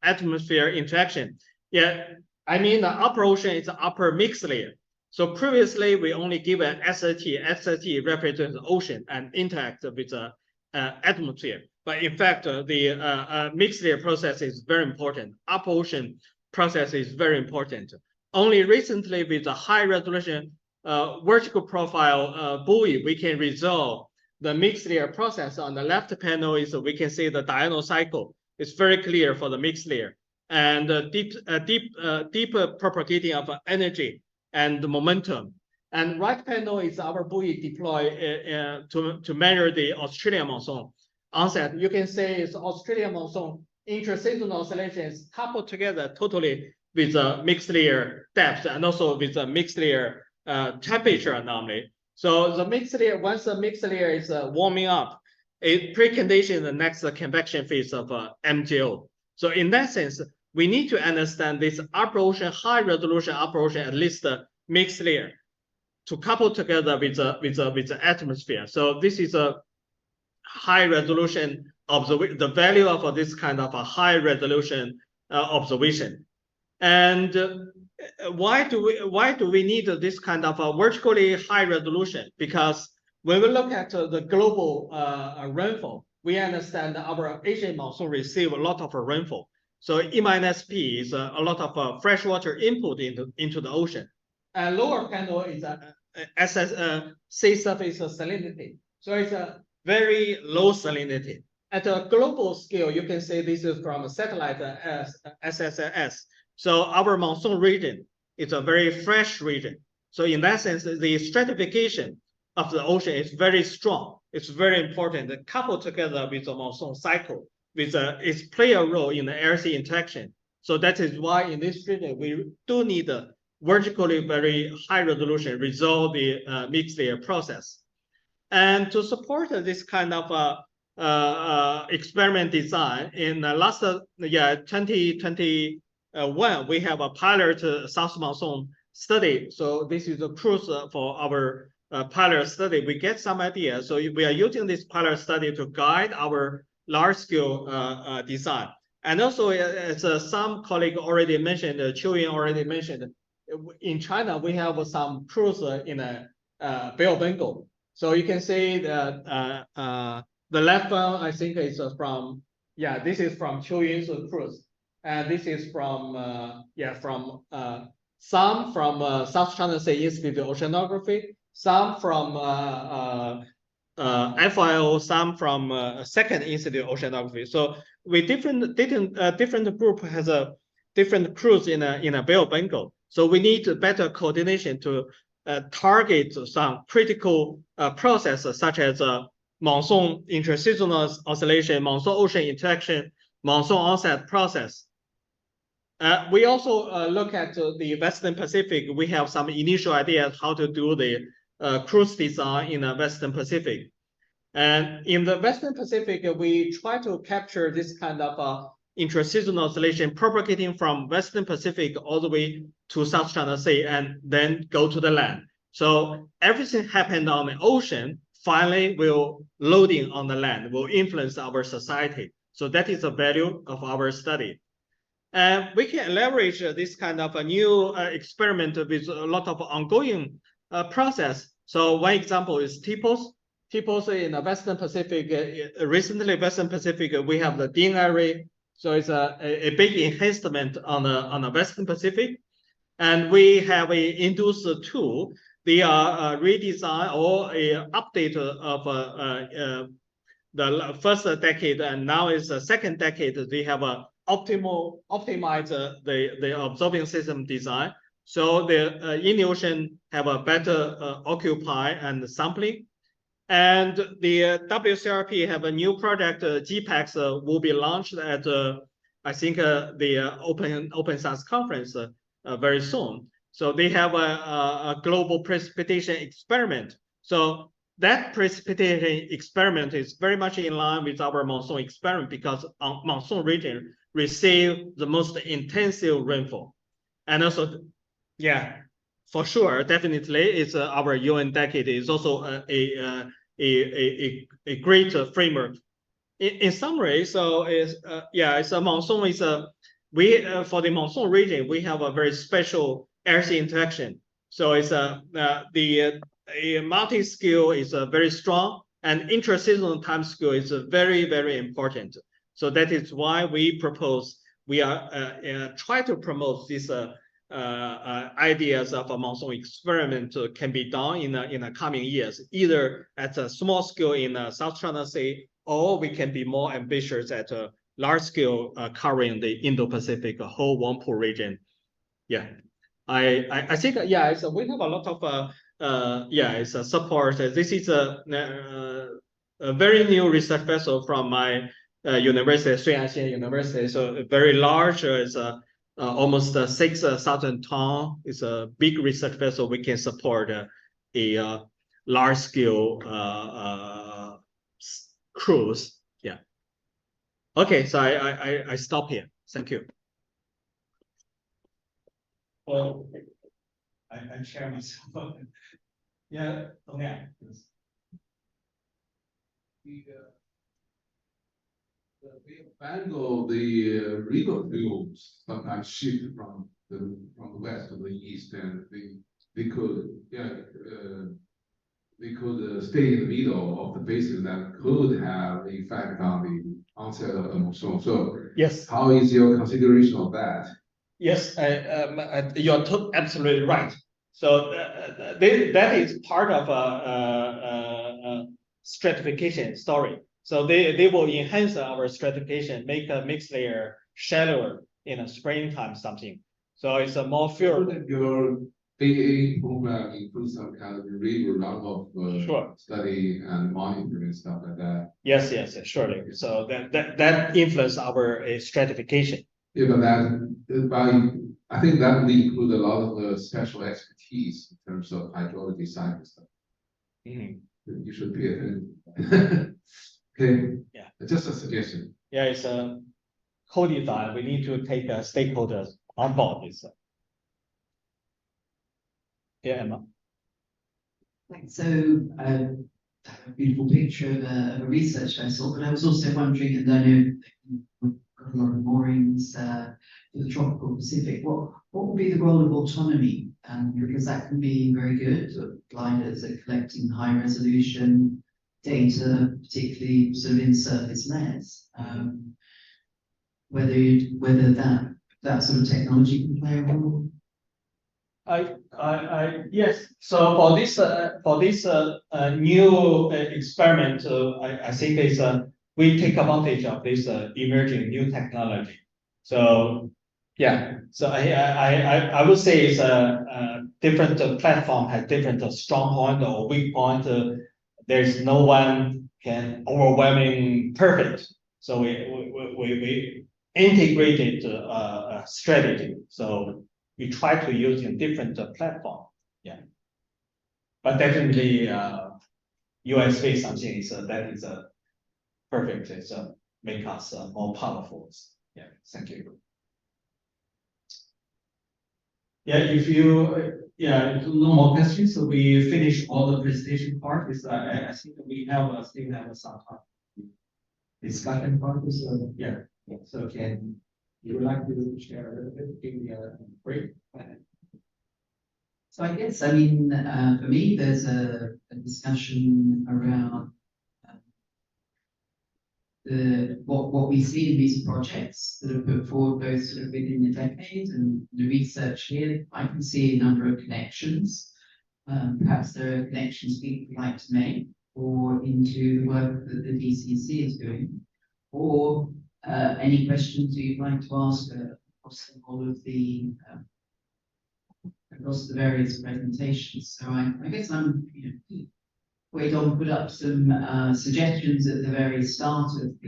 atmosphere interaction. I mean the upper ocean is the upper mixed layer. So previously we only give an SRT. SRT represents the ocean and interact with the atmosphere. But in fact, the mixed layer process is very important. Upper ocean process is very important. Only recently with the high resolution vertical profile buoy, we can resolve the mixed layer process. On the left panel is we can see the diurnal cycle. It's very clear for the mixed layer, and deeper propagating of energy and the momentum. And right panel is our buoy deployed to measure the Australian monsoon onset. You can say it's Australian monsoon intraseasonal oscillations coupled together totally with a mixed layer depth and also with a mixed layer temperature anomaly. So the mixed layer, once the mixed layer is warming up, it preconditions the next convection phase of MJO. So in that sense, we need to understand this upper ocean, high resolution upper ocean, at least the mixed layer, to couple together with the atmosphere. So this is a high resolution observation, the value of this kind of a high resolution observation. And why do we need this kind of a vertically high resolution? Because when we look at the global rainfall, we understand that our Asian monsoon receive a lot of rainfall. So E-P is a lot of freshwater input into the ocean. And lower panel is sea surface salinity. So it's a very low salinity. At a global scale, you can say this is from a satellite SSS. So our monsoon region is a very fresh region. So in that sense, the stratification of the ocean is very strong. It's very important that coupled together with the monsoon cycle, it play a role in the air-sea interaction. So that is why in this region, we do need a vertically very high resolution, resolve the mixed layer process. And to support this kind of experiment design, in the last 2021, we have a pilot South monsoon study. So this is a cruise for our pilot study. We get some idea. So we are using this pilot study to guide our large-scale design. And also, as some colleague already mentioned, Qiuyin already mentioned, in China, we have some cruise in Bay of Bengal. So you can see that the left one, I think, is from, this is from Qiuyin's cruise. And this is from, some from South China Sea Institute of Oceanography, some from FIO, some from Second Institute of Oceanography. So we different group has a different cruise in a Bay of Bengal. So we need better coordination to target some critical processes such as monsoon intraseasonal oscillation, monsoon ocean interaction, monsoon onset process. We also look at the Western Pacific. We have some initial ideas how to do the cruise design in the Western Pacific. And in the Western Pacific, we try to capture this kind of intraseasonal oscillation propagating from Western Pacific all the way to South China Sea and then go to the land. So everything happened on the ocean finally will loading on the land, will influence our society. So that is the value of our study. And we can leverage this kind of a new experiment with a lot of ongoing process. So one example is TPOS. TPOS in the Western Pacific, recently Western Pacific, we have the DIN array. So it's a big enhancement on the Western Pacific. And we have a induced tool. They are redesign or a update of the first decade, and now is the second decade. They have a optimize the observing system design. So the in the ocean have a better occupy and sampling. And the WCRP have a new project, GPEX, will be launched at I think the Open Science Conference very soon. So they have a global precipitation experiment. So that precipitation experiment is very much in line with our monsoon experiment because monsoon region receive the most intensive rainfall. And also, yeah, for sure, definitely, it's our UN decade is also a great framework. In summary, so is it's a monsoon is we for the monsoon region we have a very special air-sea interaction. So it's a multi-scale is very strong, and intra-seasonal time scale is very important. So that is why we are try to promote these ideas of a monsoon experiment can be done in the coming years, either at a small scale in South China Sea, or we can be more ambitious at a large scale covering the Indo-Pacific whole Wampo region. Yeah, I think we have a lot of it's a support. This is a very new research vessel from my university, Sun Yat-sen University. So very large. It's almost 6,000 ton. It's a big research vessel. We can support a large scale cruise. Yeah. Okay, so I stop here. Thank you. Well, I share myself. Yeah, okay. The Bengal, the river flows sometimes shift from the west to the east, and they could stay in the middle of the basin that could have an effect on the onset of the monsoon. So yes, how is your consideration of that? Yes, you're absolutely right. So that is part of a stratification story. So they will enhance our stratification, make a mixed layer shallower in a springtime something. So it's a more favorable. Your AA program includes some kind of river runoff study and monitoring and stuff like that. Yes, surely. So that influence our stratification. Yeah, but I think that will include a lot of special expertise in terms of hydrology science stuff. You should pay attention. Okay. Yeah. Just a suggestion. Yeah, it's a co-design. We need to take stakeholders on board this. Yeah, Emma. Thanks. So, a beautiful picture of a research vessel, but I was also wondering, and I know we've got a lot of moorings for the tropical Pacific. What would be the role of autonomy? Because that can be very good. Gliders are collecting high resolution data, particularly sort of in surface layers. Whether that sort of technology can play a role. Yes. So for this new experiment, I think is we take advantage of this emerging new technology. So yeah. So I would say it's a different platform has different strong point or weak point. There's no one can overwhelming perfect. So we integrated strategy. So we try to use a different platform. Yeah. But definitely USB something is that is a perfect. It's make us more powerful. Yeah. Thank you. Yeah, if no more questions, so we finish all the presentation part. Is I think we have still have some time. Discussion part is yeah. So can you would like to share a little bit, give me a break? So I guess for me there's a discussion around what we see in these projects that are put forward both sort of within the decade and the research here. I can see a number of connections. Perhaps there are connections people would like to make or into the work that the DCC is doing, or any questions you'd like to ask across all of the across the various presentations. So I guess I'm Wei Dong put up some suggestions at the very start of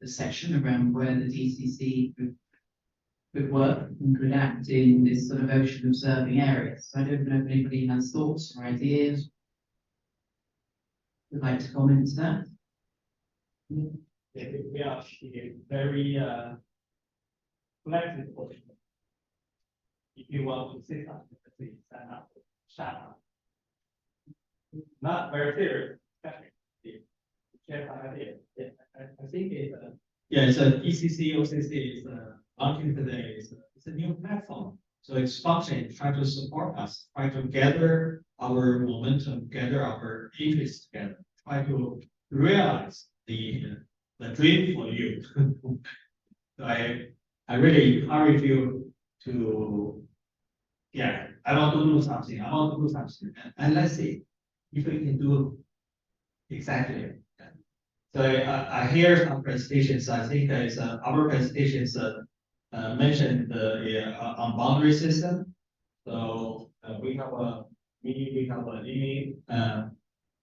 the session around where the DCC could work and could act in this sort of ocean observing area. So I don't know if anybody has thoughts or ideas, would like to comment to that? We are very flexible. If you want to say something, please stand up, shout out. Not very serious. Share some idea. Yeah, I think it's so ECC OCC is launching today. It's a new platform. So it's functioning, try to support us, try to gather our momentum, gather our interests together, try to realize the dream for you. So I really encourage you to, I want to do something, and let's see if we can do exactly. So I hear some presentations. I think it's our presentations mentioned on boundary system. So we have a Lily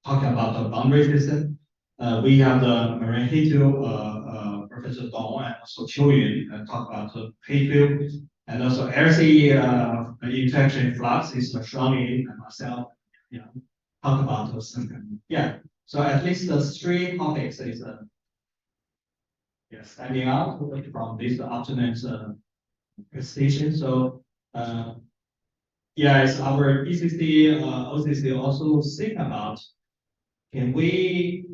talking about the boundary system. We have the marine heat field, Professor Dong and also Qiu Yun talk about the heat field, and also LCE interaction flux is Shawny and myself, talk about those things. So at least the three topics is standing out from this afternoon's presentation. So it's our ECC, OCC also think about can we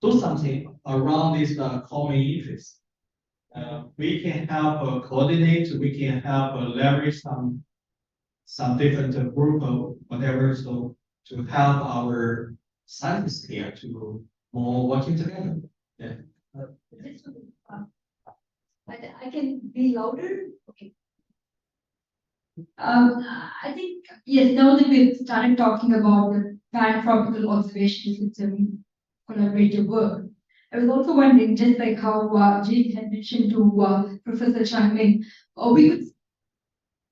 do something around this common interest. We can help coordinate. We can help leverage some different group of whatever. So to help our scientists here to more working together. I can be louder. Okay. I think yes. Now that we've started talking about the pan-tropical observation system collaborative work, I was also wondering, just like how Jane had mentioned to Professor Chang Ming, we could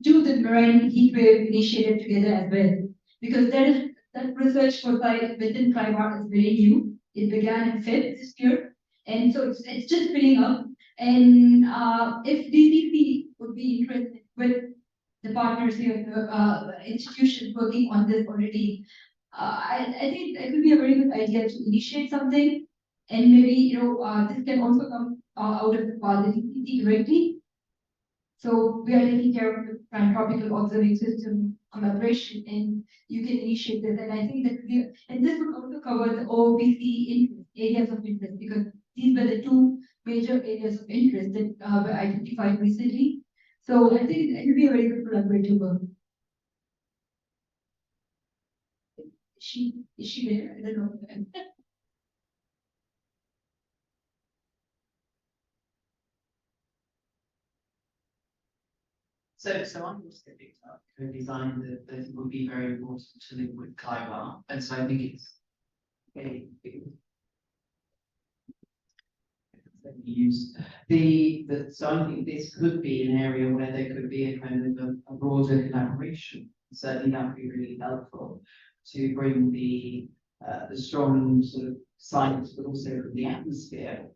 do the marine heat wave initiative together as well, because that research within CLIMAR is very new. It began in Feb this year, and so it's just filling up. And if DCC would be interested with the partners here, institutions working on this already, I think it would be a very good idea to initiate something, and maybe this can also come out of the DCC directly. So we are taking care of the pan-tropical observing system collaboration, and you can initiate this. And I think that and this would also cover the OPC areas of interest, because these were the two major areas of interest that were identified recently. So I think it will be a very good collaborative work. Is she there? I don't know. So I'm also thinking co-design that would be very important to link with CLIMAR, and so I think it's used so I think this could be an area where there could be a kind of a broader collaboration. Certainly that would be really helpful to bring the strong sort of science, but also from the atmosphere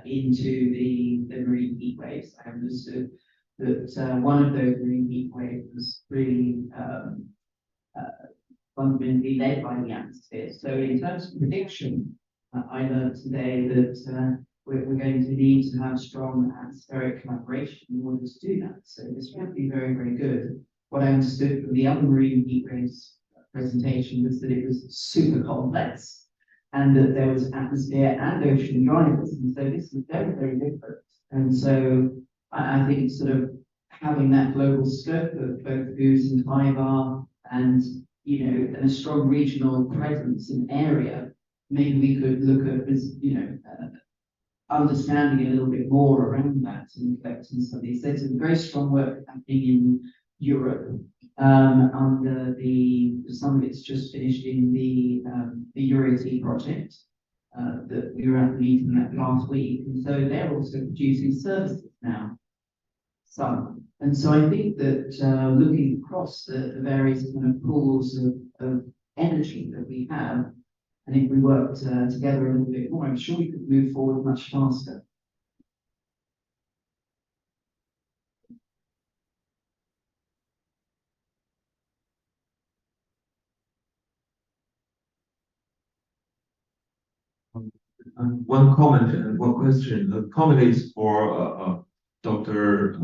into the marine heat waves. I understood that one of those marine heat waves was really fundamentally led by the atmosphere. So in terms of prediction, I learned today that we're going to need to have strong atmospheric collaboration in order to do that. So this would be very, very good. What I understood from the other marine heat waves presentation was that it was super complex, and that there was atmosphere and ocean drivers. And so this is very, very different. And so I think sort of having that global scope of both WHO's and CLIMAR, and and a strong regional presence in area, maybe we could look at understanding a little bit more around that and collecting some of these. There's some very strong work happening in Europe under some of it's just finished in the EURIT project that we were at the meeting that last week, and so they're also producing services now. And so I think that looking across the various kind of pools of energy that we have, and if we worked together a little bit more, I'm sure we could move forward much faster. One comment and one question. The comment is for Dr.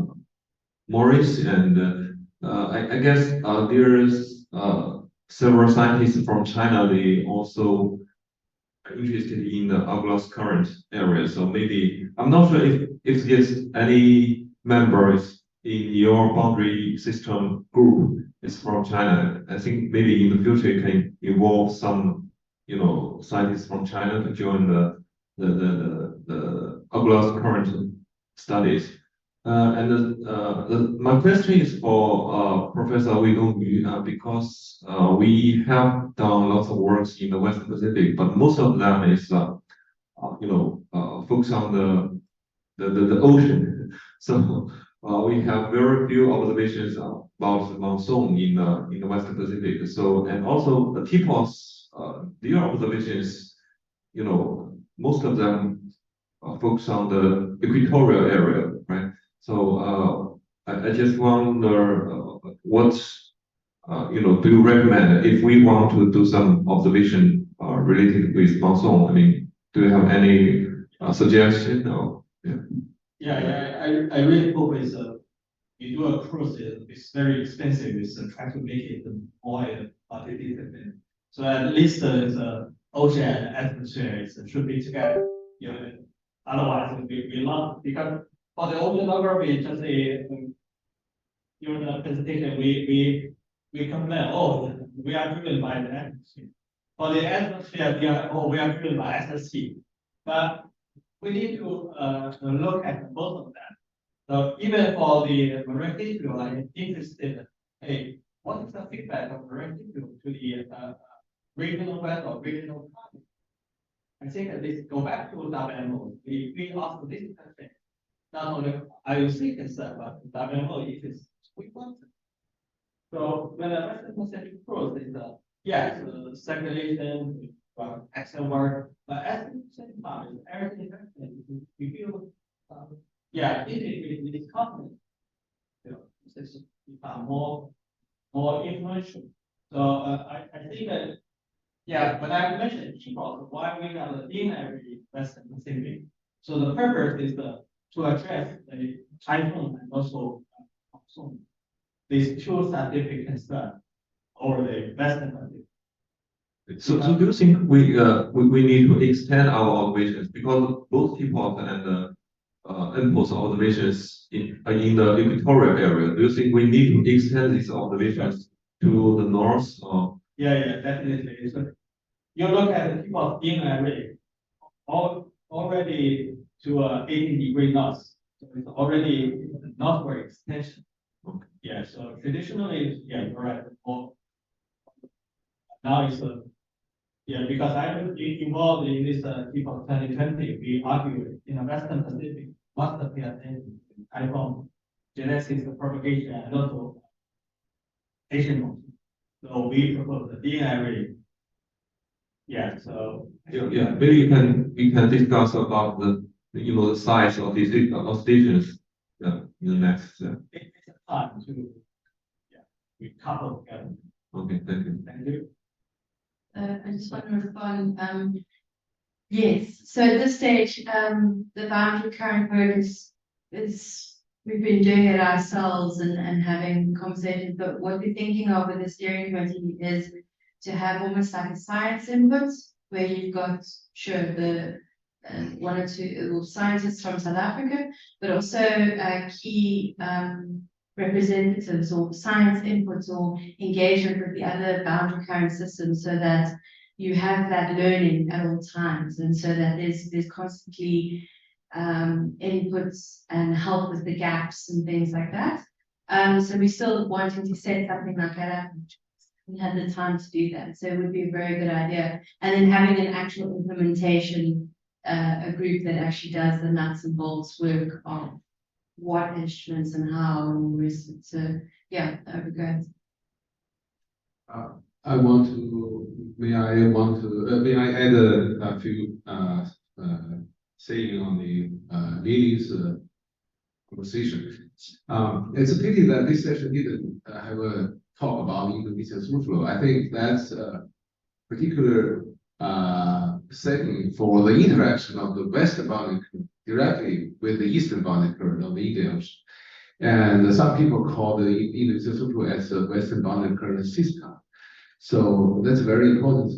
Morris, and I guess there's several scientists from China. They also are interested in the Agulhas current area. So maybe I'm not sure if there's any members in your boundary system group is from China. I think maybe in the future it can involve some, scientists from China to join the Agulhas current studies. My question is for Professor Wei Dongyu, because we have done lots of works in the West Pacific, but most of them is focused on the ocean. So we have very few observations about the monsoon in the West Pacific. So, and also the TPOS, their observations, most of them focus on the equatorial area, right? So I just wonder what do you recommend if we want to do some observation related with monsoon? I mean, do you have any suggestion or I really hope we do a cruise. It's very expensive. It's try to make it more multidisciplinary. So at least the ocean and atmosphere should be together. Otherwise we love, because for the oceanography, just during the presentation we complain, we are driven by the atmosphere. For the atmosphere, we are driven by SST. But we need to look at both of them. So even for the marine tissue, I'm interested, hey, what is the feedback of marine tissue to the regional weather or regional climate? I think this go back to WMO. We ask this question. Not only IOC concern, but WMO it is frequent. So when the Western Pacific cruise is circulation, excellent work, but at the same time, everything we feel integrated with this confidence. It's become more influential. So I think that when I mentioned TPOS, why we have the binary Western Pacific. So the purpose is to address the typhoon and also monsoon. These two scientific concerns over the Western Pacific. So do you think we need to extend our observations, because both TPOS and impulse observations in the equatorial area? Do you think we need to extend these observations to the north? Or? Yeah, definitely. So you look at the TPOS binary already to 18 degrees north. So it's already northward extension. Okay. Yeah, so traditionally, you're right. Now it's because I'm involved in this TPOS 2020, we argue in the Western Pacific, what's the attention, typhoon, genesis, propagation, and also Asian monsoon. So we propose the binary. Yeah, so maybe we can discuss about the size of these stations in the next. It's time to we couple together. Okay, thank you. Thank you. I just want to respond. Yes, so at this stage, the boundary current work is we've been doing it ourselves and having conversations, but what we're thinking of with the steering committee is to have almost like a science input where you've got the one or two scientists from South Africa, but also key representatives or science inputs or engagement with the other boundary current systems, so that you have that learning at all times, and so that there's constantly inputs and help with the gaps and things like that. So we're still wanting to set something like that up. We had the time to do that, so it would be a very good idea. And then having an actual implementation, a group that actually does the nuts and bolts work of what instruments and how and all the rest of it. So yeah, that would be great. May I add a few saying on the Lily's conversation. It's a pity that this session didn't have a talk about Indonesian through flow. I think that's a particular setting for the interaction of the western boundary current directly with the eastern boundary current of the Indian Ocean. And some people call the Indian Ocean as a western boundary current system. So that's a very important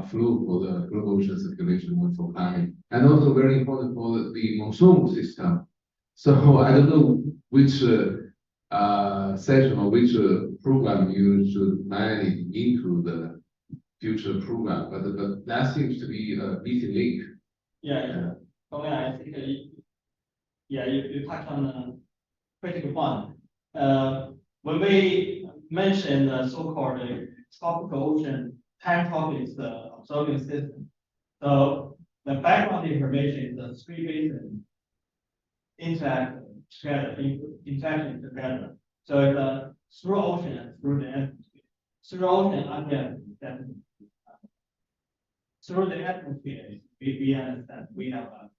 flow for the global ocean circulation and for planning, and also very important for the monsoon system. So I don't know which session or which program you should plan into the future program, but that seems to be a missing link. Yeah. I think you touched on a critical point. When we mention the so-called tropical ocean pan-tropics observing system, so the background information is the three basins interacting together. So it's through ocean and through the atmosphere. Through ocean, through the atmosphere, we understand we have a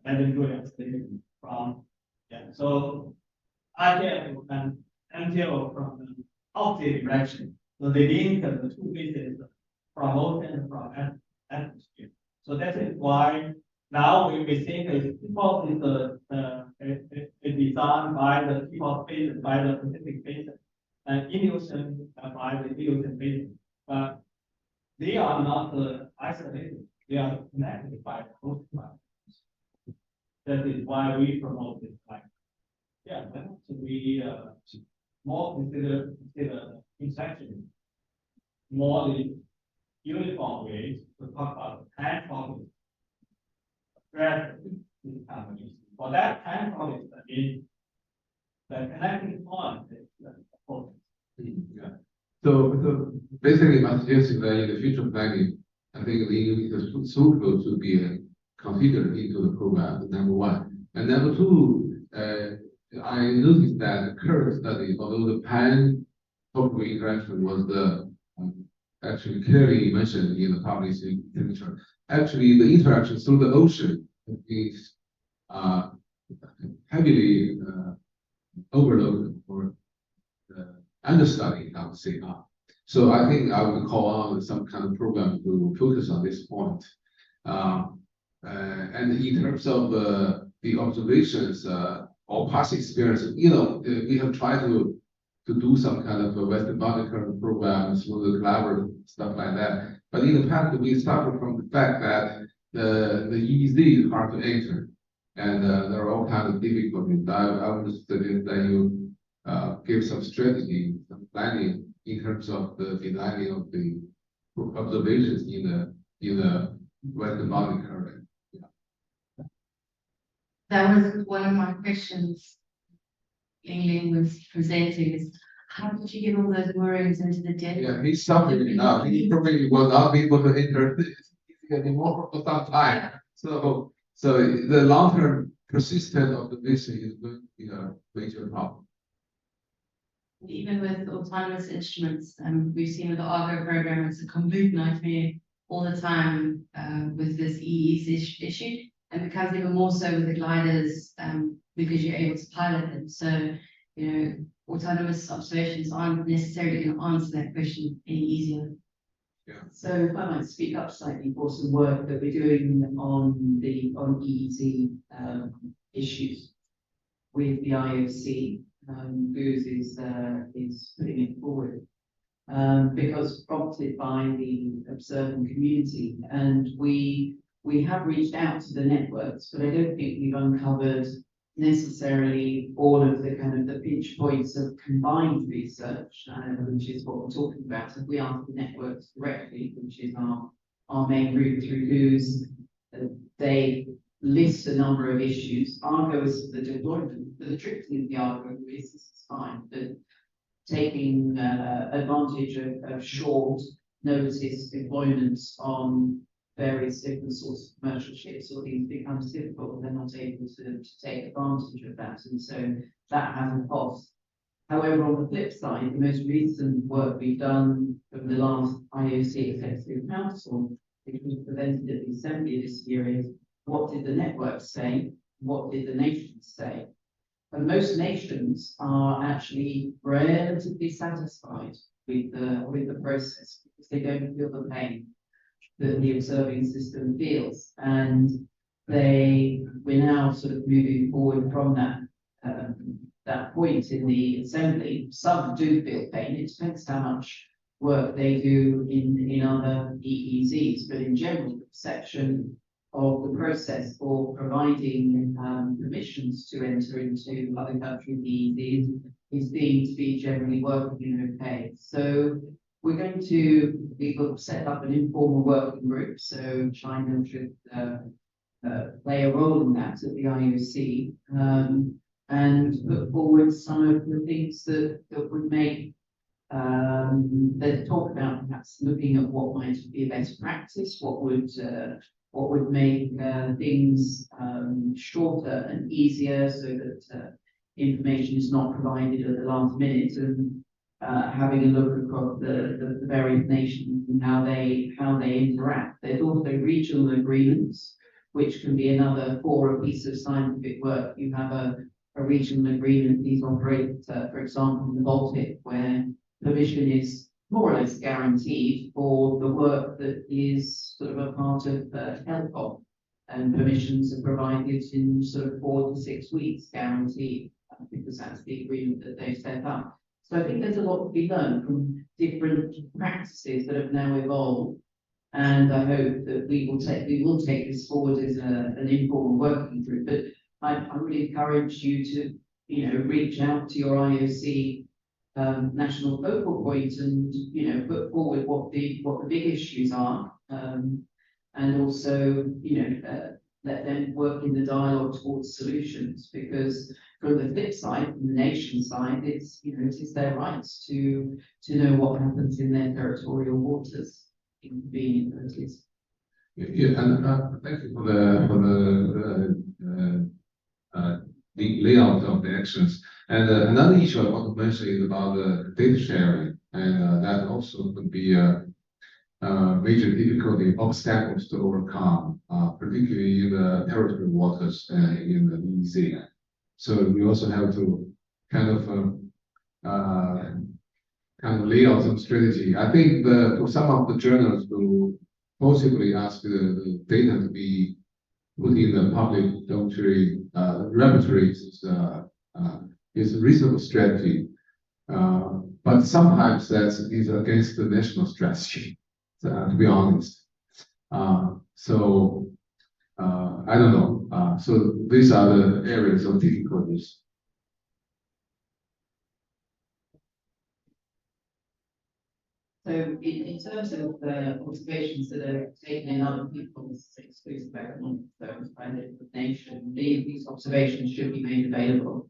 Mediterranean station from So RTF and MTO from the opposite direction. So they link the two bases from ocean and from atmosphere. So that is why now we think TPOS is designed by the TPOS basin, by the Pacific basin, and Indian Ocean by the Indian Ocean basin. But they are not isolated. They are connected by the coast line. That is why we promote this line. Then we more consider interaction, more the uniform ways to talk about hand topics. For that hand topics, I mean the connecting point is important. So basically, my suggestion that in the future planning, I think the throughput should be configured into the program. Number one, and number two, I noticed that the current study, although the pan-tropical interaction was actually clearly mentioned in the public literature, actually the interaction through the ocean is heavily overloaded or understudied, I would say. So I think I would call on some kind of program to focus on this point. And in terms of the observations or past experience, we have tried to do some kind of a Western boundary current program through the collaborative stuff like that. But in the past, we started from the fact that the EEZ is hard to enter, and there are all kinds of difficulties. I would suggest that you give some strategy, some planning in terms of the designing of the observations in the Western boundary current. That was one of my questions. Ling was presenting is how did you get all those moorings into the dead? Yeah, he's suffering now. He probably will not be able to enter anymore for some time. So the long-term persistent observation is going to be a major problem. Even with autonomous instruments, we've seen with the Argo program, it's a complete nightmare all the time with this EEZ issue, and becomes even more so with the gliders because you're able to pilot them. So, autonomous observations aren't necessarily going to answer that question any easier. So if I might speak up slightly for some work that we're doing on EEZ issues with the IOC. Goose is putting it forward because prompted by the observing community, and we have reached out to the networks, but I don't think we've uncovered necessarily all of the kind of the pinch points of combined research, which is what we're talking about. If we ask the networks directly, which is our main route through Goose, they list a number of issues. Argo is the deployment, but the trick thing with the Argo is this is fine, but taking advantage of short notice deployments on various different sorts of commercial ships, or things becomes difficult, they're not able to take advantage of that, and so that has a cost. However, on the flip side, the most recent work we've done from the last IOC Executive Council, which was presented at the Assembly this year, is what did the networks say? What did the nations say? And most nations are actually relatively satisfied with the process because they don't feel the pain. that the observing system feels. And we're now sort of moving forward from that point in the assembly. Some do feel pain. It depends how much work they do in other EEZs, but in general, the perception of the process for providing permissions to enter into other country EEZs is deemed to be generally working okay. So we've set up an informal working group, so China should play a role in that at the IOC, and put forward some of the things that would make let's talk about perhaps looking at what might be a better practice, what would make things shorter and easier so that information is not provided at the last minute, and having a look across the various nations and how they interact. There's also regional agreements, which can be another for a piece of scientific work. You have a regional agreement. These operate, for example, in the Baltic, where permission is more or less guaranteed for the work that is sort of a part of HELCOM, and permissions are provided in sort of 4 to 6 weeks guaranteed, because that's the agreement that they've set up. So I think there's a lot to be learned from different practices that have now evolved, and I hope that we will take this forward as an informal working group. But I really encourage you to reach out to your IOC national focal point and put forward what the big issues are, and also let them work in the dialogue towards solutions, because from the flip side, from the nation side, it is their rights to know what happens in their territorial waters, inconvenient as it is. Yeah, and thank you for the layout of the actions. And another issue I want to mention is about the data sharing, and that also could be a major difficulty, obstacles to overcome, particularly in the territorial waters in the EEZ. So we also have to kind of lay out some strategy. I think for some of the journals who possibly ask the data to be put in the public dormitory repertories is a reasonable strategy, but sometimes that is against the national strategy, to be honest. So I don't know. So these are the areas of difficulties. So in terms of observations that are taken in other people's exclusive economic zones by the nation, these observations should be made available.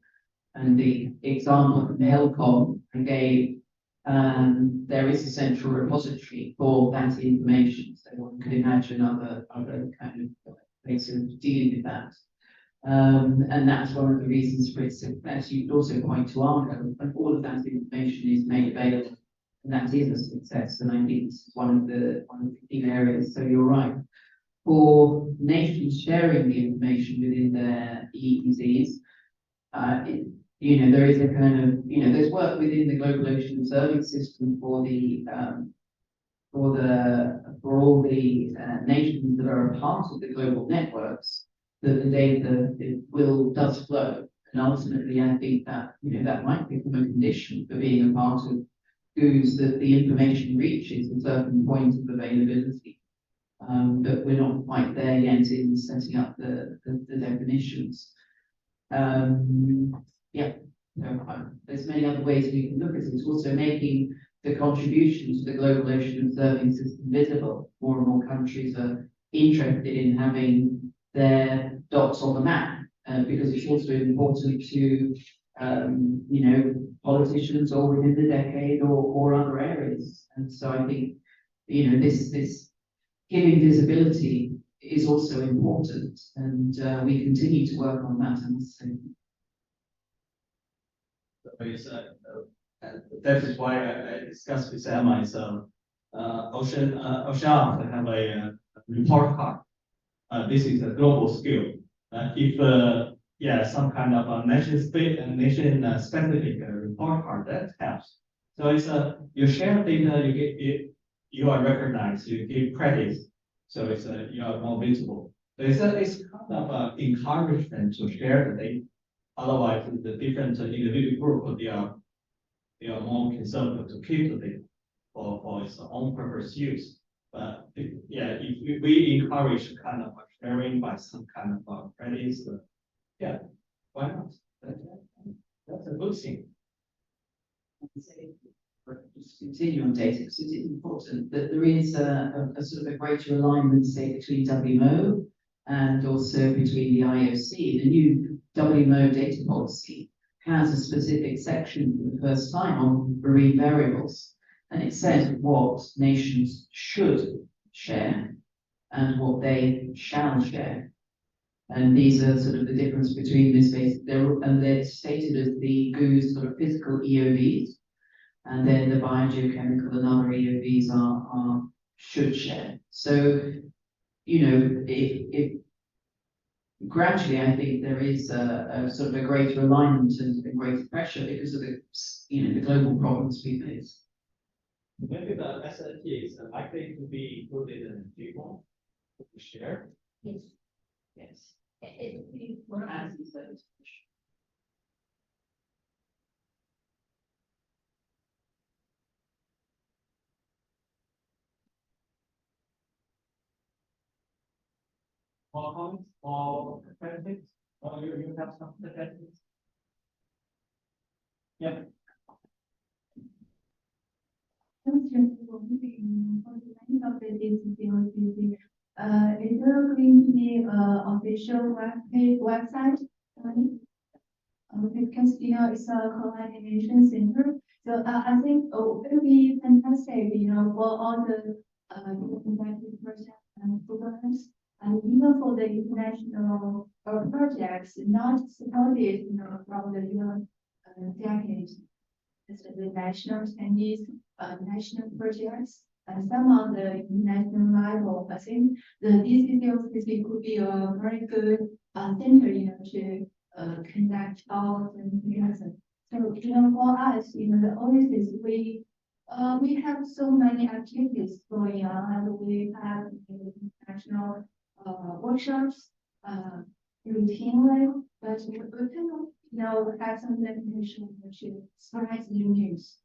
And the example from HELCOM I gave, there is a central repository for that information, so one could imagine other kind of ways of dealing with that. And that's one of the reasons for its success. You could also point to ARCO, and all of that information is made available. And that is a success, and I think it's one of the key areas. So you're right. For nations sharing the information within their EEZs, there is a kind of there's work within the Global Ocean Observing System for all the nations that are a part of the global networks, that the data does flow, and ultimately I think that that might become a condition for being a part of GOOS, that the information reaches a certain point of availability, but we're not quite there yet in setting up the definitions. There's many other ways we can look at it. It's also making the contribution to the Global Ocean Observing System visible. More and more countries are interested in having their dots on the map, because it's also important to politicians or within the decade or other areas. And so I think, this giving visibility is also important, and we continue to work on that, I must say. That is why I discussed with Emma is Oceana have a report card. This is a global scale. If some kind of a nation specific report card, that helps. So it's you share data, you are recognized, you give credit, So it's you are more visible. It's kind of encouragement to share the data. Otherwise, the different individual group they are more conservative to keep the data for its own purpose use. But if we encourage kind of sharing by some kind of credits, why not? That's a good thing. Just continue on data, because it's important that there is a sort of a greater alignment, say, between WMO and also between the IOC. The new WMO data policy has a specific section for the first time on marine variables, and it says what nations should share and what they shall share. And these are sort of the difference between this basic, and they're stated as the GOOS sort of physical EOVs, and then the biogeochemical and other EOVs are should share. So, you know, if gradually, I think there is a sort of a greater alignment and a greater pressure because of the, you know, the global problems we face. Maybe the SNT is likely to be included in the G1 to share. Yes. Yes. It's one as you said. More comments or benefits? Or you have some benefits? Yeah. Is there going to be official website? Because you know it's a coordination center, so I think it would be fantastic, you know, for all the interactive projects and programs, and even for the international projects not supported, you know, from the decade. The national Chinese national projects and some of the national level. I think the DCCOCC could be a very good center, you know, to connect all the information. So, you know, for us, you know, the OASIS, we have so many activities going on, and we have international workshops routinely, but we can, you know, have some definition to spread new news.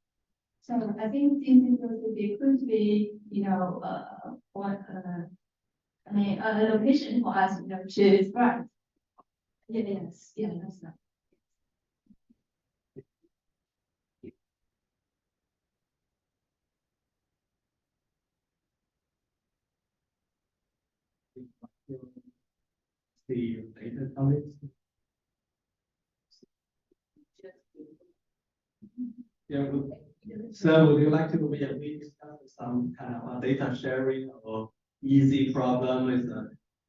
So I think DCCOCC could be, you know, a location for us, you know, to spread. Yes, yeah, that's that. The data topics. Yeah, so would you like to maybe discuss some kind of data sharing or easy problem with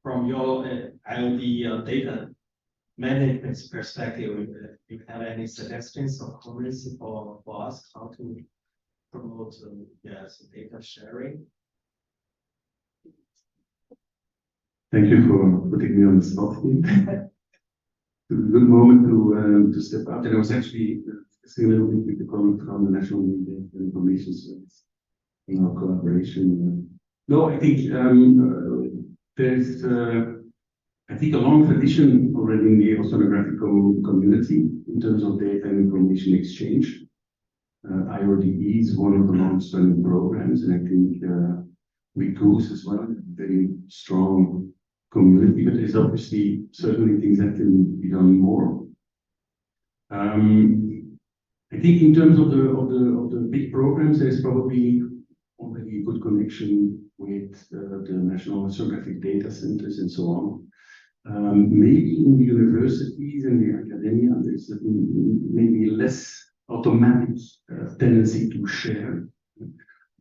from your IoT data management perspective? If you have any suggestions or comments for us how to promote data sharing? Thank you for putting me on the spot. It's a good moment to step up. And I was actually discussing a little bit with the colleague from the National Data Information Service in our collaboration. No, I think there's I think a long tradition already in the oceanographical community in terms of data and information exchange. IRDE is one of the long-standing programs, and I think with GOOS as well, very strong community, but there's obviously certainly things that can be done more. I think in terms of the big programs, there's probably already a good connection with the national oceanographic data centers and so on. Maybe in the universities and the academia, there's maybe less automatic tendency to share,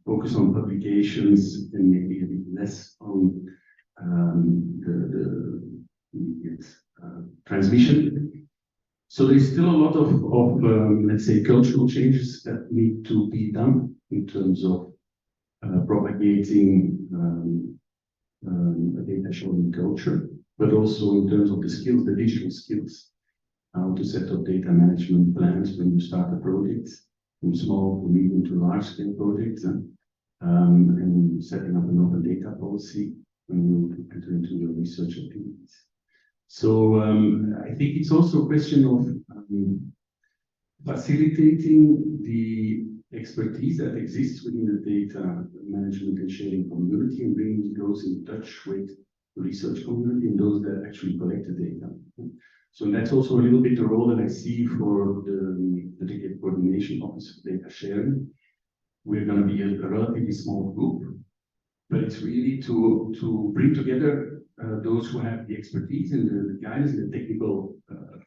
focus on publications, and maybe a bit less on the transmission. So there's still a lot of let's say, cultural changes that need to be done in terms of propagating a data sharing culture, but also in terms of the skills, the digital skills, how to set up data management plans when you start a project, from small to medium to large scale projects, and setting up an open data policy. when you enter into your research activities. So I think it's also a question of facilitating the expertise that exists within the data management and sharing community and bringing those in touch with the research community and those that actually collect the data. So that's also a little bit the role that I see for the dedicated coordination office for data sharing. We're going to be a relatively small group, but it's really to bring together those who have the expertise and the guidance and the technical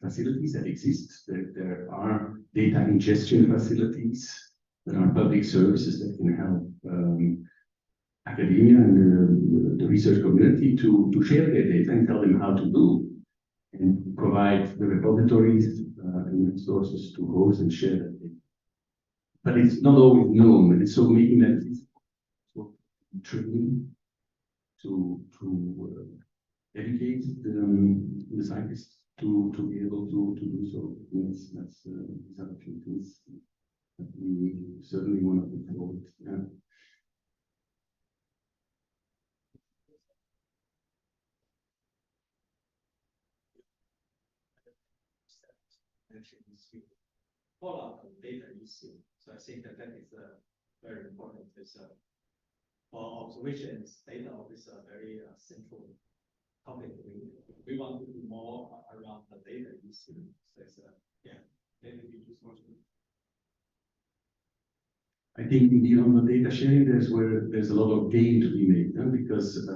facilities that exist. There are data ingestion facilities, there are public services that can help academia and the research community to share their data and tell them how to do, and provide the repositories and resources to host and share that data. But it's not always known, and so making that training to educate the scientists to be able to do so. Yes, that's these are a few things that we certainly want to put forward. Yeah. Follow up on data issue. So I think that is very important. For observations, data is a very central topic. We want to do more around the data issue. So it's data issue. I think indeed on the data sharing, there's a lot of gain to be made, because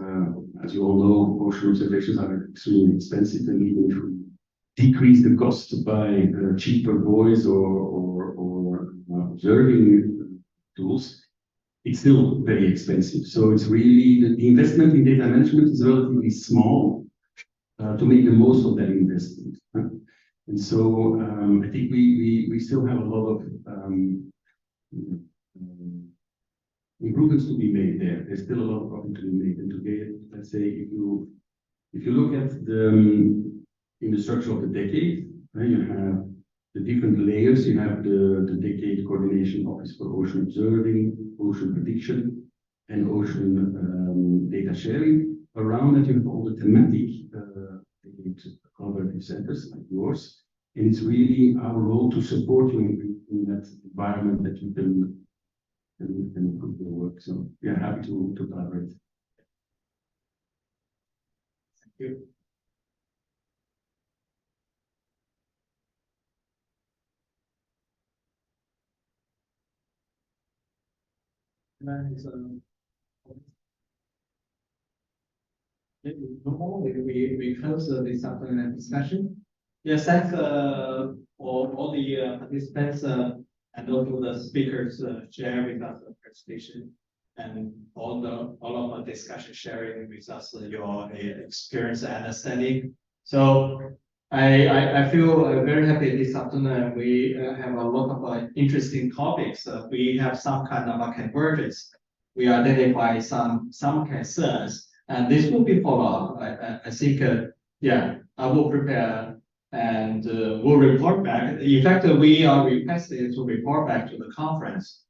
as you all know, ocean observations are extremely expensive, and even if we decrease the cost by cheaper buoys or observing tools, it's still very expensive. So it's really the investment in data management is relatively small to make the most of that investment. And so I think we still have a lot of improvements to be made there. There's still a lot of profit to be made. And today, let's say if you look at in the structure of the decade, you have the different layers. You have the decade coordination office for ocean observing, ocean prediction, and ocean data sharing. Around that, you have all the thematic collaborative centers like yours. And it's really our role to support you in that environment that you can improve your work. So we are happy to collaborate. Thank you. We close this afternoon discussion. Yes, thanks for all the participants and also the speakers share with us the presentation and all of the discussion sharing with us your experience and understanding. So I feel very happy this afternoon. We have a lot of interesting topics. We have some kind of a convergence. We identify some concerns, and this will be followed up. I think, I will prepare and we'll report back. In fact, we are requested to report back to the conference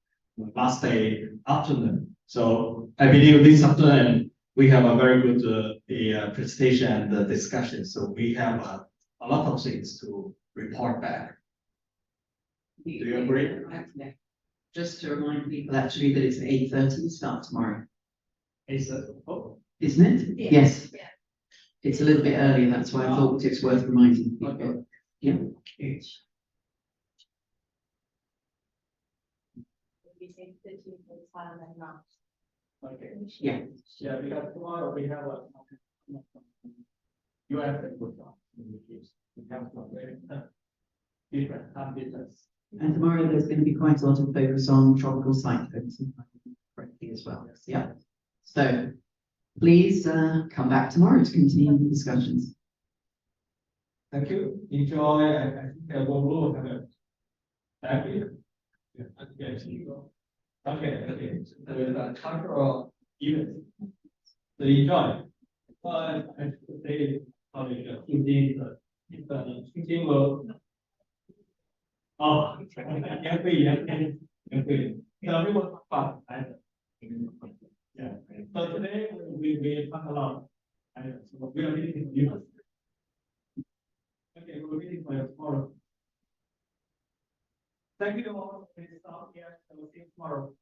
last day afternoon. So I believe this afternoon we have a very good presentation and discussion. So we have a lot of things to report back. Do you agree? Just to remind people actually that it's 8:30, we start tomorrow. 8:30. Oh. Isn't it? Yeah. Yes. Yeah. It's a little bit earlier, that's why I thought it's worth reminding people. Okay. Yeah. Okay. Yeah. Yeah, because tomorrow we have a US input in the case. We have some very different time difference. And tomorrow there's going to be quite a lot of focus on tropical cyclones, if I remember correctly as well. Yeah. So please come back tomorrow to continue the discussions. Thank you. Enjoy. I think we'll have a back here. Yeah. Okay. With a cultural event. So enjoy. I should say, indeed, thinking will. Oh, 也可以，也可以，也可以。那如果把孩子。Yeah. So today we talk a lot. So we are meeting for you. Okay, we're meeting for you tomorrow. Thank you all. Please stop here. We'll see you tomorrow.